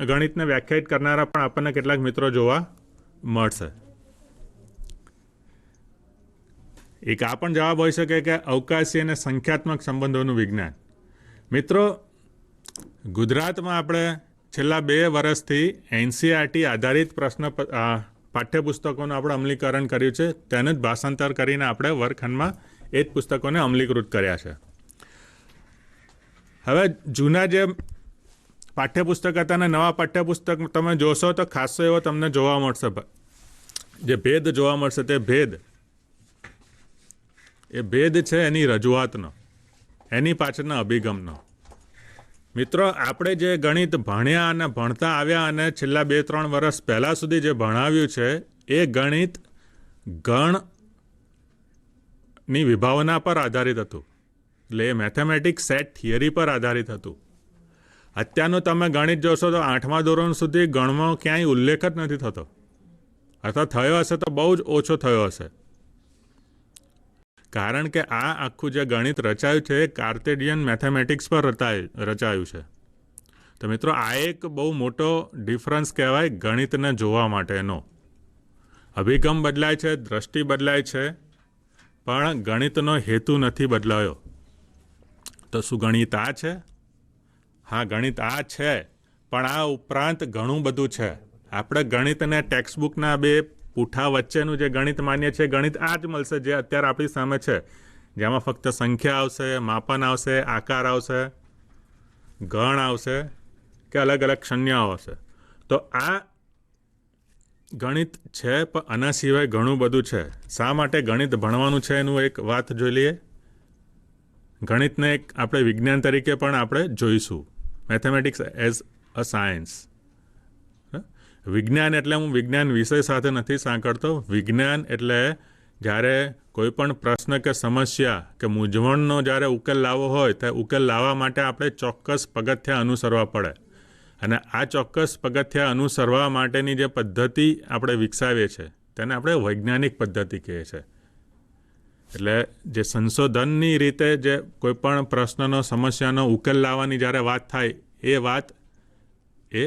ગણિતને વ્યાખ્યાયિત કરનારા પણ આપણને કેટલાક મિત્રો જોવા મળશે. એક આ પણ જવાબ હોઈ શકે કે અવકાશી અને સંખ્યાત્મક સંબંધોનું વિજ્ઞાન. મિત્રો, ગુજરાતમાં આપણે છેલ્લા 2 વર્ષથી એનસીઆરટી આધારિત પાઠ્યપુસ્તકોનું આપણે અમલીકરણ કર્યું છે. તેનું જ ભાષાંતર કરીને આપણે વર્ગખંડમાં એ જ પુસ્તકોને અમલીકૃત કર્યા છે. હવે જૂના જે પાઠ્યપુસ્તક હતા અને નવા પાઠ્યપુસ્તક તમે જોશો તો ખાસો એવો તમને જોવા મળશે. જે ભેદ જોવા મળશે તે ભેદ છે એની રજૂઆતનો, એની પાછળના અભિગમનો. મિત્રો, આપણે જે ગણિત ભણ્યા અને ભણતા આવ્યા અને છેલ્લા 2-3 વર્ષ પહેલાં સુધી જે ભણાવ્યું છે એ ગણિત ગણની વિભાવના પર આધારિત હતું. એટલે એ મેથેમેટિક્સ સેટ થિયરી પર આધારિત હતું. અત્યારનું તમે ગણિત જોશો તો 8મા ધોરણ સુધી ગણમાં ક્યાંય ઉલ્લેખ જ નથી થતો, અથવા થયો હશે તો બહુ જ ઓછો થયો હશે. કારણ કે આ આખું જે ગણિત રચાયું છે એ કાર્ટેશિયન મેથેમેટિક્સ પર રચાયું છે. તો મિત્રો, આ એક બહુ મોટો ડિફરન્સ કહેવાય ગણિતને જોવા માટેનો. અભિગમ બદલાય છે, દ્રષ્ટિ બદલાય છે, પણ ગણિતનો હેતુ નથી બદલાયો. તો શું ગણિત આ છે? હા, ગણિત આ છે, પણ આ ઉપરાંત ઘણું બધું છે. આપણે ગણિતને ટેક્સ્ટબુકના 2 પૂઠા વચ્ચેનું જે ગણિત માનીએ છીએ, ગણિત આ જ મળશે જે અત્યારે આપણી સામે છે, જેમાં ફક્ત સંખ્યા આવશે, માપન આવશે, આકાર આવશે, ગણ આવશે કે અલગ અલગ સંજ્ઞાઓ આવશે. તો આ ગણિત છે, પણ આના સિવાય ઘણું બધું છે. શા માટે ગણિત ભણવાનું છે એનું એક વાત જોઈ લઈએ. ગણિતને એક આપણે વિજ્ઞાન તરીકે પણ આપણે જોઈશું. Mathematics as a science. વિજ્ઞાન એટલે હું વિજ્ઞાન વિષય સાથે નથી સાંકળતો. વિજ્ઞાન એટલે જ્યારે કોઈ પણ પ્રશ્ન કે સમસ્યા કે મૂંઝવણનો જ્યારે ઉકેલ લાવવો હોય તો ઉકેલ લાવવા માટે આપણે ચોક્કસ પગથિયાં અનુસરવા પડે. અને આ ચોક્કસ પગથિયાં અનુસરવા માટેની જે પદ્ધતિ આપણે વિકસાવીએ છીએ તેને આપણે વૈજ્ઞાનિક પદ્ધતિ કહીએ છીએ. એટલે જે સંશોધનની રીતે જે કોઈ પણ પ્રશ્નનો, સમસ્યાનો ઉકેલ લાવવાની જ્યારે વાત થાય એ વાત એ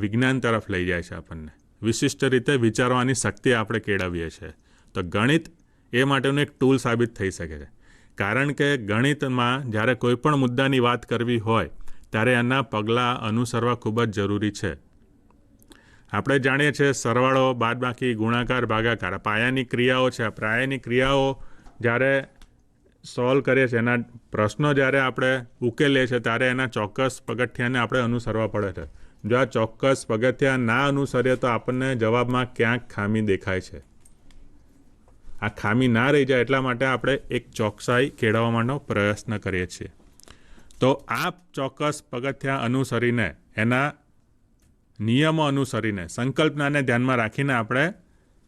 વિજ્ઞાન તરફ લઈ જાય છે. આપણને વિશિષ્ટ રીતે વિચારવાની શક્તિ આપણે કેળવીએ છીએ. તો ગણિત એ માટેનું એક ટૂલ સાબિત થઈ શકે છે. કારણ કે ગણિતમાં જ્યારે કોઈ પણ મુદ્દાની વાત કરવી હોય ત્યારે એના પગલાં અનુસરવા ખૂબ જ જરૂરી છે. આપણે જાણીએ છીએ સરવાળો, બાદબાકી, ગુણાકાર, ભાગાકાર પાયાની ક્રિયાઓ છે. આ પાયાની ક્રિયાઓ જ્યારે સોલ્વ કરીએ છીએ, એના પ્રશ્નો જ્યારે આપણે ઉકેલીએ છીએ ત્યારે એના ચોક્કસ પગથિયાને આપણે અનુસરવા પડે છે. જો આ ચોક્કસ પગથિયા ના અનુસરીએ તો આપણને જવાબમાં ક્યાંક ખામી દેખાય છે. આ ખામી ના રહી જાય એટલા માટે આપણે એક ચોકસાઈ કેળવવા માટેનો પ્રયત્ન કરીએ છીએ. તો આ ચોક્કસ પગથિયા અનુસરીને, એના નિયમો અનુસરીને, સંકલ્પનાને ધ્યાનમાં રાખીને આપણે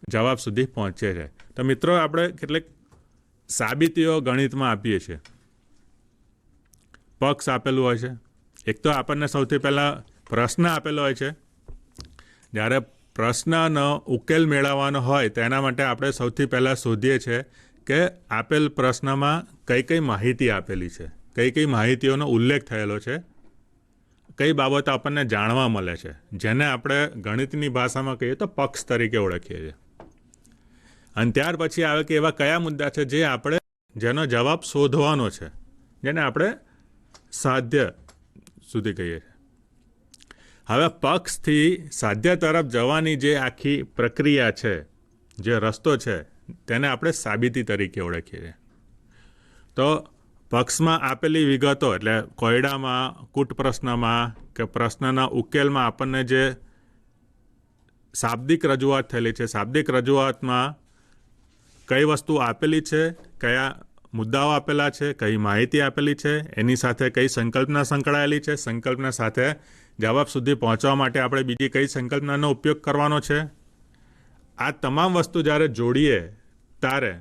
જવાબ સુધી પહોંચીએ છીએ. તો મિત્રો, આપણે કેટલીક સાબિતીઓ ગણિતમાં આપીએ છીએ. પક્ષ આપેલું હોય છે. એક તો આપણને સૌથી પહેલાં પ્રશ્ન આપેલો હોય છે. જ્યારે પ્રશ્નનો ઉકેલ મેળવવાનો હોય તેના માટે આપણે સૌથી પહેલાં શોધીએ છીએ કે આપેલ પ્રશ્નમાં કઈ કઈ માહિતી આપેલી છે, કઈ કઈ માહિતીઓનો ઉલ્લેખ થયેલો છે, કઈ બાબતો આપણને જાણવા મળે છે, જેને આપણે ગણિતની ભાષામાં કહીએ તો પક્ષ તરીકે ઓળખીએ છીએ. અને ત્યાર પછી આવે કે એવા કયા મુદ્દા છે જે આપણે જેનો જવાબ શોધવાનો છે, જેને આપણે સાધ્ય સુધી કહીએ છીએ. હવે પક્ષથી સાધ્ય તરફ જવાની જે આખી પ્રક્રિયા છે, જે રસ્તો છે, તેને આપણે સાબિતી તરીકે ઓળખીએ છીએ. તો પક્ષમાં આપેલી વિગતો એટલે કોયડામાં, કૂટ પ્રશ્નમાં કે પ્રશ્નના ઉકેલમાં આપણને જે શાબ્દિક રજૂઆત થયેલી છે, શાબ્દિક રજૂઆતમાં કઈ વસ્તુ આપેલી છે, કયા મુદ્દાઓ આપેલા છે, કઈ માહિતી આપેલી છે, એની સાથે કઈ સંકલ્પના સંકળાયેલી છે, સંકલ્પના સાથે જવાબ સુધી પહોંચવા માટે આપણે બીજી કઈ સંકલ્પનાનો ઉપયોગ કરવાનો છે, આ તમામ વસ્તુ જ્યારે જોડીએ ત્યારે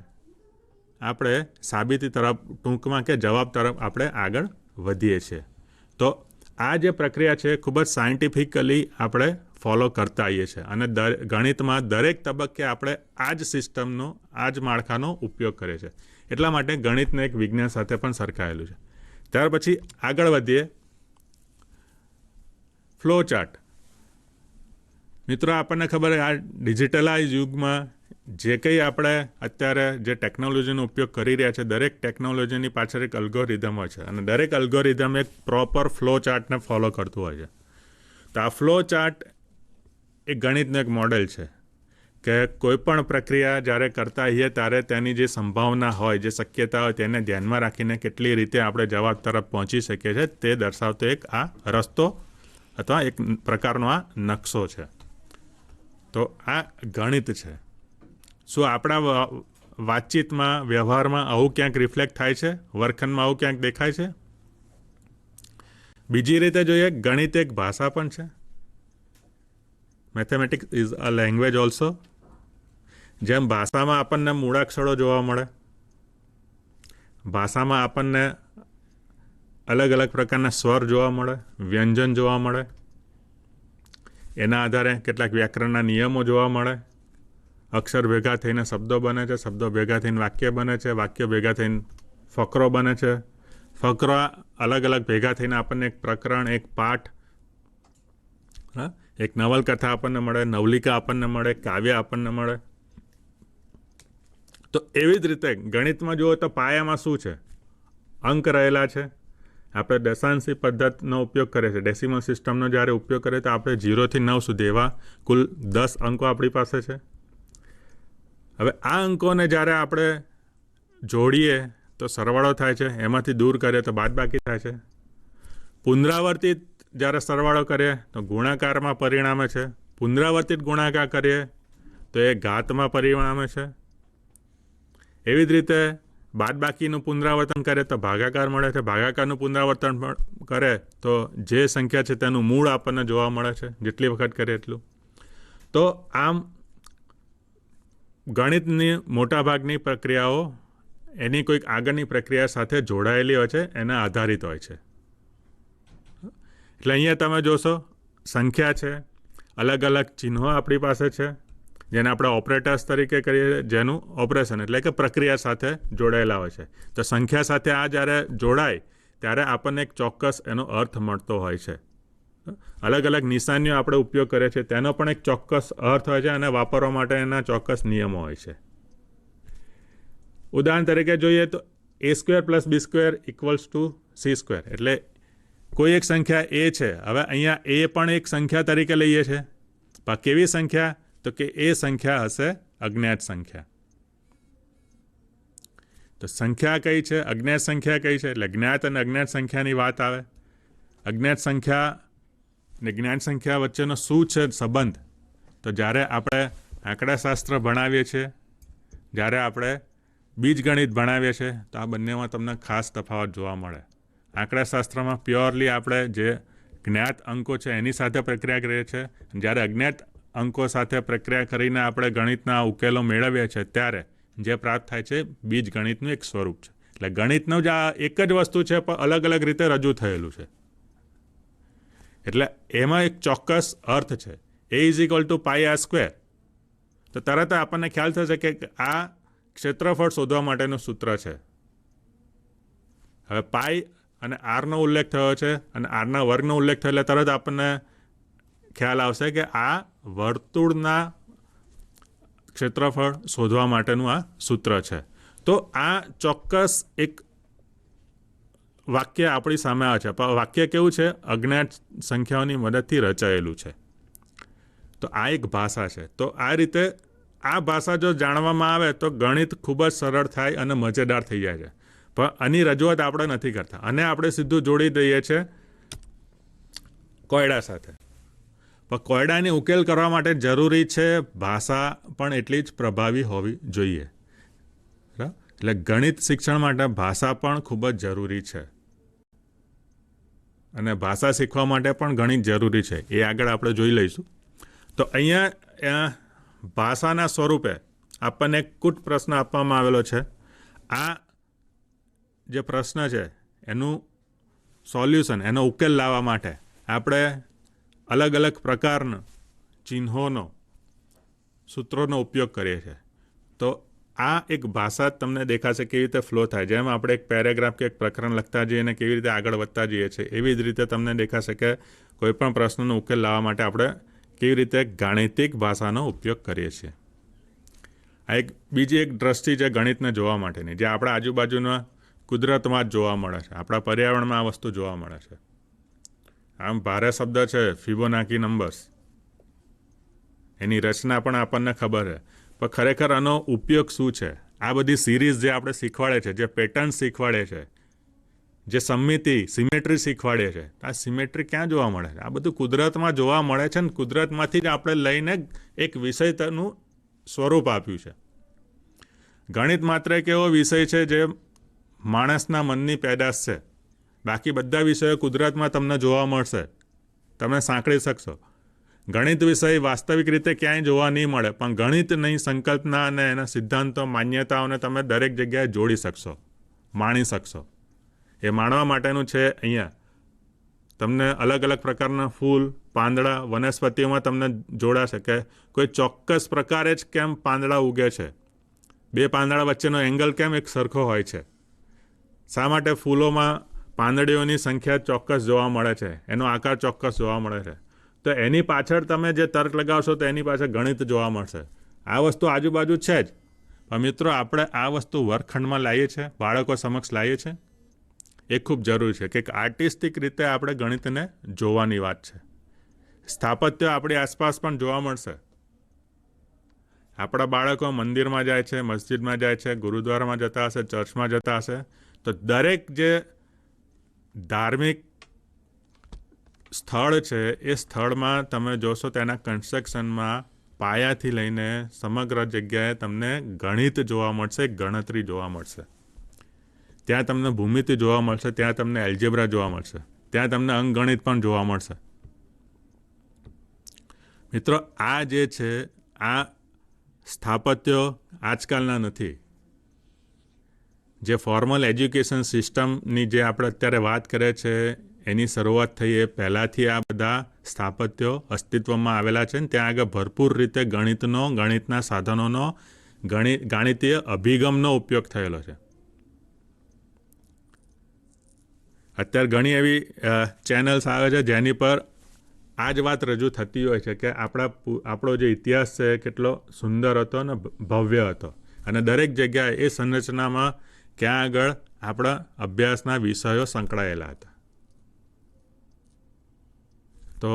આપણે સાબિતી તરફ, ટૂંકમાં કે જવાબ તરફ આપણે આગળ વધીએ છીએ. તો આ જે પ્રક્રિયા છે ખૂબ જ સાયન્ટિફિકલી આપણે ફોલો કરતા આવીએ છીએ અને ગણિતમાં દરેક તબક્કે આપણે આ જ સિસ્ટમનો, આ જ માળખાનો ઉપયોગ કરીએ છીએ. એટલા માટે ગણિતને એક વિજ્ઞાન સાથે પણ સરખાયેલું છે. ત્યાર પછી આગળ વધીએ. Flow chart. મિત્રો, આપણને ખબર છે આ ડિજિટલાઇઝ યુગમાં જે કંઈ આપણે અત્યારે જે ટેકનોલોજીનો ઉપયોગ કરી રહ્યા છે, દરેક ટેકનોલોજીની પાછળ એક અલ્ગોરિધમ હોય છે અને દરેક અલ્ગોરિધમ એક પ્રોપર ફ્લો ચાર્ટને ફોલો કરતું હોય છે. તો આ ફ્લો ચાર્ટ એક ગણિતનું એક મોડેલ છે કે કોઈ પણ પ્રક્રિયા જ્યારે કરતા હોઈએ ત્યારે તેની જે સંભાવના હોય, જે શક્યતા હોય, તેને ધ્યાનમાં રાખીને કેટલી રીતે આપણે જવાબ તરફ પહોંચી શકીએ છીએ તે દર્શાવતો એક આ રસ્તો અથવા એક પ્રકારનો આ નકશો છે. તો આ ગણિત છે. શું આપણા વાતચીતમાં, વ્યવહારમાં આવું ક્યાંક રિફ્લેક્ટ થાય છે? વર્તનમાં આવું ક્યાંક દેખાય છે? બીજી રીતે જોઈએ, ગણિત એક ભાષા પણ છે. Mathematics is a language also. જેમ ભાષામાં આપણને મૂળાક્ષરો જોવા મળે, ભાષામાં આપણને અલગ અલગ પ્રકારના સ્વર જોવા મળે, વ્યંજન જોવા મળે, એના આધારે કેટલાક વ્યાકરણના નિયમો જોવા મળે. અક્ષર ભેગા થઈને શબ્દો બને છે, શબ્દો ભેગા થઈને વાક્ય બને છે, વાક્ય ભેગા થઈને ફકરો બને છે, ફકરો અલગ અલગ ભેગા થઈને આપણને એક પ્રકરણ, એક પાઠ, એક નવલકથા આપણને મળે, નવલિકા આપણને મળે, કાવ્ય આપણને મળે. તો એવી જ રીતે ગણિતમાં જુઓ તો પાયામાં શું છે? અંક રહેલા છે. આપણે દશાંશી પદ્ધતિનો ઉપયોગ કરીએ છીએ, ડેસિમલ સિસ્ટમનો જ્યારે ઉપયોગ કરીએ તો આપણે 0 થી 9 સુધી એવા કુલ 10 અંકો આપણી પાસે છે. હવે આ અંકોને જ્યારે આપણે જોડીએ તો સરવાળો થાય છે, એમાંથી દૂર કરીએ તો બાદબાકી થાય છે. પુનરાવર્તિત જ્યારે સરવાળો કરીએ તો ગુણાકારમાં પરિણામે છે. પુનરાવર્તિત ગુણાકાર કરીએ તો એ ઘાતમાં પરિણામે છે. એવી જ રીતે બાદબાકીનું પુનરાવર્તન કરે તો ભાગાકાર મળે છે. ભાગાકારનું પુનરાવર્તન કરે તો જે સંખ્યા છે તેનું મૂળ આપણને જોવા મળે છે, જેટલી વખત કરે એટલું. તો આમ ગણિતની મોટાભાગની પ્રક્રિયાઓ એની કોઈક આગળની પ્રક્રિયા સાથે જોડાયેલી હોય છે, એના આધારિત હોય છે. એટલે અહીંયા તમે જોશો સંખ્યા છે, અલગ અલગ ચિહ્નો આપણી પાસે છે, જેને આપણે ઓપરેટર્સ તરીકે કરીએ, જેનું ઓપરેશન એટલે કે પ્રક્રિયા સાથે જોડાયેલા હોય છે. તો સંખ્યા સાથે આ જ્યારે જોડાય ત્યારે આપણને એક ચોક્કસ એનો અર્થ મળતો હોય છે. અલગ અલગ નિશાનીઓ આપણે ઉપયોગ કરીએ છીએ, તેનો પણ એક ચોક્કસ અર્થ હોય છે અને વાપરવા માટે એના ચોક્કસ નિયમો હોય છે. ઉદાહરણ તરીકે જોઈએ તો a² + b² = c². એટલે કોઈ એક સંખ્યા a છે. હવે અહીંયા a પણ એક સંખ્યા તરીકે લઈએ છીએ, પણ કેવી સંખ્યા? તો કે એ સંખ્યા હશે અજ્ઞાત સંખ્યા. તો સંખ્યા કઈ છે, અજ્ઞાત સંખ્યા કઈ છે? એટલે જ્ઞાત અને અજ્ઞાત સંખ્યાની વાત આવે. અજ્ઞાત સંખ્યા ને જ્ઞાન સંખ્યા વચ્ચેનો શું છે સંબંધ, તો જ્યારે આપણે આંકડાશાસ્ત્ર ભણાવીએ છીએ, જ્યારે આપણે બીજગણિત ભણાવીએ છીએ, તો આ બંનેમાં તમને ખાસ તફાવત જોવા મળે. આંકડાશાસ્ત્રમાં પ્યોરલી આપણે જે જ્ઞાત અંકો છે એની સાથે પ્રક્રિયા કરીએ છીએ, જ્યારે અજ્ઞાત અંકો સાથે પ્રક્રિયા કરીને આપણે ગણિતના ઉકેલો મેળવીએ છીએ ત્યારે જે પ્રાપ્ત થાય છે બીજગણિતનું એક સ્વરૂપ છે. એટલે ગણિતનું જ આ એક જ વસ્તુ છે પણ અલગ અલગ રીતે રજૂ થયેલું છે. એટલે એમાં એક ચોક્કસ અર્થ છે. a=πr². તો તરત આપણને ખ્યાલ થશે કે આ ક્ષેત્રફળ શોધવા માટેનું સૂત્ર છે. હવે પાઈ અને આરનો ઉલ્લેખ થયો છે અને આરના વર્ગનો ઉલ્લેખ થયો એટલે તરત આપણને ખ્યાલ આવશે કે આ વર્તુળના ક્ષેત્રફળ શોધવા માટેનું આ સૂત્ર છે. તો આ ચોક્કસ એક વાક્ય આપણી સામે આવે છે, પણ વાક્ય કેવું છે? અજ્ઞાત સંખ્યાઓની મદદથી રચાયેલું છે. તો આ એક ભાષા છે. તો આ રીતે આ ભાષા જો જાણવામાં આવે તો ગણિત ખૂબ જ સરળ થાય અને મજેદાર થઈ જાય છે. પણ આની રજૂઆત આપણે નથી કરતા અને આપણે સીધું જોડી દઈએ છીએ કોયડા સાથે. પણ કોયડાની ઉકેલ કરવા માટે જરૂરી છે ભાષા પણ એટલી જ પ્રભાવી હોવી જોઈએ. એટલે ગણિત શિક્ષણ માટે ભાષા પણ ખૂબ જ જરૂરી છે અને ભાષા શીખવા માટે પણ ગણિત જરૂરી છે. એ આગળ આપણે જોઈ લઈશું. તો અહીંયા ભાષાના સ્વરૂપે આપણને એક કૂટ પ્રશ્ન આપવામાં આવેલો છે. આ જે પ્રશ્ન છે એનું સોલ્યુશન, એનો ઉકેલ લાવવા માટે આપણે અલગ અલગ પ્રકારના ચિહ્નોનો, સૂત્રોનો ઉપયોગ કરીએ છીએ. તો આ એક ભાષા તમને દેખાશે કેવી રીતે ફ્લો થાય. જેમ આપણે એક પેરેગ્રાફ કે એક પ્રકરણ લખતા જઈએ અને કેવી રીતે આગળ વધતા જઈએ છીએ, એવી જ રીતે તમને દેખાશે કે કોઈ પણ પ્રશ્નનો ઉકેલ લાવવા માટે આપણે કેવી રીતે ગાણિતિક ભાષાનો ઉપયોગ કરીએ છીએ. આ એક બીજી એક દ્રષ્ટિ છે ગણિતને જોવા માટેની, જે આપણા આજુબાજુના કુદરતમાં જ જોવા મળે છે. આપણા પર્યાવરણમાં આ વસ્તુ જોવા મળે છે. આમ ભારે શબ્દ છે ફિબોનાકી નંબર્સ, એની રચના પણ આપણને ખબર છે, પણ ખરેખર આનો ઉપયોગ શું છે? આ બધી સિરીઝ જે આપણે શીખવાડે છે, જે પેટર્ન શીખવાડે છે, જે સિમેટ્રી શીખવાડે છે, આ સિમેટ્રી ક્યાં જોવા મળે છે? આ બધું કુદરતમાં જોવા મળે છે ને કુદરતમાંથી જ આપણે લઈને એક વિષય તેનું સ્વરૂપ આપ્યું છે. ગણિત માત્ર એક એવો વિષય છે જે માણસના મનની પેદાશ છે. બાકી બધા વિષયો કુદરતમાં તમને જોવા મળશે, તમે સાંકળી શકશો. ગણિત વિષય વાસ્તવિક રીતે ક્યાંય જોવા નહીં મળે, પણ ગણિતની સંકલ્પના અને એના સિદ્ધાંતો, માન્યતાઓને તમે દરેક જગ્યાએ જોડી શકશો, માણી શકશો. એ માણવા માટેનું છે. અહીંયા તમને અલગ અલગ પ્રકારના ફૂલ, પાંદડા, વનસ્પતિઓમાં તમને જોડાશે કે કોઈ ચોક્કસ પ્રકારે જ કેમ પાંદડા ઉગે છે, બે પાંદડા વચ્ચેનો એંગલ કેમ એક સરખો હોય છે, શા માટે ફૂલોમાં પાંદડીઓની સંખ્યા ચોક્કસ જોવા મળે છે, એનો આકાર ચોક્કસ જોવા મળે છે. તો એની પાછળ તમે જે તર્ક લગાવશો તો એની પાછળ ગણિત જોવા મળશે. આ વસ્તુ આજુબાજુ છે જ, પણ મિત્રો આપણે આ વસ્તુ વર્ગખંડમાં લાવીએ છીએ, બાળકો સમક્ષ લાવીએ છીએ. એ ખૂબ જરૂરી છે કે આર્ટિસ્ટિક રીતે આપણે ગણિતને જોવાની વાત છે. સ્થાપત્ય આપણી આસપાસ પણ જોવા મળશે. આપણા બાળકો મંદિરમાં જાય છે, મસ્જિદમાં જાય છે, ગુરુદ્વારામાં જતા હશે, ચર્ચમાં જતા હશે, તો દરેક જે ધાર્મિક સ્થળ છે એ સ્થળમાં તમે જોશો તેના કન્સ્ટ્રક્શનમાં પાયાથી લઈને સમગ્ર જગ્યાએ તમને ગણિત જોવા મળશે, ગણતરી જોવા મળશે. ત્યાં તમને ભૂમિતિ જોવા મળશે, ત્યાં તમને એલ્જેબ્રા જોવા મળશે, ત્યાં તમને અંકગણિત પણ જોવા મળશે. મિત્રો, આ જે છે આ સ્થાપત્યો આજકાલના નથી. જે ફોર્મલ એજ્યુકેશન સિસ્ટમની જે આપણે અત્યારે વાત કરીએ છીએ એની શરૂઆત થઈ એ પહેલાંથી આ બધા સ્થાપત્યો અસ્તિત્વમાં આવેલા છે. ને ત્યાં આગળ ભરપૂર રીતે ગણિતના સાધનોનો, ગાણિતીય અભિગમનો ઉપયોગ થયેલો છે. અત્યારે ઘણી એવી ચેનલ્સ આવે છે જેની પર આ જ વાત રજૂ થતી હોય છે કે આપણો જે ઇતિહાસ છે કેટલો સુંદર હતો અને ભવ્ય હતો, અને દરેક જગ્યાએ એ સંરચનામાં ક્યાં આગળ આપણા અભ્યાસના વિષયો સંકળાયેલા હતા. તો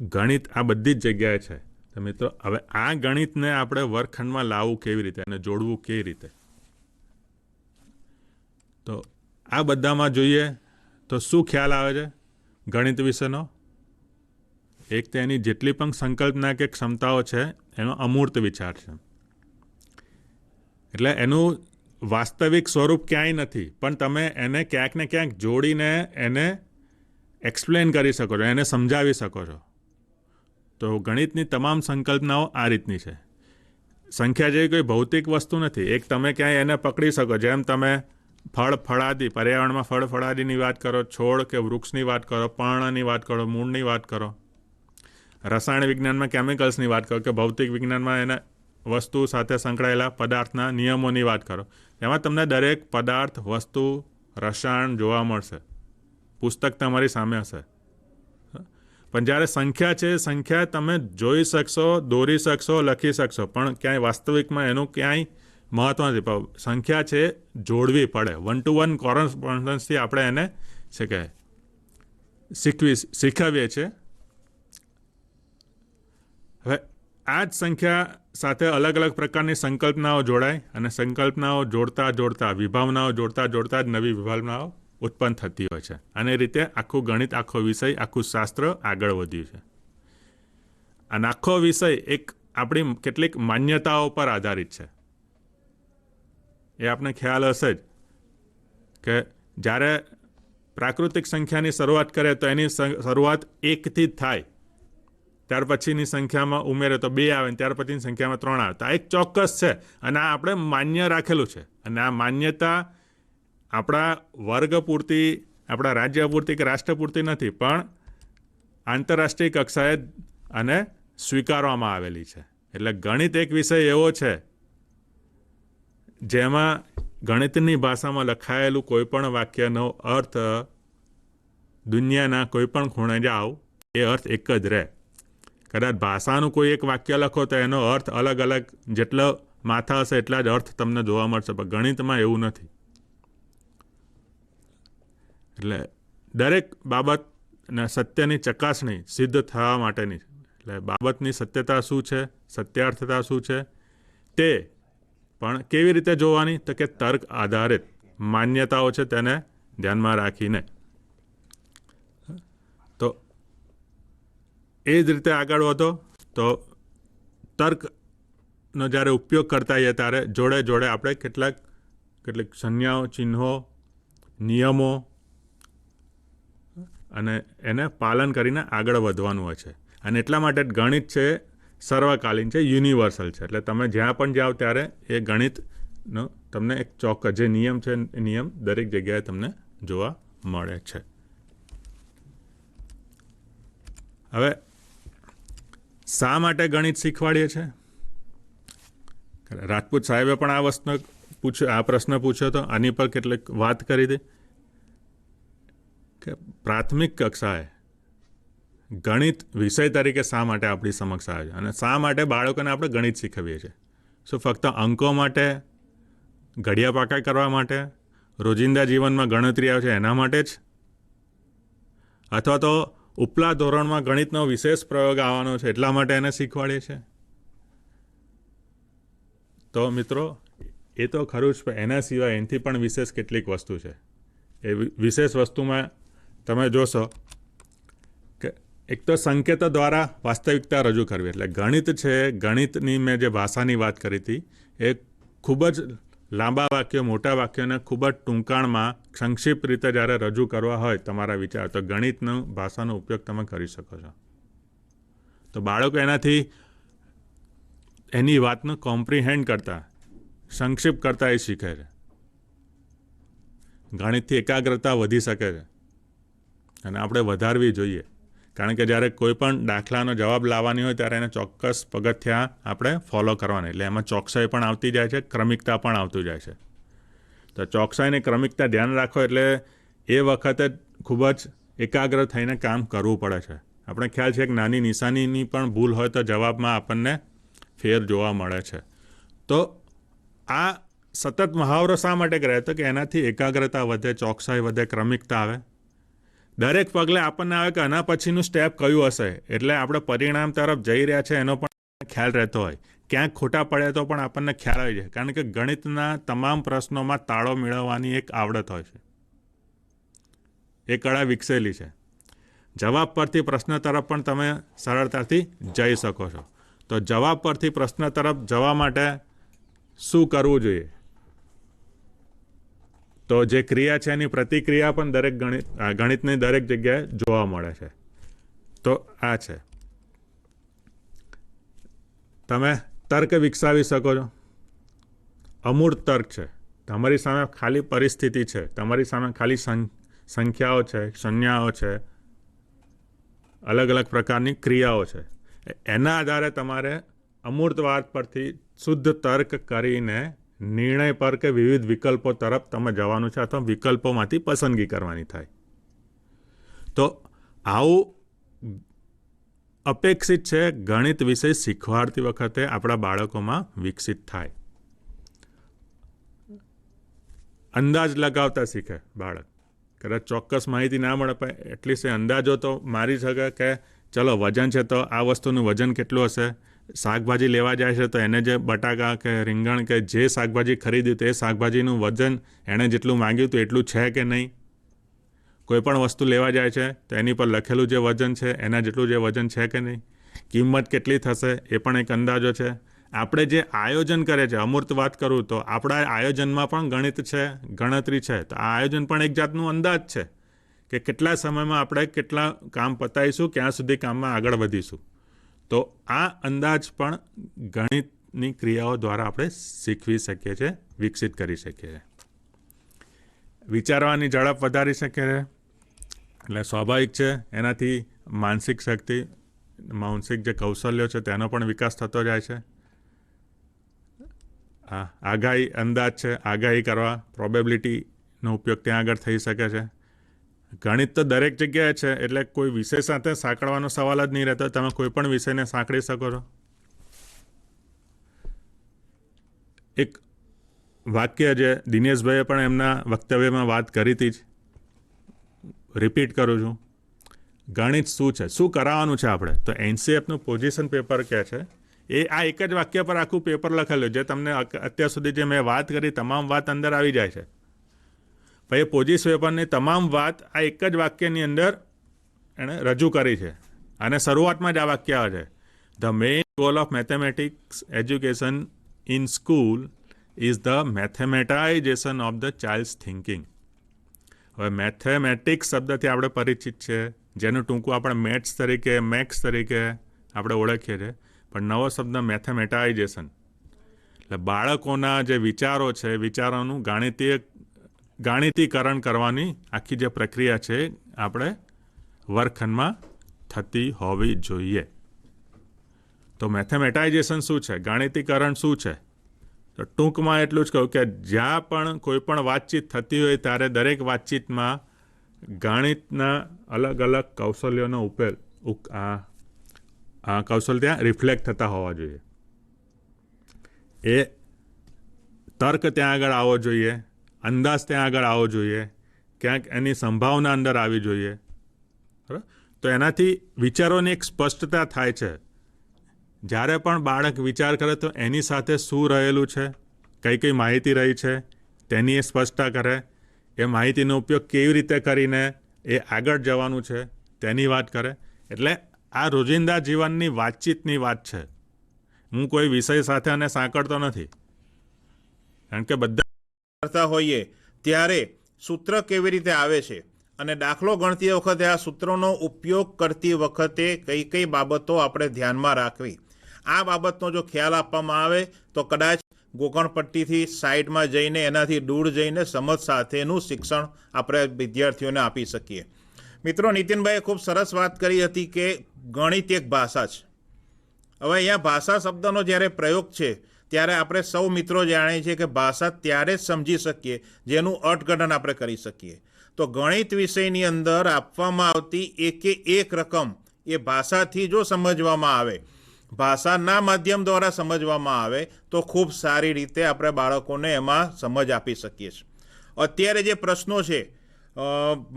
ગણિત આ બધી જ જગ્યાએ છે. તો મિત્રો, હવે આ ગણિતને આપણે વર્ગખંડમાં લાવવું કેવી રીતે અને જોડવું કેવી રીતે, તો આ બધામાં જોઈએ તો શું ખ્યાલ આવે છે ગણિત વિશેનો? એક તો એની જેટલી પણ સંકલ્પના કે ક્ષમતાઓ છે એનો અમૂર્ત વિચાર છે. એટલે એનું વાસ્તવિક સ્વરૂપ ક્યાંય નથી, પણ તમે એને ક્યાંક ને ક્યાંક જોડીને એને એક્સપ્લેન કરી શકો છો, એને સમજાવી શકો છો. તો ગણિતની તમામ સંકલ્પનાઓ આ રીતની છે. સંખ્યા જેવી કોઈ ભૌતિક વસ્તુ નથી. એક તમે ક્યાંય એને પકડી શકો, જેમ તમે ફળાદી, પર્યાવરણમાં ફળાદીની વાત કરો, છોડ કે વૃક્ષની વાત કરો, પર્ણની વાત કરો, મૂળની વાત કરો, રસાયણ વિજ્ઞાનમાં કેમિકલ્સની વાત કરો, કે ભૌતિક વિજ્ઞાનમાં એના વસ્તુ સાથે સંકળાયેલા પદાર્થના નિયમોની વાત કરો. એમાં તમને દરેક પદાર્થ, વસ્તુ, રસાયણ જોવા મળશે. પુસ્તક તમારી સામે હશે. પણ જ્યારે સંખ્યા છે, સંખ્યા તમે જોઈ શકશો, દોરી શકશો, લખી શકશો, પણ ક્યાંય વાસ્તવિકમાં એનું ક્યાંય મહત્વ નથી. પણ સંખ્યા છે જોડવી પડે. 1-to-1 કોરસ્પોન્ડન્સથી આપણે એને છે કે શીખવીએ છીએ. હવે આ જ સંખ્યા સાથે અલગ અલગ પ્રકારની સંકલ્પનાઓ જોડાય, અને સંકલ્પનાઓ જોડતા વિભાવનાઓ જોડતા જ નવી વિભાવનાઓ ઉત્પન્ન થતી હોય છે. અને એ રીતે આખું ગણિત, આખો વિષય, આખું શાસ્ત્ર આગળ વધ્યું છે. અને આખો વિષય એક આપણી કેટલીક માન્યતાઓ પર આધારિત છે. એ આપણે ખ્યાલ હશે જ કે જ્યારે પ્રાકૃતિક સંખ્યાની શરૂઆત કરે તો એની શરૂઆત 1થી જ થાય. ત્યાર પછીની સંખ્યામાં ઉમેરે તો 2 આવે, ત્યાર પછીની સંખ્યામાં 3 આવે. તો આ એક ચોક્કસ છે, અને આ આપણે માન્ય રાખેલું છે. અને આ માન્યતા આપણા વર્ગ પૂરતી, આપણા રાજ્ય પૂરતી કે રાષ્ટ્ર પૂરતી નથી, પણ આંતરરાષ્ટ્રીય કક્ષાએ અને સ્વીકારવામાં આવેલી છે. એટલે ગણિત એક વિષય એવો છે જેમાં ગણિતની ભાષામાં લખાયેલું કોઈ પણ વાક્યનો અર્થ દુનિયાના કોઈ પણ ખૂણે જાઓ એ અર્થ એક જ રહે. કદાચ ભાષાનું કોઈ એક વાક્ય લખો તો એનો અર્થ અલગ અલગ, જેટલો માથા હશે એટલા જ અર્થ તમને જોવા મળશે. પણ ગણિતમાં એવું નથી. એટલે દરેક બાબતને સત્યની ચકાસણી સિદ્ધ થવા માટેની, એટલે બાબતની સત્યતા શું છે, સત્યાર્થતા શું છે, તે પણ કેવી રીતે જોવાની, તો કે તર્ક આધારિત માન્યતાઓ છે તેને ધ્યાનમાં રાખીને. તો એ જ રીતે આગળ વધો તો તર્કનો જ્યારે ઉપયોગ કરતા હોઈએ ત્યારે જોડે આપણે કેટલીક સંજ્ઞાઓ, ચિહ્નો, નિયમો અને એને પાલન કરીને આગળ વધવાનું હોય છે. અને એટલા માટે જ ગણિત છે સર્વકાલીન છે, યુનિવર્સલ છે. એટલે તમે જ્યાં પણ જાઓ ત્યારે એ ગણિતનો તમને એક ચોક્કસ જે નિયમ છે એ નિયમ દરેક જગ્યાએ તમને જોવા મળે છે. હવે શા માટે ગણિત શીખવાડીએ છીએ? રાજપૂત સાહેબે પણ આ પ્રશ્ન પૂછ્યો હતો. આની પર કેટલીક વાત કરી હતી કે પ્રાથમિક કક્ષાએ ગણિત વિષય તરીકે શા માટે આપણી સમક્ષ આવે છે, અને શા માટે બાળકોને આપણે ગણિત શીખવીએ છીએ? શું ફક્ત અંકો માટે, ઘડિયા પાકા કરવા માટે, રોજિંદા જીવનમાં ગણતરી આવે છે એના માટે જ, અથવા તો ઉપલા ધોરણમાં ગણિતનો વિશેષ પ્રયોગ આવવાનો છે એટલા માટે એને શીખવાડીએ છીએ? તો મિત્રો એ તો ખરું જ, પણ એના સિવાય એનાથી પણ વિશેષ કેટલીક વસ્તુ છે. એ વિશેષ વસ્તુમાં તમે જોશો કે એક તો સંકેતો દ્વારા વાસ્તવિકતા રજૂ કરવી. એટલે ગણિત છે, ગણિતની મેં જે ભાષાની વાત કરી હતી એ ખૂબ જ લાંબા વાક્યો, મોટા વાક્યોને ખૂબ જ ટૂંકાણમાં સંક્ષિપ્ત રીતે જ્યારે રજૂ કરવા હોય તમારા વિચાર, તો ગણિતનો ભાષાનો ઉપયોગ તમે કરી શકો છો. તો બાળકો એનાથી એની વાતને કોમ્પ્રિહેન્ડ કરતા, સંક્ષિપ્ત કરતા એ શીખે છે. ગણિતથી એકાગ્રતા વધી શકે છે અને આપણે વધારવી જોઈએ. કારણ કે જ્યારે કોઈ પણ દાખલાનો જવાબ લાવવાની હોય ત્યારે એને ચોક્કસ પગથિયાં આપણે ફોલો કરવાની. એટલે એમાં ચોકસાઈ પણ આવતી જાય છે, ક્રમિકતા પણ આવતી જાય છે. તો ચોકસાઈને ક્રમિકતા ધ્યાન રાખો એટલે એ વખતે ખૂબ જ એકાગ્ર થઈને કામ કરવું પડે છે. આપણે ખ્યાલ છે કે નાની નિશાનીની પણ ભૂલ હોય તો જવાબમાં આપણને ફેર જોવા મળે છે. તો આ સતત મહાવરો શા માટે કરે? તો કે એનાથી એકાગ્રતા વધે, ચોકસાઈ વધે, ક્રમિકતા આવે. દરેક પગલે આપણને આવે કે આના પછીનું સ્ટેપ કયું હશે, એટલે આપણે પરિણામ તરફ જઈ રહ્યા છે એનો પણ ખ્યાલ રહેતો હોય. ક્યાંક ખોટા પડે તો પણ આપણને ખ્યાલ આવી જાય. કારણ કે ગણિતના તમામ પ્રશ્નોમાં તાળો મેળવવાની એક આવડત હોય છે, એ કળા વિકસેલી છે. જવાબ પરથી પ્રશ્ન તરફ પણ તમે સરળતાથી જઈ શકો છો. તો જવાબ પરથી પ્રશ્ન તરફ જવા માટે શું કરવું જોઈએ? તો જે ક્રિયા છે એની પ્રતિક્રિયા પણ દરેક ગણિતની દરેક જગ્યાએ જોવા મળે છે. તો આ છે, તમે તર્ક વિકસાવી શકો છો. અમૂર્ત તર્ક છે, તમારી સામે ખાલી પરિસ્થિતિ છે, તમારી સામે ખાલી સંખ્યાઓ છે, સંજ્ઞાઓ છે, અલગ અલગ પ્રકારની ક્રિયાઓ છે. એના આધારે તમારે અમૂર્ત વાત પરથી શુદ્ધ તર્ક કરીને નિર્ણય પર કે વિવિધ વિકલ્પો તરફ તમે જવાનું છે, અથવા વિકલ્પોમાંથી પસંદગી કરવાની થાય. તો આવું અપેક્ષિત છે ગણિત વિષય શીખવાડતી વખતે આપણા બાળકોમાં વિકસિત થાય. અંદાજ લગાવતા શીખે બાળક. કદાચ ચોક્કસ માહિતી ના મળે પણ એટલીસ્ટ અંદાજો તો મારી શકે કે ચલો વજન છે તો આ વસ્તુનું વજન કેટલું હશે. શાકભાજી લેવા જાય છે તો એને જે બટાકા કે રીંગણ કે જે શાકભાજી ખરીદ્યું તે શાકભાજીનું વજન એણે જેટલું માંગ્યું હતું એટલું છે કે નહીં. કોઈ પણ વસ્તુ લેવા જાય છે તો એની પર લખેલું જે વજન છે એના જેટલું જે વજન છે કે નહીં. કિંમત કેટલી થશે એ પણ એક અંદાજો છે. આપણે જે આયોજન કરે છે, અમૂર્ત વાત કરું તો આપણા આયોજનમાં પણ ગણિત છે, ગણતરી છે. તો આ આયોજન પણ એક જાતનું અંદાજ છે કે કેટલા સમયમાં આપણે કેટલા કામ પતાવીશું, ક્યાં સુધી કામમાં આગળ વધીશું. તો આ અંદાજ પણ ગણિતની ક્રિયાઓ દ્વારા આપણે શીખવી શકીએ છીએ, વિકસિત કરી શકીએ છીએ. વિચારવાની ઝડપ વધારી શકીએ છીએ, એટલે સ્વાભાવિક છે એનાથી માનસિક શક્તિ, માનસિક જે કૌશલ્યો છે તેનો પણ વિકાસ થતો જાય છે. આગાહી અંદાજ છે, આગાહી કરવા પ્રોબેબિલિટીનો ઉપયોગ ત્યાં આગળ થઈ શકે છે. ગણિત તો દરેક જગ્યાએ છે, એટલે કોઈ વિષય સાથે સાંકળવાનો સવાલ જ નહીં રહેતો. તમે કોઈ પણ વિષયને સાંકળી શકો છો. એક વાક્ય જે દિનેશભાઈએ પણ એમના વક્તવ્યમાં વાત કરી હતી, રિપીટ કરું છું. ગણિત શું છે, શું કરાવવાનું છે આપણે? તો એનસીએફનું પોઝિશન પેપર કહે છે એ આ એક જ વાક્ય પર આખું પેપર લખેલું, જે તમને અત્યાર સુધી જે મેં વાત કરી તમામ વાત અંદર આવી જાય છે. પછી પોઝિશન પેપરની તમામ વાત આ એક જ વાક્યની અંદર એણે રજૂ કરી છે. અને શરૂઆતમાં જ આ વાક્ય આવે છે, the main goal of mathematics education in school is the mathematization of the child's thinking. હવે મેથેમેટિક્સ શબ્દથી આપણે પરિચિત છે, જેનું ટૂંકું આપણે મેથ્સ તરીકે, મેક્સ તરીકે આપણે ઓળખીએ છીએ. પણ નવો શબ્દ મેથેમેટાઇઝેશન, એટલે બાળકોના જે વિચારો છે, વિચારોનું ગાણિતીકરણ કરવાની આખી જે પ્રક્રિયા છે આપણે વર્ગખંડમાં થતી હોવી જોઈએ. તો મેથેમેટાઇઝેશન શું છે, ગાણિતીકરણ શું છે? તો ટૂંકમાં એટલું જ કહું કે જ્યાં પણ કોઈ પણ વાતચીત થતી હોય ત્યારે દરેક વાતચીતમાં ગણિતના અલગ અલગ કૌશલ્યોનો કૌશલ્ય ત્યાં રિફ્લેક્ટ થતા હોવા જોઈએ. એ તર્ક ત્યાં આગળ આવવો જોઈએ, અંદાજ ત્યાં આગળ આવવો જોઈએ, ક્યાંક એની સંભાવના અંદર આવી જોઈએ. બરાબર? તો એનાથી વિચારોની એક સ્પષ્ટતા થાય છે. જ્યારે પણ બાળક વિચાર કરે તો એની સાથે શું રહેલું છે, કઈ કઈ માહિતી રહી છે તેની એ સ્પષ્ટતા કરે. એ માહિતીનો ઉપયોગ કેવી રીતે કરીને એ આગળ જવાનું છે તેની વાત કરે. એટલે આ રોજિંદા જીવનની વાતચીતની વાત છે. હું કોઈ વિષય સાથે આને સાંકળતો નથી, કારણ કે બધા કરતા હોઈએ ત્યારે સૂત્ર કેવી રીતે આવે છે અને દાખલો ગણતી વખતે આ સૂત્રોનો ઉપયોગ કરતી વખતે કઈ કઈ બાબતો આપણે ધ્યાનમાં રાખવી. આ બાબતનો જો ખ્યાલ આપવામાં આવે તો કદાચ ગોકણપટ્ટીથી સાઈડમાં જઈને એનાથી દૂર જઈને સમજ સાથેનું શિક્ષણ આપણે વિદ્યાર્થીઓને આપી શકીએ. મિત્રો, નીતિનભાઈએ ખૂબ સરસ વાત કરી હતી કે ગણિત એક ભાષા છે. હવે અહીંયા ભાષા શબ્દનો જ્યારે પ્રયોગ છે ત્યારે આપણે સૌ મિત્રો જાણીએ છીએ કે ભાષા ત્યારે જ સમજી શકીએ જેનું અર્થઘટન આપણે કરી શકીએ. તો ગણિત વિષયની અંદર આપવામાં આવતી એકે એક રકમ એ ભાષાથી જો સમજવામાં આવે, ભાષાના માધ્યમ દ્વારા સમજવામાં આવે તો ખૂબ સારી રીતે આપણે બાળકોને એમાં સમજ આપી શકીએ છીએ. અત્યારે જે પ્રશ્નો છે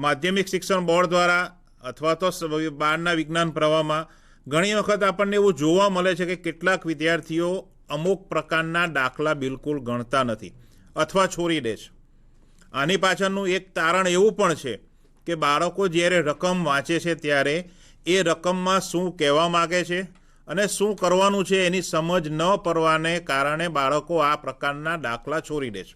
માધ્યમિક શિક્ષણ બોર્ડ દ્વારા અથવા તો બહારના વિજ્ઞાન પ્રવાહમાં ઘણી વખત આપણને એવું જોવા મળે છે કે કેટલાક વિદ્યાર્થીઓ અમુક પ્રકારના દાખલા બિલકુલ ગણતા નથી અથવા છોડી દે છે. આની પાછળનું એક તારણ એવું પણ છે કે બાળકો જ્યારે રકમ વાંચે છે ત્યારે એ રકમમાં શું કહેવા માગે છે અને શું કરવાનું છે એની સમજ ન પડવાને કારણે બાળકો આ પ્રકારના દાખલા છોડી દે છે.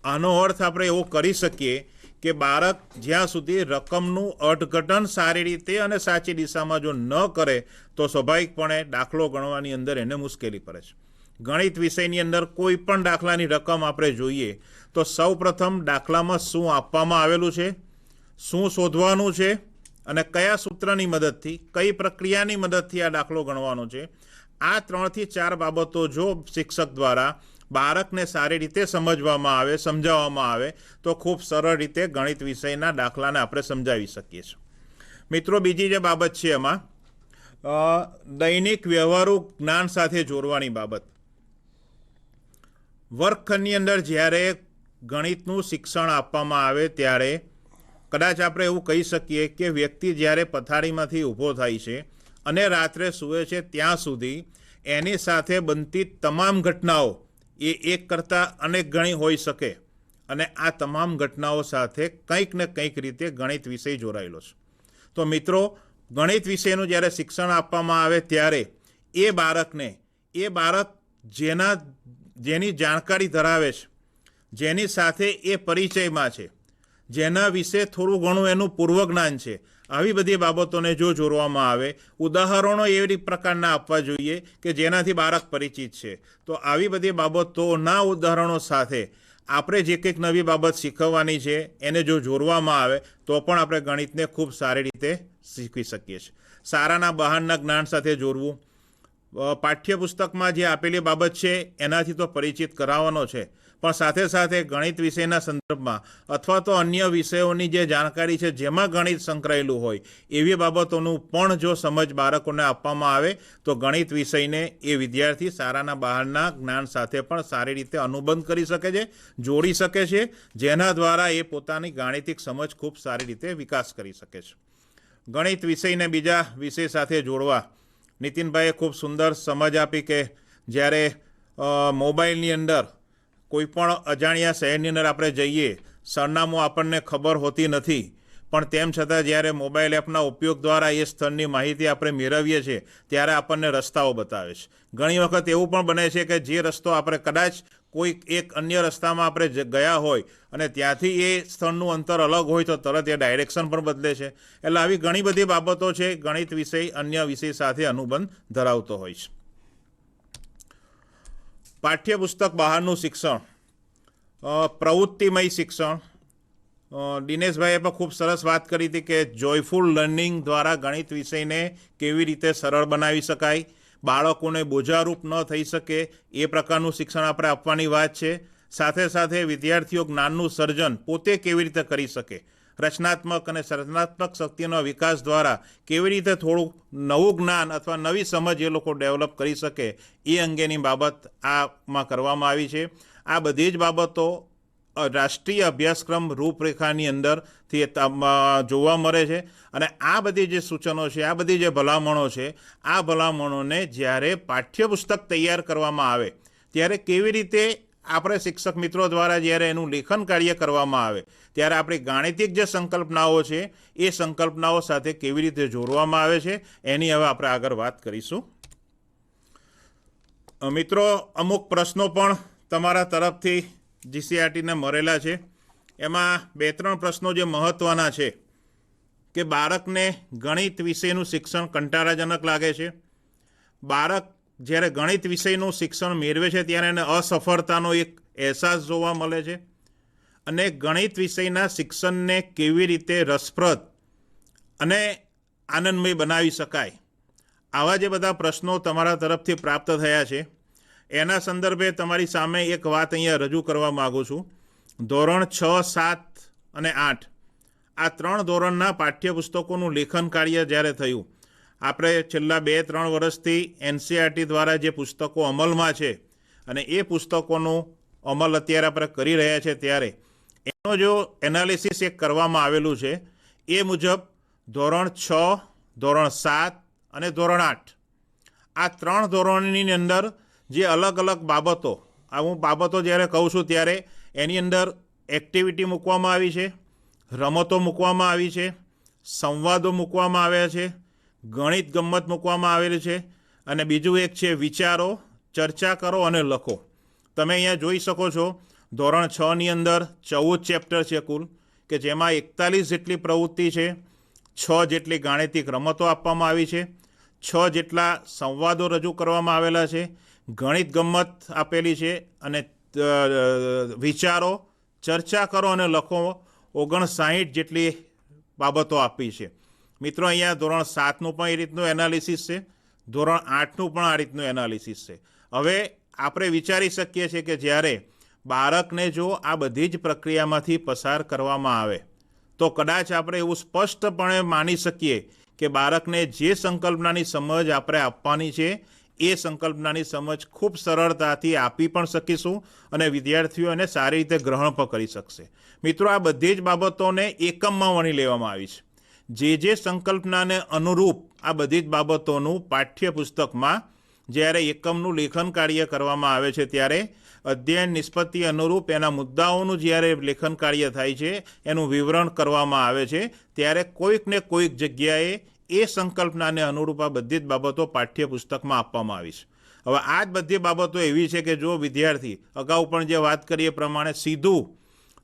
આનો અર્થ આપણે એવો કરી શકીએ કે બાળક જ્યાં સુધી રકમનું અર્થઘટન સારી રીતે અને સાચી દિશામાં જો ન કરે તો સ્વાભાવિકપણે દાખલો ગણવાની અંદર એને મુશ્કેલી પડે છે. ગણિત વિષયની અંદર કોઈ પણ દાખલાની રકમ આપણે જોઈએ તો સૌપ્રથમ દાખલામાં શું આપવામાં આવેલું છે, શું શોધવાનું છે અને કયા સૂત્રની મદદથી, કઈ પ્રક્રિયાની મદદથી આ દાખલો ગણવાનો છે. આ 3 થી 4 બાબતો જો શિક્ષક દ્વારા બાળકને સારી રીતે સમજવામાં આવે, સમજાવવામાં આવે તો ખૂબ સરળ રીતે ગણિત વિષયના દાખલાને આપણે સમજાવી શકીએ છીએ. મિત્રો, બીજી જે બાબત છે એમાં દૈનિક વ્યવહારુ જ્ઞાન સાથે જોડવાની બાબત. વર્ગખંડની અંદર જ્યારે ગણિતનું શિક્ષણ આપવામાં આવે ત્યારે કદાચ આપણે એવું કહી શકીએ કે વ્યક્તિ જ્યારે પથારીમાંથી ઊભો થાય છે અને રાત્રે સૂવે છે ત્યાં સુધી એની સાથે બનતી તમામ ઘટનાઓ એ એક કરતાં અનેક ગણી હોઈ શકે અને આ તમામ ઘટનાઓ સાથે કંઈક ને કંઈક રીતે ગણિત વિષય જોડાયેલો છે. તો મિત્રો, ગણિત વિષયનું જ્યારે શિક્ષણ આપવામાં આવે ત્યારે એ બાળક જેની જાણકારી ધરાવે છે, જેની સાથે એ પરિચયમાં છે, જેના વિશે થોડું ઘણું એનું પૂર્વજ્ઞાન છે, આવી બધી બાબતોને જો જોડવામાં આવે, ઉદાહરણો એવી પ્રકારના આપવા જોઈએ કે જેનાથી બાળક પરિચિત છે. તો આવી બધી બાબતોના ઉદાહરણો સાથે આપણે જે કંઈક નવી બાબત શીખવવાની છે એને જો જોડવામાં આવે તો પણ આપણે ગણિતને ખૂબ સારી રીતે શીખવી શકીએ છીએ. સારાના બહારના જ્ઞાન સાથે જોડવું, પાઠ્યપુસ્તકમાં જે આપેલી બાબત છે એનાથી તો પરિચિત કરાવવાનો છે, પણ સાથે સાથે ગણિત વિષયના સંદર્ભમાં અથવા તો અન્ય વિષયોની જે જાણકારી છે જેમાં ગણિત સંકળાયેલું હોય એવી બાબતોનું પણ જો સમજ બાળકોને આપવામાં આવે તો ગણિત વિષયને એ વિદ્યાર્થી સારાના બહારના જ્ઞાન સાથે પણ સારી રીતે અનુબંધ કરી શકે છે, જોડી શકે છે, જેના દ્વારા એ પોતાની ગાણિતિક સમજ ખૂબ સારી રીતે વિકાસ કરી શકે છે. ગણિત વિષયને બીજા વિષય સાથે જોડવા નીતિનભાઈએ ખૂબ સુંદર સમજ આપી કે જ્યારે મોબાઈલની અંદર કોઈ પણ અજાણ્યા શહેરની અંદર આપણે જઈએ, સરનામું આપણને ખબર હોતી નથી, પણ તેમ છતાં જ્યારે મોબાઈલ એપના ઉપયોગ દ્વારા એ સ્થળની માહિતી આપણે મેળવીએ છીએ ત્યારે આપણને રસ્તાઓ બતાવે છે. ઘણી વખત એવું પણ બને છે કે જે રસ્તો આપણે કદાચ કોઈ એક અન્ય રસ્તામાં આપણે ગયા હોય અને ત્યાંથી એ સ્થળનું અંતર અલગ હોય તો તરત એ ડાયરેક્શન પણ બદલે છે. એટલે આવી ઘણી બધી બાબતો છે ગણિત વિષય અન્ય વિષય સાથે અનુબંધ ધરાવતો હોય છે. પાઠ્યપુસ્તક બહારનું શિક્ષણ, પ્રવૃત્તિમય શિક્ષણ. દિનેશભાઈએ પણ ખૂબ સરસ વાત કરી હતી કે જોયફુલ લર્નિંગ દ્વારા ગણિત વિષયને કેવી રીતે સરળ બનાવી શકાય, બાળકોને બોજારૂપ ન થઈ શકે એ પ્રકારનું શિક્ષણ આપણે આપવાની વાત છે. સાથે સાથે વિદ્યાર્થીઓ જ્ઞાનનું સર્જન પોતે કેવી રીતે કરી શકે, રચનાત્મક અને સર્જનાત્મક શક્તિનો વિકાસ દ્વારા કેવી રીતે થોડું નવું જ્ઞાન અથવા નવી સમજ એ લોકો ડેવલપ કરી શકે એ અંગેની બાબત આમાં કરવામાં આવી છે. આ બધી જ બાબતો રાષ્ટ્રીય અભ્યાસક્રમ રૂપરેખાની અંદરથી જોવા મળે છે અને આ બધી જે સૂચનો છે, આ બધી જે ભલામણો છે, આ ભલામણોને જ્યારે પાઠ્યપુસ્તક તૈયાર કરવામાં આવે ત્યારે કેવી રીતે આપણે શિક્ષક મિત્રો દ્વારા જ્યારે એનું લેખન કાર્ય કરવામાં આવે ત્યારે આપણી ગાણિતિક જે સંકલ્પનાઓ છે એ સંકલ્પનાઓ સાથે કેવી રીતે જોડવામાં આવે છે એની હવે આપણે આગળ વાત કરીશું. મિત્રો, અમુક પ્રશ્નો પણ તમારા તરફથી જીસીઆરટીને મળેલા છે. એમાં 2-3 પ્રશ્નો જે મહત્ત્વના છે કે બાળકને ગણિત વિષયનું શિક્ષણ કંટાળાજનક લાગે છે. બાળક જ્યારે ગણિત વિષયનું શિક્ષણ મેળવે છે ત્યારે એને અસફળતાનો એક અહેસાસ જોવા મળે છે અને ગણિત વિષયના શિક્ષણને કેવી રીતે રસપ્રદ અને આનંદમય બનાવી શકાય, આવા જે બધા પ્રશ્નો તમારા તરફથી પ્રાપ્ત થયા છે એના સંદર્ભે તમારી સામે એક વાત અહીંયા રજૂ કરવા માગું છું. ધોરણ 6, 7 અને 8 આ 3 ધોરણના પાઠ્યપુસ્તકોનું લેખન કાર્ય જ્યારે થયું, આપણે છેલ્લા 2-3 વર્ષથી એનસીઆરટી દ્વારા જે પુસ્તકો અમલમાં છે અને એ પુસ્તકોનું અમલ અત્યારે આપણે કરી રહ્યા છે ત્યારે એનો જો એનાલિસિસ એક કરવામાં આવેલું છે એ મુજબ ધોરણ 6, ધોરણ 7 અને ધોરણ 8 આ 3 ધોરણની અંદર જે અલગ અલગ બાબતો, હું બાબતો જ્યારે કહું છું ત્યારે એની અંદર એક્ટિવિટી મૂકવામાં આવી છે, રમતો મૂકવામાં આવી છે, સંવાદો મૂકવામાં આવ્યા છે, ગણિત ગમ્મત મૂકવામાં આવેલી છે, અને બીજું એક છે વિચારો, ચર્ચા કરો અને લખો. તમે અહીંયા જોઈ શકો છો ધોરણ 6ની અંદર 14 ચેપ્ટર છે કુલ, કે જેમાં 41 જેટલી પ્રવૃત્તિ છે, 6 જેટલી ગાણિતિક રમતો આપવામાં આવી છે, 6 જેટલા સંવાદો રજૂ કરવામાં આવેલા છે, ગણિત ગમ્મત આપેલી છે, અને વિચારો, ચર્ચા કરો અને લખો 59 જેટલી બાબતો આપી છે. મિત્રો, અહીંયા ધોરણ 7નું પણ એ રીતનું એનાલિસિસ છે, ધોરણ 8નું પણ આ રીતનું એનાલિસિસ છે. હવે આપણે વિચારી શકીએ છીએ કે જ્યારે બાળકને જો આ બધી જ પ્રક્રિયામાંથી પસાર કરવામાં આવે તો કદાચ આપણે એવું સ્પષ્ટપણે માની શકીએ કે બાળકને જે સંકલ્પનાની સમજ આપણે આપવાની છે એ સંકલ્પનાની સમજ ખૂબ સરળતાથી આપી પણ શકીશું અને વિદ્યાર્થીઓ એને સારી રીતે ગ્રહણ પણ કરી શકશે. મિત્રો, આ બધી જ બાબતોને એકમમાં વણી લેવામાં આવી છે. જે સંકલ્પનાને અનુરૂપ આ બધી જ બાબતોનું પાઠ્યપુસ્તકમાં જ્યારે એકમનું લેખન કાર્ય કરવામાં આવે છે ત્યારે અધ્યયન નિષ્પત્તિ અનુરૂપ એના મુદ્દાઓનું જ્યારે લેખન કાર્ય થાય છે, એનું વિવરણ કરવામાં આવે છે, ત્યારે કોઈક ને કોઈક જગ્યાએ એ સંકલ્પનાને અનુરૂપ આ બધી જ બાબતો પાઠ્યપુસ્તકમાં આપવામાં આવી છે. હવે આ જ બધી બાબતો એવી છે કે જો વિદ્યાર્થી અગાઉ પણ જે વાત કરીએ એ પ્રમાણે સીધું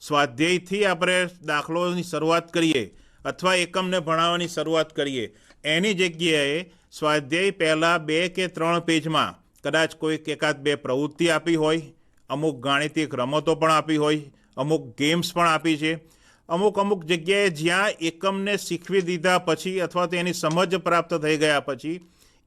સ્વાધ્યાયથી આપણે દાખલોની શરૂઆત કરીએ અથવા એકમને ભણાવવાની શરૂઆત કરીએ, એની જગ્યાએ સ્વાધ્યાય પહેલાં 2 કે 3 પેજમાં કદાચ કોઈક એકાદ 2 પ્રવૃત્તિ આપી હોય, અમુક ગાણિતિક રમતો પણ આપી હોય, અમુક ગેમ્સ પણ આપી છે, અમુક જગ્યાએ જ્યાં એકમને શીખવી દીધા પછી અથવા તો એની સમજ પ્રાપ્ત થઈ ગયા પછી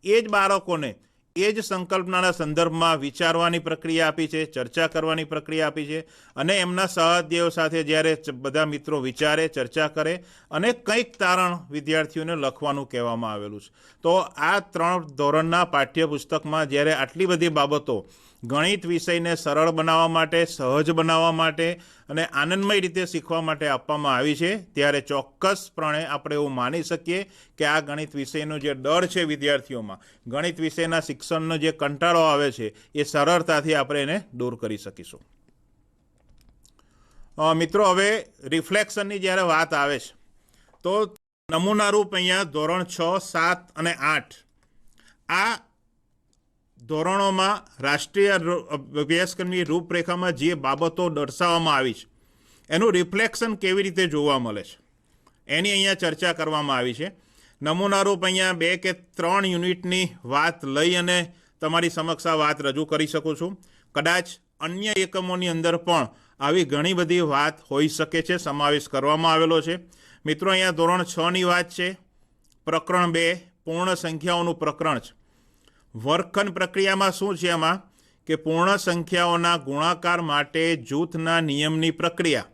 એ જ બાળકોને એ જ સંકલ્પનાના સંદર્ભમાં વિચારવાની પ્રક્રિયા આપી છે, ચર્ચા કરવાની પ્રક્રિયા આપી છે, અને એમના સહાધ્યાયીઓ સાથે જ્યારે બધા મિત્રો વિચારે, ચર્ચા કરે અને કંઈક તારણ વિદ્યાર્થીઓને લખવાનું કહેવામાં આવેલું છે. તો આ 3 ધોરણના પાઠ્યપુસ્તકમાં જ્યારે આટલી બધી બાબતો ગણિત વિષયને સરળ બનાવવા માટે, સહજ બનાવવા માટે અને આનંદમય રીતે શીખવા માટે આપવામાં આવી છે, ત્યારે ચોક્કસપણે આપણે એવું માની શકીએ કે આ ગણિત વિષયનો જે ડર છે વિદ્યાર્થીઓમાં, ગણિત વિષયના શિક્ષણનો જે કંટાળો આવે છે, એ સરળતાથી આપણે એને દૂર કરી શકીશું. મિત્રો, હવે રિફ્લેક્શનની જ્યારે વાત આવે છે તો નમૂનારૂપ અહીંયા ધોરણ 6, 7 અને 8 આ ધોરણોમાં રાષ્ટ્રીય અભ્યાસક્રમની રૂપરેખામાં જે બાબતો દર્શાવવામાં આવી છે એનું રિફ્લેક્શન કેવી રીતે જોવા મળે છે એની અહીંયા ચર્ચા કરવામાં આવી છે. નમૂનારૂપ અહીંયા 2 કે 3 યુનિટની વાત લઈ અને તમારી સમક્ષ આ વાત રજૂ કરી શકું છું. કદાચ અન્ય એકમોની અંદર પણ આવી ઘણી બધી વાત હોઈ શકે છે, સમાવેશ કરવામાં આવેલો છે. મિત્રો, અહીંયા ધોરણ 6ની વાત છે, પ્રકરણ 2 પૂર્ણ સંખ્યાઓનું પ્રકરણ છે. વર્ગખંડ પ્રક્રિયામાં શું છે એમાં કે પૂર્ણ સંખ્યાઓના ગુણાકાર માટે જૂથના નિયમની પ્રક્રિયા.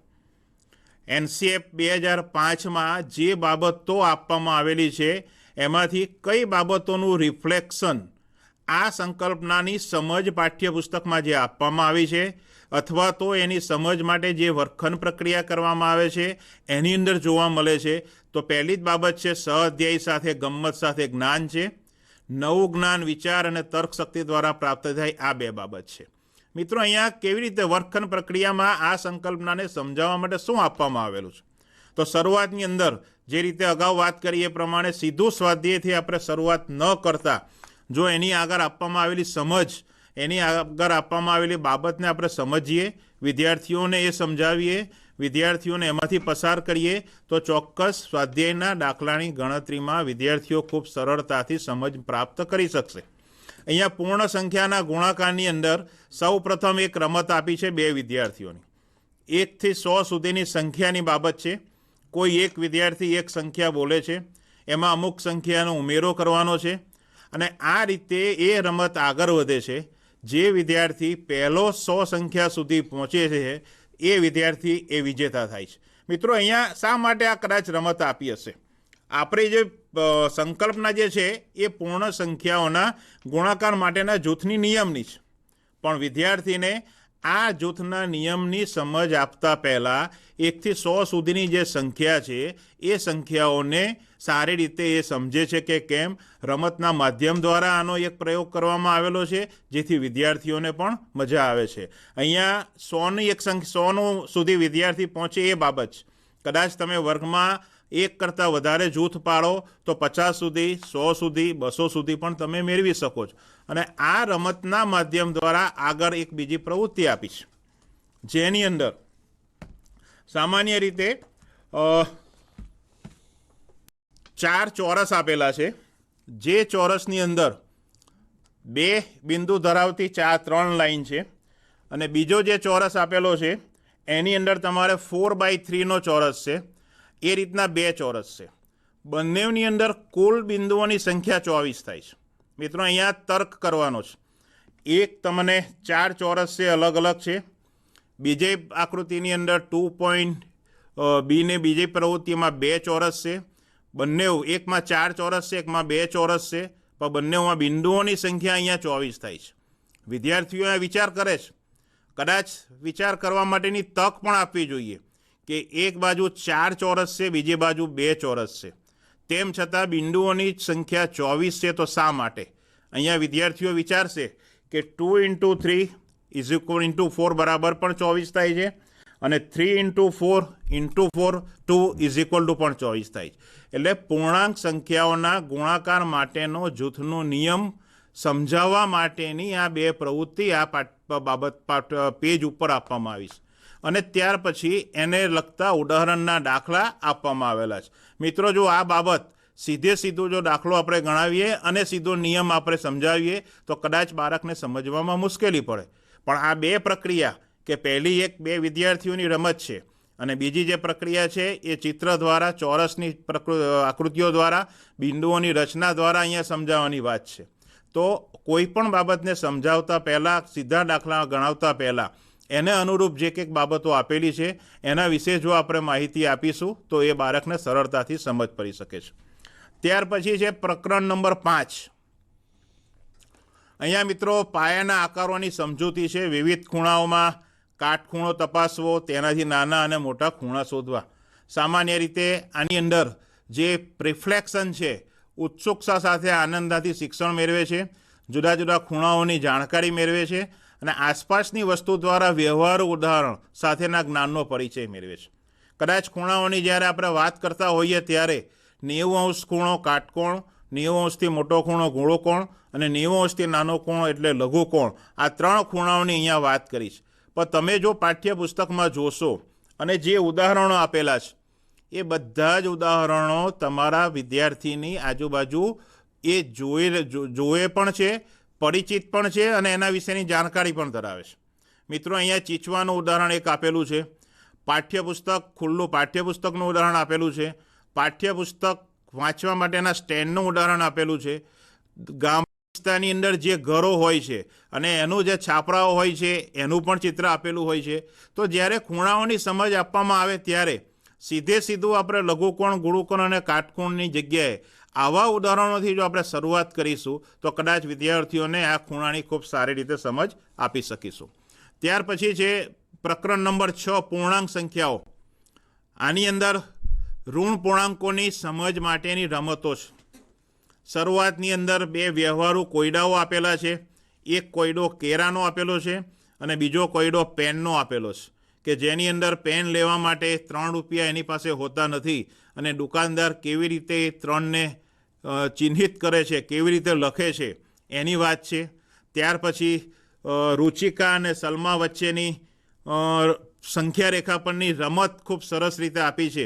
NCERT 2005માં જે બાબતો આપવામાં આવેલી છે એમાંથી કઈ બાબતોનું રિફ્લેક્શન આ સંકલ્પનાની સમજ પાઠ્યપુસ્તકમાં જે આપવામાં આવી છે અથવા તો એની સમજ માટે જે વર્ગખંડ પ્રક્રિયા કરવામાં આવે છે એની અંદર જોવા મળે છે. તો પહેલી જ બાબત છે સહઅધ્યાયી સાથે ગમ્મત સાથે જ્ઞાન છે. નવું જ્ઞાન વિચાર અને તર્ક શક્તિ દ્વારા પ્રાપ્ત થાય, આ 2 બાબત છે. મિત્રો, અહીંયા કેવી રીતે વર્ગખંડ પ્રક્રિયામાં આ સંકલ્પનાને સમજાવવા માટે શું આપવામાં આવેલું છે? તો શરૂઆતની અંદર જે રીતે અગાઉ વાત કરી એ પ્રમાણે સીધું સ્વાધ્યાયથી આપણે શરૂઆત ન કરતા જો એની આગળ આપવામાં આવેલી સમજ, એની આગળ આપવામાં આવેલી બાબતને આપણે સમજીએ, વિદ્યાર્થીઓને એ સમજાવીએ, વિદ્યાર્થીઓને એમાંથી પસાર કરીએ તો ચોક્કસ સ્વાધ્યાયના દાખલાની ગણતરીમાં વિદ્યાર્થીઓ ખૂબ સરળતાથી સમજ પ્રાપ્ત કરી શકશે. અહીંયા પૂર્ણ સંખ્યાના ગુણાકારની અંદર સૌ પ્રથમ એક રમત આપી છે 2 વિદ્યાર્થીઓની. 1 થી 100 સુધીની સંખ્યાની બાબત છે. કોઈ એક વિદ્યાર્થી એક સંખ્યા બોલે છે, એમાં અમુક સંખ્યાનો ઉમેરો કરવાનો છે અને આ રીતે એ રમત આગળ વધે છે. જે વિદ્યાર્થી પહેલો 100 સંખ્યા સુધી પહોંચે છે એ વિદ્યાર્થી એ વિજેતા થાય છે. મિત્રો, અહીંયા શા માટે આ કદાચ રમત આપી હશે? આપણી જે સંકલ્પના જે છે એ પૂર્ણ સંખ્યાઓના ગુણાકાર માટેના જૂથની નિયમની છે, પણ વિદ્યાર્થીને આ જૂથના નિયમની સમજ આપતા પહેલાં 1 થી 100 સુધીની જે સંખ્યા છે એ સંખ્યાઓને સારી રીતે એ સમજે છે કે કેમ. રમતના માધ્યમ દ્વારા આનો એક પ્રયોગ કરવામાં આવેલો છે જેથી વિદ્યાર્થીઓને પણ મજા આવે છે. અહીંયા 100 સુધી વિદ્યાર્થી પહોંચે એ બાબત છે. કદાચ તમે વર્ગમાં એક કરતાં વધારે જૂથ પાડો તો 50 સુધી, 100 સુધી, 200 સુધી પણ તમે મેળવી શકો છો. અને આ રમતના માધ્યમ દ્વારા આગળ એક બીજી પ્રવૃત્તિ આપીશ, જેની અંદર સામાન્ય રીતે 4 ચોરસ આપેલા છે. જે ચોરસની અંદર 2 બિંદુ ધરાવતી 3 લાઈન છે, અને બીજો જે ચોરસ આપેલો છે એની અંદર તમારે 4/3નો ચોરસ છે. એ રીતના 2 ચોરસ છે. બંનેની અંદર કુલ બિંદુઓની સંખ્યા 24 થાય છે. મિત્રો, અહીંયા તર્ક કરવાનો છે. એક તમને 4 ચોરસ છે, અલગ અલગ છે. બીજી આકૃતિની અંદર 2.B ને બીજી પ્રવૃત્તિમાં 2 ચોરસ છે. બંને એકમાં 4 ચોરસ છે, એકમાં 2 ચોરસ છે, પણ બંનેમાં બિંદુઓની સંખ્યા અહીંયા 24 થાય છે. વિદ્યાર્થીઓ આ વિચાર કરે છે. કદાચ વિચાર કરવા માટેની તક પણ આપવી જોઈએ કે એક બાજુ 4 ચોરસ છે, બીજી બાજુ 2 ચોરસ છે, તેમ છતાં બિંદુઓની સંખ્યા 24 છે. તો શા માટે? અહીંયા વિદ્યાર્થીઓ વિચારશે કે 2 × 3 = 4 બરાબર પણ 24 થાય છે, અને 3 × 4 × 4 2 = પણ 24 થાય છે. એટલે પૂર્ણાંક સંખ્યાઓના ગુણાકાર માટેનો જૂથનો નિયમ સમજાવવા માટેની આ 2 પ્રવૃત્તિ આ બાબત પેજ ઉપર આપવામાં આવી છે. અને ત્યાર પછી એને લગતા ઉદાહરણના દાખલા આપવામાં આવેલા છે. મિત્રો, જો આ બાબત સીધું જો દાખલો આપણે ગણાવીએ અને સીધો નિયમ આપણે સમજાવીએ તો કદાચ બાળકને સમજવામાં મુશ્કેલી પડે. પણ આ 2 પ્રક્રિયા, કે પહેલી એક 2 વિદ્યાર્થીઓની રમત છે, અને બીજી જે પ્રક્રિયા છે એ ચિત્ર દ્વારા, ચોરસની આકૃતિઓ દ્વારા, બિંદુઓની રચના દ્વારા અહીંયા સમજાવવાની વાત છે. તો કોઈ પણ બાબતને સમજાવતા પહેલાં, સીધા દાખલા ગણાવતા પહેલાં એને અનુરૂપ જે કંઈક બાબતો આપેલી છે એના વિશે જો આપણે માહિતી આપીશું તો એ બાળકને સરળતાથી સમજ પડી શકે છે. ત્યાર પછી છે પ્રકરણ નંબર 5. અહીંયા મિત્રો પાયાના આકારોની સમજૂતી છે. વિવિધ ખૂણાઓમાં કાટખૂણો તપાસવો, તેનાથી નાના અને મોટા ખૂણા શોધવા. સામાન્ય રીતે આની અંદર જે રિફ્લેક્શન છે, ઉત્સુકતા સાથે આનંદથી શિક્ષણ મેળવે છે, જુદા જુદા ખૂણાઓની જાણકારી મેળવે છે, અને આસપાસની વસ્તુ દ્વારા વ્યવહારુ ઉદાહરણ સાથેના જ્ઞાનનો પરિચય મેળવે છે. કદાચ ખૂણાઓની જ્યારે આપણે વાત કરતા હોઈએ ત્યારે 90° ખૂણો કાટકોણ, 90°થી મોટો ખૂણો ગૂઢકોણ, અને 90°થી નાનો કોણ એટલે લઘુકોણ, આ 3 ખૂણાઓની અહીંયા વાત કરી છે. પણ તમે જો પાઠ્યપુસ્તકમાં જોશો અને જે ઉદાહરણો આપેલા છે એ બધા જ ઉદાહરણો તમારા વિદ્યાર્થીની આજુબાજુ એ જોએ પણ છે, પરિચિત પણ છે, અને એના વિશેની જાણકારી પણ ધરાવે છે. મિત્રો, અહીંયા ચીચવાનું ઉદાહરણ એક આપેલું છે. પાઠ્યપુસ્તક, ખુલ્લું પાઠ્યપુસ્તકનું ઉદાહરણ આપેલું છે. પાઠ્યપુસ્તક વાંચવા માટેના સ્ટેન્ડનું ઉદાહરણ આપેલું છે. ગામ વિસ્તારની અંદર જે ઘરો હોય છે અને એનું જે છાપરાઓ હોય છે એનું પણ ચિત્ર આપેલું હોય છે. તો જ્યારે ખૂણાઓની સમજ આપવામાં આવે ત્યારે સીધું આપણે લઘુકોણ, ગૂઢકોણ અને કાટકોણની જગ્યાએ આવા ઉદાહરણોથી જો આપણે શરૂઆત કરીશું તો કદાચ વિદ્યાર્થીઓને આ ખૂણાની ખૂબ સારી રીતે સમજ આપી શકીશું. ત્યાર પછી છે પ્રકરણ નંબર 6, પૂર્ણાંક સંખ્યાઓ. આની અંદર ઋણ પૂર્ણાંકોની સમજ માટેની રમતો છે. શરૂઆતની અંદર 2 વ્યવહારુ કોયડાઓ આપેલા છે. એક કોયડો કેરાનો આપેલો છે અને બીજો કોયડો પેનનો આપેલો છે, કે જેની અંદર પેન લેવા માટે 3 રૂપિયા એની પાસે હોતા નથી, અને દુકાનદાર કેવી રીતે 3ને ચિહ્નિત કરે છે, કેવી રીતે લખે છે એની વાત છે. ત્યાર પછી રુચિકા અને સલમા વચ્ચેની સંખ્યા રેખા પરની રમત ખૂબ સરસ રીતે આપી છે,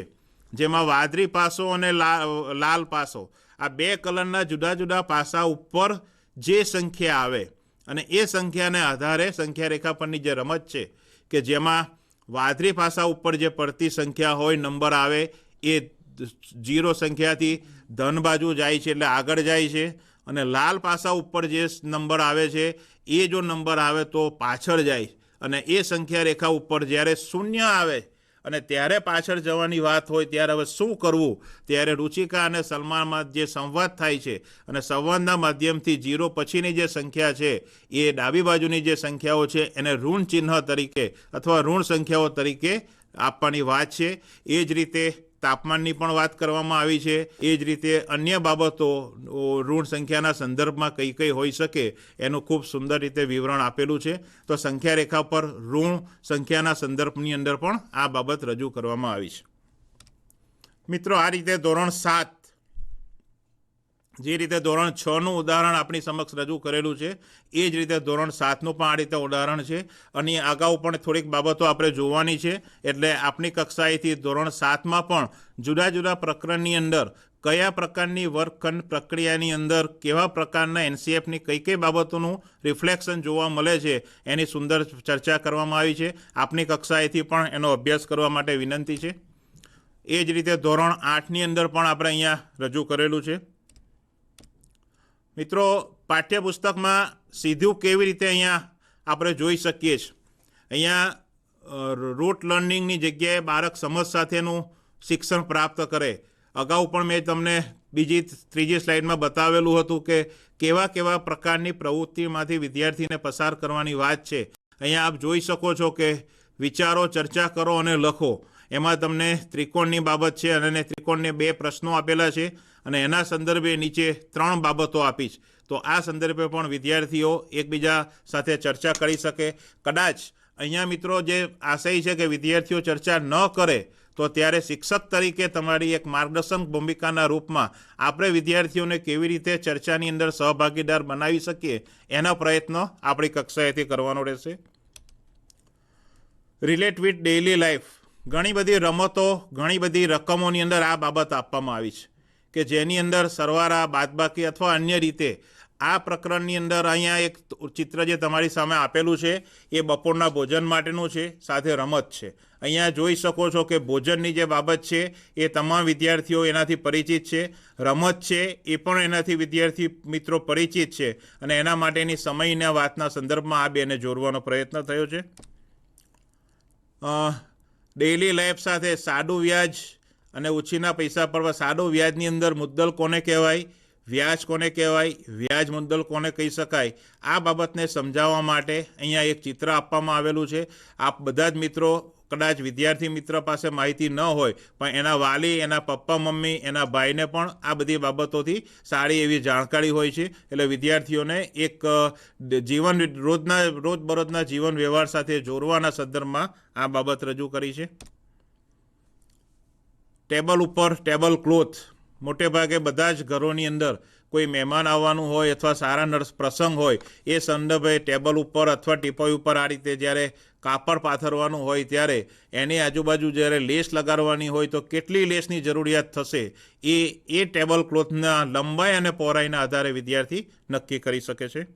જેમાં વાદળી પાસો અને લાલ પાસો, આ 2 કલરના જુદા જુદા પાસા ઉપર જે સંખ્યા આવે અને એ સંખ્યાને આધારે સંખ્યા રેખા પરની જે રમત છે, કે જેમાં વાદળી પાસા ઉપર જે પડતી સંખ્યા હોય, નંબર આવે, એ 0 સંખ્યાથી ધન બાજુ જાય છે એટલે આગળ જાય છે, અને લાલ પાસા ઉપર જે નંબર આવે છે એ જો નંબર આવે તો પાછળ જાય, અને એ સંખ્યા રેખા ઉપર જ્યારે 0 આવે અને ત્યારે પાછળ જવાની વાત હોય ત્યારે હવે શું કરવું, ત્યારે રુચિકા અને સલમાનમાં જે સંવાદ થાય છે અને સંવાદના માધ્યમથી 0 પછીની જે સંખ્યા છે એ ડાબી બાજુની જે સંખ્યાઓ છે એને ઋણ ચિહ્ન તરીકે અથવા ઋણ સંખ્યાઓ તરીકે આપવાની વાત છે. એ જ રીતે તાપમાનની પણ વાત કરવામાં આવી છે. એ જ રીતે અન્ય બાબતો ઋણ સંખ્યાના સંદર્ભમાં કઈ કઈ હોઈ શકે એનું ખૂબ સુંદર રીતે વિવરણ આપેલું છે. તો સંખ્યા રેખા પર ઋણ સંખ્યાના સંદર્ભની અંદર પણ આ બાબત રજૂ કરવામાં આવી છે. મિત્રો, આ રીતે ધોરણ 7 જે રીતે ધોરણ 6નું ઉદાહરણ આપણી સમક્ષ રજૂ કરેલું છે એ જ રીતે ધોરણ 7નું પણ આ રીતે ઉદાહરણ છે. અને અગાઉ પણ થોડીક બાબતો આપણે જોવાની છે. એટલે આપણી કક્ષાએથી ધોરણ 7માં પણ જુદા જુદા પ્રકરણની અંદર કયા પ્રકારની વર્ગખંડ પ્રક્રિયાની અંદર કેવા પ્રકારના એનસીએફની કઈ કઈ બાબતોનું રિફ્લેક્શન જોવા મળે છે એની સુંદર ચર્ચા કરવામાં આવી છે. આપણી કક્ષાએથી પણ એનો અભ્યાસ કરવા માટે વિનંતી છે. એ જ રીતે ધોરણ 8ની અંદર પણ આપણે અહીંયા રજૂ કરેલું છે. મિત્રો, પાઠ્યપુસ્તકમાં સીધું કેવી રીતે અહીંયા આપણે જોઈ શકીએ છીએ. અહીંયા રૂટ લર્નિંગની જગ્યાએ બાળક સમજ સાથેનું શિક્ષણ પ્રાપ્ત કરે. અગાઉ પણ મેં તમને ત્રીજી સ્લાઇડમાં બતાવેલું હતું કે કેવા કેવા પ્રકારની પ્રવૃત્તિમાંથી વિદ્યાર્થીને પસાર કરવાની વાત છે. અહીંયા આપ જોઈ શકો છો કે વિચારો, ચર્ચા કરો અને લખો. એમાં તમને ત્રિકોણની બાબત છે અને ત્રિકોણને 2 પ્રશ્નો આપેલા છે અને એના સંદર્ભે નીચે 3 બાબતો આપી છે. તો આ સંદર્ભે પણ વિદ્યાર્થીઓ એકબીજા સાથે ચર્ચા કરી શકે. કદાચ અહીંયા મિત્રો જે આશય છે કે વિદ્યાર્થીઓ ચર્ચા ન કરે તો ત્યારે શિક્ષક તરીકે તમારી એક માર્ગદર્શન ભૂમિકાના રૂપમાં આપણે વિદ્યાર્થીઓને કેવી રીતે ચર્ચાની અંદર સહભાગીદાર બનાવી શકીએ એના પ્રયત્નો આપણી કક્ષાએથી કરવાનો રહેશે. Relate with daily life. ઘણી બધી રમતો, ઘણી બધી રકમોની અંદર આ બાબત આપવામાં આવી છે કે જેની અંદર સરવાળા, બાદબાકી અથવા અન્ય રીતે આ પ્રકરણની અંદર અહીંયા એક ચિત્ર જે તમારી સામે આપેલું છે એ બપોરના ભોજન માટેનું છે, સાથે રમત છે. અહીંયા જોઈ શકો છો કે ભોજનની જે બાબત છે એ તમામ વિદ્યાર્થીઓ એનાથી પરિચિત છે. રમત છે એ પણ એનાથી વિદ્યાર્થી મિત્રો પરિચિત છે અને એના માટેની સમયના વાતના સંદર્ભમાં આ બેને જોડવાનો પ્રયત્ન થયો છે. ડેઇલી લાઈફ સાથે સાદું વ્યાજ અને ઉછીના પૈસા પર સાદું વ્યાજની અંદર મુદ્દલ કોને કહેવાય, વ્યાજ કોને કહેવાય, વ્યાજ મુદ્દલ કોને કહી શકાય, આ બાબતને સમજાવવા માટે અહીંયા એક ચિત્ર આપવામાં આવેલું છે. આપ બધા જ મિત્રો, કદાચ વિદ્યાર્થી મિત્ર પાસે માહિતી ન હોય પણ એના વાલી, એના પપ્પા મમ્મી, એના ભાઈને પણ આ બધી બાબતોથી સારી એવી જાણકારી હોય છે. એટલે વિદ્યાર્થીઓને એક રોજબરોજના જીવન વ્યવહાર સાથે જોડવાના સંદર્ભમાં આ બાબત રજૂ કરી છે. ટેબલ ઉપર ટેબલ ક્લોથ. મોટે ભાગે બધા જ ઘરોની અંદર કોઈ મહેમાન આવવાનું હોય અથવા સારા પ્રસંગ હોય એ સંદર્ભે ટેબલ ઉપર અથવા ટીપોઈ ઉપર આ રીતે જ્યારે કાપડ પાથરવાનું હોય ત્યારે એની આજુબાજુ જ્યારે લેસ લગાડવાની હોય તો કેટલી લેસની જરૂરિયાત થશે એ ટેબલ ક્લોથના લંબાઈ અને પહોળાઈના આધારે વિદ્યાર્થી નક્કી કરી શકે છે.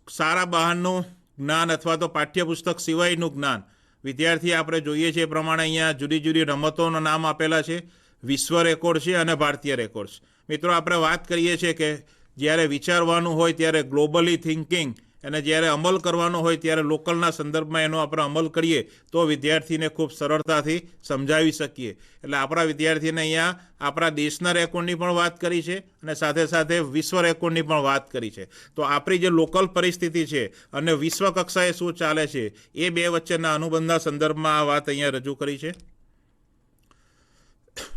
સારા બહારનું જ્ઞાન અથવા તો પાઠ્યપુસ્તક સિવાયનું જ્ઞાન. વિદ્યાર્થી આપણે જોઈએ છીએ એ પ્રમાણે અહીંયા જુદી જુદી રમતોના નામ આપેલા છે. વિશ્વ રેકોર્ડ છે અને ભારતીય રેકોર્ડ છે. મિત્રો, આપણે વાત કરીએ છીએ કે જ્યારે વિચારવાનું હોય ત્યારે ગ્લોબલી થિંકિંગ અને જ્યારે અમલ કરવાનો હોય ત્યારે લોકલના સંદર્ભમાં એનો આપણે અમલ કરીએ તો વિદ્યાર્થીને ખૂબ સરળતાથી સમજાવી શકીએ. એટલે આપણા વિદ્યાર્થીને અહીંયા આપણા દેશના રેકોર્ડની પણ વાત કરી છે અને સાથે સાથે વિશ્વ રેકોર્ડની પણ વાત કરી છે. તો આપણી જે લોકલ પરિસ્થિતિ છે અને વિશ્વ કક્ષાએ શું ચાલે છે એ બે વચ્ચેના અનુબંધના સંદર્ભમાં આ વાત અહીંયા રજૂ કરી છે.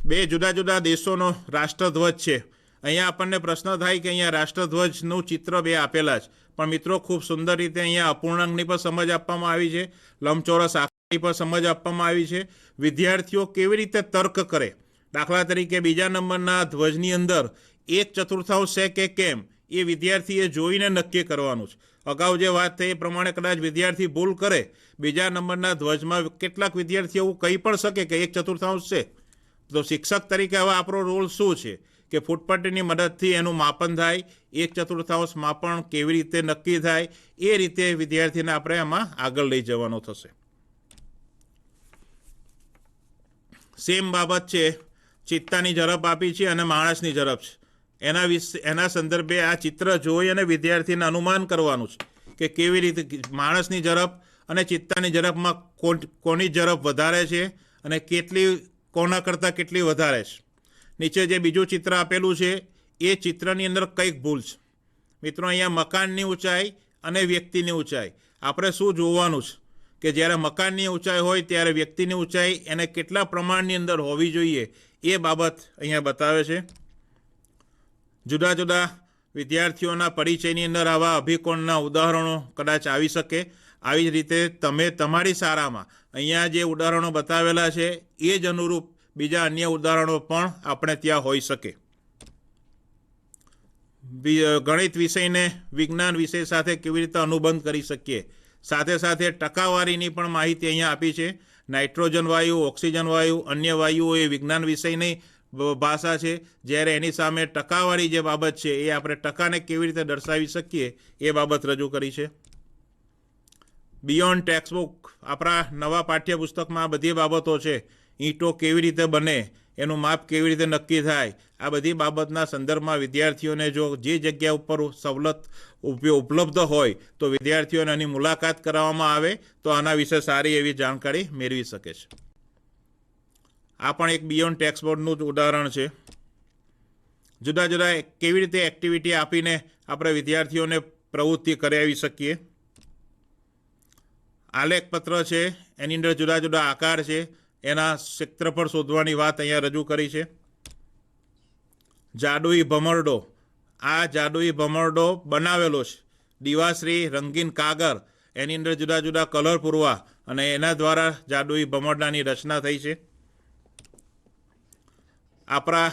2 જુદા જુદા દેશોનો રાષ્ટ્રધ્વજ છે. અહીંયા આપણને પ્રશ્ન થાય કે અહીંયા રાષ્ટ્રધ્વજનું ચિત્ર 2 આપેલા છે પણ મિત્રો ખૂબ સુંદર રીતે અહીંયા અપૂર્ણાંકની પણ સમજ આપવામાં આવી છે, લંબચોરસ આકારની પણ સમજ આપવામાં આવી છે. વિદ્યાર્થીઓ કેવી રીતે તર્ક કરે. દાખલા તરીકે 2જા નંબરના ધ્વજની અંદર 1/4 છે કે કેમ એ વિદ્યાર્થીએ જોઈને નક્કી કરવાનું છે. અગાઉ જે વાત થઈ એ પ્રમાણે કદાચ વિદ્યાર્થી ભૂલ કરે, 2જા નંબરના ધ્વજમાં કેટલાક વિદ્યાર્થીઓ એવું કહી પણ શકે કે 1/4 છે. તો શિક્ષક તરીકે હવે આપણો રોલ શું છે કે ફૂટપટ્ટીની મદદથી એનું માપન થાય, 1/4 માપન કેવી રીતે નક્કી થાય એ રીતે વિદ્યાર્થીને આપણે એમાં આગળ લઈ જવાનો થશે. સેમ બાબત છે, ચિત્તાની ઝડપ આપી છે અને માણસની ઝડપ છે. એના સંદર્ભે આ ચિત્ર જોઈ અને વિદ્યાર્થીને અનુમાન કરવાનું છે કે કેવી રીતે માણસની ઝડપ અને ચિત્તાની ઝડપમાં કોની ઝડપ વધારે છે અને કોના કરતાં કેટલી વધારે છે. નીચે જે બીજું ચિત્ર આપેલું છે એ ચિત્રની અંદર કંઈક ભૂલ છે. મિત્રો, અહીંયા મકાનની ઊંચાઈ અને વ્યક્તિની ઊંચાઈ આપણે શું જોવાનું છે કે જ્યારે મકાનની ઊંચાઈ હોય ત્યારે વ્યક્તિની ઊંચાઈ એને કેટલા પ્રમાણની અંદર હોવી જોઈએ એ બાબત અહીંયા બતાવે છે. જુદા જુદા વિદ્યાર્થીઓના પરિચયની અંદર આવા અભિકોણના ઉદાહરણો કદાચ આવી શકે. આવી જ રીતે તમે તમારી શાળામાં અહીંયા જે ઉદાહરણો બતાવેલા છે એ જ અનુરૂપ બીજા અન્ય ઉદાહરણો પણ આપણે ત્યાં હોઈ શકે. ગણિત વિષયને વિજ્ઞાન વિષય સાથે કેવી રીતે અનુબંધ કરી શકીએ, સાથે સાથે ટકાવારીની પણ માહિતી અહીંયા આપી છે. નાઇટ્રોજન વાયુ, ઓક્સિજન વાયુ, અન્ય વાયુઓ એ વિજ્ઞાન વિષયની ભાષા છે, જ્યારે એની સામે ટકાવારી જે બાબત છે એ આપણે ટકાને કેવી રીતે દર્શાવી શકીએ એ બાબત રજૂ કરી છે. બિયોન્ડ ટેક્સ્ટબુક આપણા નવા પાઠ્યપુસ્તકમાં આ બધી બાબતો છે. ઈંટો કેવી રીતે બને, એનું માપ કેવી રીતે નક્કી થાય, આ બધી બાબતના સંદર્ભમાં વિદ્યાર્થીઓને જો જે જગ્યા ઉપર સવલત ઉપલબ્ધ હોય તો વિદ્યાર્થીઓને એની મુલાકાત કરાવવામાં આવે તો આના વિશે સારી એવી જાણકારી મેળવી શકે છે. આ પણ એક બિયોન્ડ ટેક્સ્ટબુકનું જ ઉદાહરણ છે. જુદા જુદા કેવી રીતે એક્ટિવિટી આપીને આપણે વિદ્યાર્થીઓને પ્રવૃત્તિ કરાવી શકીએ. આલેખપત્ર છે, એની અંદર જુદા જુદા આકાર છે, એના ક્ષેત્રફળ શોધવાની વાત અહીંયા રજૂ કરી છે. જાદુઈ ભમરડો, આ જાદુઈ ભમરડો બનાવેલો છે. દીવાશ્રી, રંગીન કાગળ, એની અંદર જુદા જુદા કલર પૂરવા અને એના દ્વારા જાદુઈ ભમરડાની રચના થઈ છે. આપણા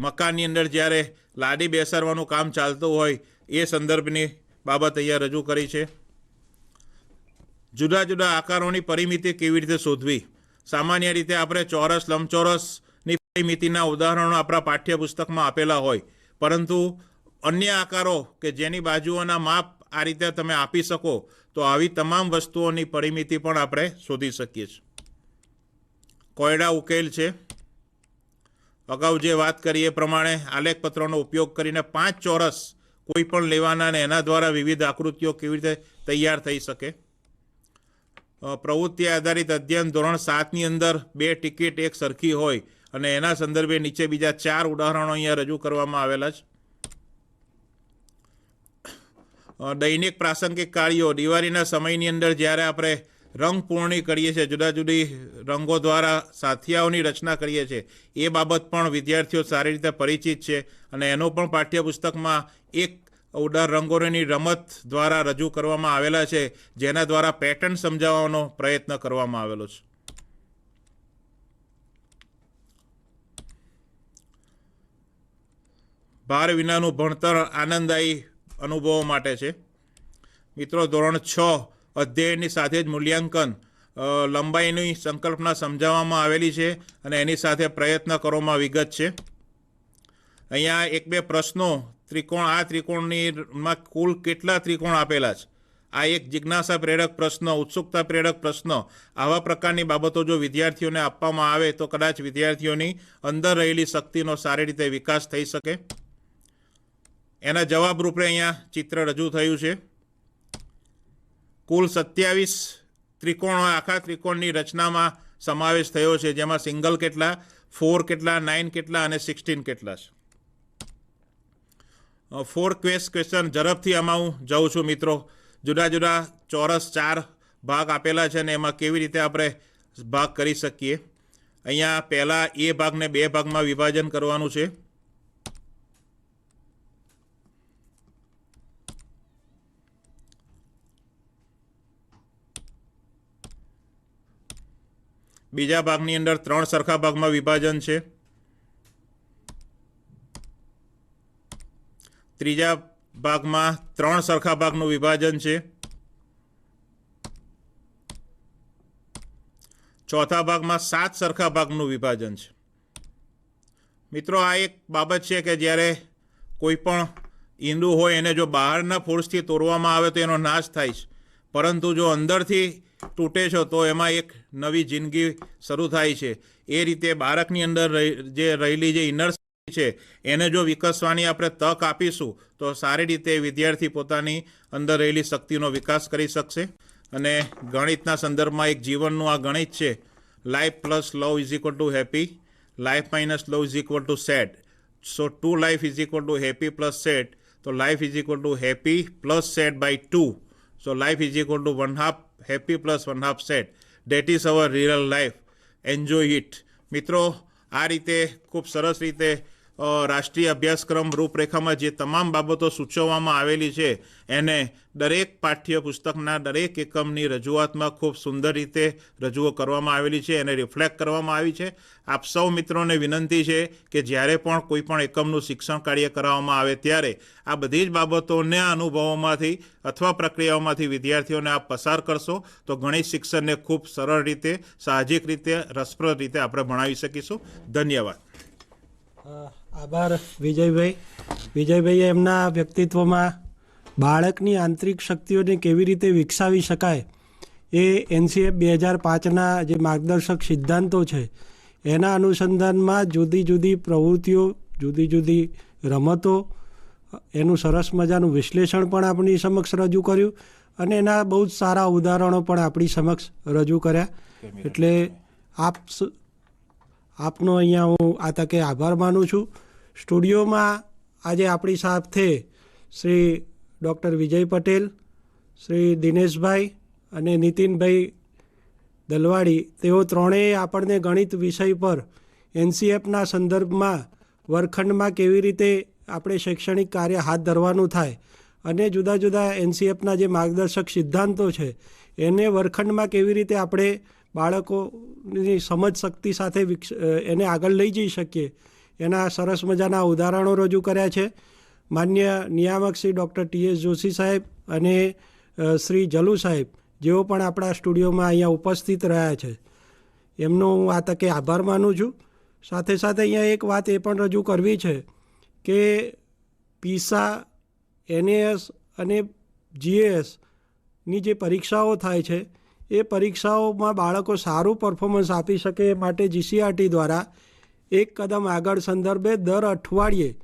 મકાનની અંદર જ્યારે લાદી બેસાડવાનું કામ ચાલતું હોય એ સંદર્ભની બાબત અહીંયા રજૂ કરી છે. જુદા જુદા આકારોની પરિમિતિ કેવી રીતે શોધવી. સામાન્ય રીતે આપણે ચોરસ, લંબચોરસની પરિમિતિના ઉદાહરણો આપણા પાઠ્યપુસ્તકમાં આપેલા હોય, પરંતુ અન્ય આકારો કે જેની બાજુઓના માપ આ રીતે તમે આપી શકો તો આવી તમામ વસ્તુઓની પરિમિતિ પણ આપણે શોધી શકીએ છીએ. કોયડા ઉકેલ છે. અગાઉ જે વાત કરી એ પ્રમાણે આલેખપત્રોનો ઉપયોગ કરીને 5 ચોરસ કોઈ પણ લેવાના અને એના દ્વારા વિવિધ આકૃતિઓ કેવી રીતે તૈયાર થઈ શકે. પ્રવૃત્તિ આધારિત અધ્યયન ધોરણ 7ની અંદર 2 ટિકિટ એક સરખી હોય અને એના સંદર્ભે નીચે બીજા 4 ઉદાહરણો અહીંયા રજૂ કરવામાં આવેલા છે. દૈનિક પ્રાસંગિક કાર્યો, દિવાળીના સમયની અંદર જ્યારે આપણે રંગ પૂર્ણી કરીએ છીએ, જુદા જુદી રંગો દ્વારા સાથિયાઓની રચના કરીએ છીએ, એ બાબત પણ વિદ્યાર્થીઓ સારી રીતે પરિચિત છે અને એનો પણ પાઠ્યપુસ્તકમાં એક રંગોની રમત દ્વારા રજૂ કરવામાં આવેલા છે, જેના દ્વારા પેટર્ન સમજાવવાનો પ્રયત્ન કરવામાં આવેલો છે. ભાર વિનાનું ભણતર આનંદદાયી અનુભવો માટે છે. મિત્રો, ધોરણ 6 અધ્યયનની સાથે જ મૂલ્યાંકન લંબાઈની સંકલ્પના સમજાવવામાં આવેલી છે અને એની સાથે પ્રયત્ન કરવામાં વિગત છે. અહીંયા 1-2 પ્રશ્નો, ત્રિકોણ, આ ત્રિકોણમાં કુલ કેટલા ત્રિકોણ આપેલા છે, આ એક જિજ્ઞાસા પ્રેરક પ્રશ્ન, ઉત્સુકતા પ્રેરક પ્રશ્ન, આવા પ્રકારની બાબતો જો વિદ્યાર્થીઓને આપવામાં આવે તો કદાચ વિદ્યાર્થીઓની અંદર રહેલી શક્તિનો સારી રીતે વિકાસ થઈ શકે. એના જવાબ રૂપે અહીંયા ચિત્ર રજૂ થયું છે. કુલ 27 ત્રિકોણો આખા ત્રિકોણની રચનામાં સમાવેશ થયો છે, જેમાં સિંગલ કેટલા, 4 કેટલા, 9 કેટલા અને 16 કેટલા છે. 4 ક્વેશ્ચન ઝડપથી આમાં હું જાઉં છું. મિત્રો, જુદા જુદા ચોરસ 4 ભાગ આપેલા છે અને એમાં કેવી રીતે આપણે ભાગ કરી શકીએ. અહીંયા પહેલાં એ ભાગને 2 ભાગમાં વિભાજન કરવાનું છે. બીજા ભાગની અંદર 3 સરખા ભાગમાં વિભાજન છે. ત્રીજા ભાગમાં 3 સરખા ભાગનું વિભાજન છે. ચોથા ભાગમાં 7 સરખા ભાગનું વિભાજન છે. મિત્રો, આ એક બાબત છે કે જ્યારે કોઈ પણ ઈંડું હોય એને જો બહારના ફોર્સથી તોડવામાં આવે તો એનો નાશ થાય છે, પરંતુ જો અંદરથી તૂટે છે તો એમાં એક નવી જિંદગી શરૂ થાય છે. એ રીતે બાળકની અંદર જે રહેલી જે ઇનર છે એને જો વિકસવાની આપણે તક આપીશું તો સારી રીતે વિદ્યાર્થી પોતાની અંદર રહેલી શક્તિનો વિકાસ કરી શકશે. અને ગણિતના સંદર્ભમાં એક જીવનનું આ ગણિત છે. Life plus love is equal to happy, life minus love is equal to sad. So 2 life is equal to happy plus sad, તો life is equal to happy plus sad by 2. So life is equal to 1/2 happy plus 1/2 sad. That is our real life. Enjoy it. મિત્રો, આ રીતે ખૂબ સરસ રીતે રાષ્ટ્રીય અભ્યાસક્રમ રૂપરેખામાં જે તમામ બાબતો સૂચવવામાં આવેલી છે એને દરેક પાઠ્ય પુસ્તકના દરેક એકમની રજૂઆતમાં ખૂબ સુંદર રીતે રજૂઓ કરવામાં આવેલી છે, એને રિફ્લેક્ટ કરવામાં આવી છે. આપ સૌ મિત્રોને વિનંતી છે કે જ્યારે પણ કોઈ પણ એકમનું શિક્ષણ કાર્ય કરાવવામાં આવે ત્યારે આ બધી જ બાબતોના અનુભવોમાંથી અથવા પ્રક્રિયાઓમાંથી વિદ્યાર્થીઓને આપ પસાર કરશો તો ગણિત શિક્ષણને ખૂબ સરળ રીતે, સાહજિક રીતે, રસપ્રદ રીતે આપણે ભણાવી શકીશું. ધન્યવાદ. આભાર વિજયભાઈએ એમના વ્યક્તિત્વમાં બાળકની આંતરિક શક્તિઓને કેવી રીતે વિકસાવી શકાય એ NCF 2005ના જે માર્ગદર્શક સિદ્ધાંતો છે એના અનુસંધાનમાં જુદી જુદી પ્રવૃત્તિઓ, જુદી જુદી રમતો, એનું સરસ મજાનું વિશ્લેષણ પણ આપણી સમક્ષ રજૂ કર્યું અને એના બહુ જ સારા ઉદાહરણો પણ આપણી સમક્ષ રજૂ કર્યા. એટલે આપનો અહીંયા હું આ તકે આભાર માનું છું. સ્ટુડિયોમાં આજે આપણી સાથે શ્રી ડૉક્ટર વિજય પટેલ, શ્રી દિનેશભાઈ અને નીતિનભાઈ દલવાડી, તેઓ ત્રણેય આપણને ગણિત વિષય પર NCFના સંદર્ભમાં વર્ગખંડમાં કેવી રીતે આપણે શૈક્ષણિક કાર્ય હાથ ધરવાનું થાય અને જુદા જુદા NCFના જે માર્ગદર્શક સિદ્ધાંતો છે એને વર્ગખંડમાં કેવી રીતે આપણે બાળકોની સમજ શક્તિ સાથે એને આગળ લઈ જઈ શકીએ એના સરસ મજાના ઉદાહરણો રજૂ કર્યા છે. માન્ય નિયામક શ્રી ડૉક્ટર TS જોશી સાહેબ અને શ્રી જલુ સાહેબ, જેઓ પણ આપણા સ્ટુડિયોમાં અહીંયા ઉપસ્થિત રહ્યા છે, એમનો હું આ તકે આભાર માનું છું. સાથે સાથે અહીંયા એક વાત એ પણ રજૂ કરવી છે કે PISA, NAS અને GASની જે પરીક્ષાઓ થાય છે એ પરીક્ષાઓમાં બાળકો સારું પરફોર્મન્સ આપી શકે એ માટે GCRT દ્વારા એક કદમ આગળ સંદર્ભે દર અઠવાડિયે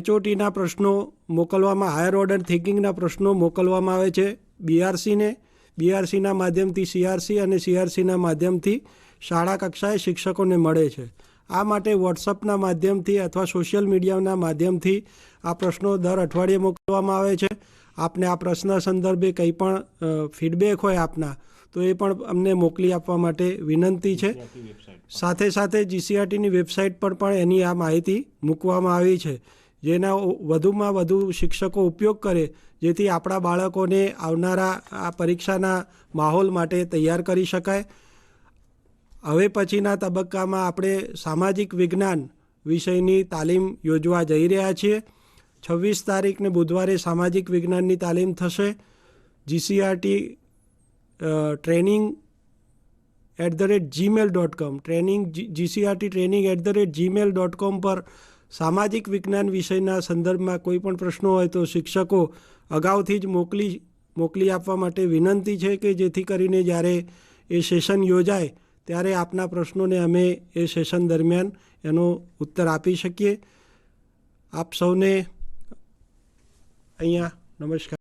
HOTના પ્રશ્નો મોકલવામાં, હાયર ઓર્ડર થિંકિંગના પ્રશ્નો મોકલવામાં આવે છે BRCને, BRCના માધ્યમથી CRC અને CRCના માધ્યમથી શાળા કક્ષાએ શિક્ષકોને મળે છે. આ માટે વોટ્સઅપના માધ્યમથી અથવા સોશિયલ મીડિયાના માધ્યમથી આ પ્રશ્નો દર અઠવાડિયે મોકલવામાં આવે છે. આપને આ પ્રશ્ન સંદર્ભે કંઈ પણ ફીડબેક હોય આપના તો એ પણ અમને મોકલી આપવા માટે વિનંતી છે. સાથે સાથે GCRTની વેબસાઇટ પર પણ એની આ માહિતી મૂકવામાં આવી છે, જેના વધુમાં વધુ શિક્ષકો ઉપયોગ કરે જેથી આપણા બાળકોને આવનારા આ પરીક્ષાના માહોલ માટે તૈયાર કરી શકાય. હવે પછીના તબક્કામાં આપણે સામાજિક વિજ્ઞાન વિષયની તાલીમ યોજવા જઈ રહ્યા છીએ. 26 તારીખને બુધવારે સામાજિક વિજ્ઞાનની તાલીમ થશે. GCRT training@gmail.com GCRT@gmail.com પર સામાજિક વિજ્ઞાન વિષયના સંદર્ભમાં કોઈ પણ પ્રશ્નો હોય તો શિક્ષકો અગાઉથી જ મોકલી આપવા માટે વિનંતી છે કે જેથી કરીને જ્યારે એ સેશન યોજાય ત્યારે આપના પ્રશ્નોને અમે એ સેશન દરમિયાન એનો ઉત્તર આપી શકીએ. આપ સૌને અહીંયા નમસ્કાર.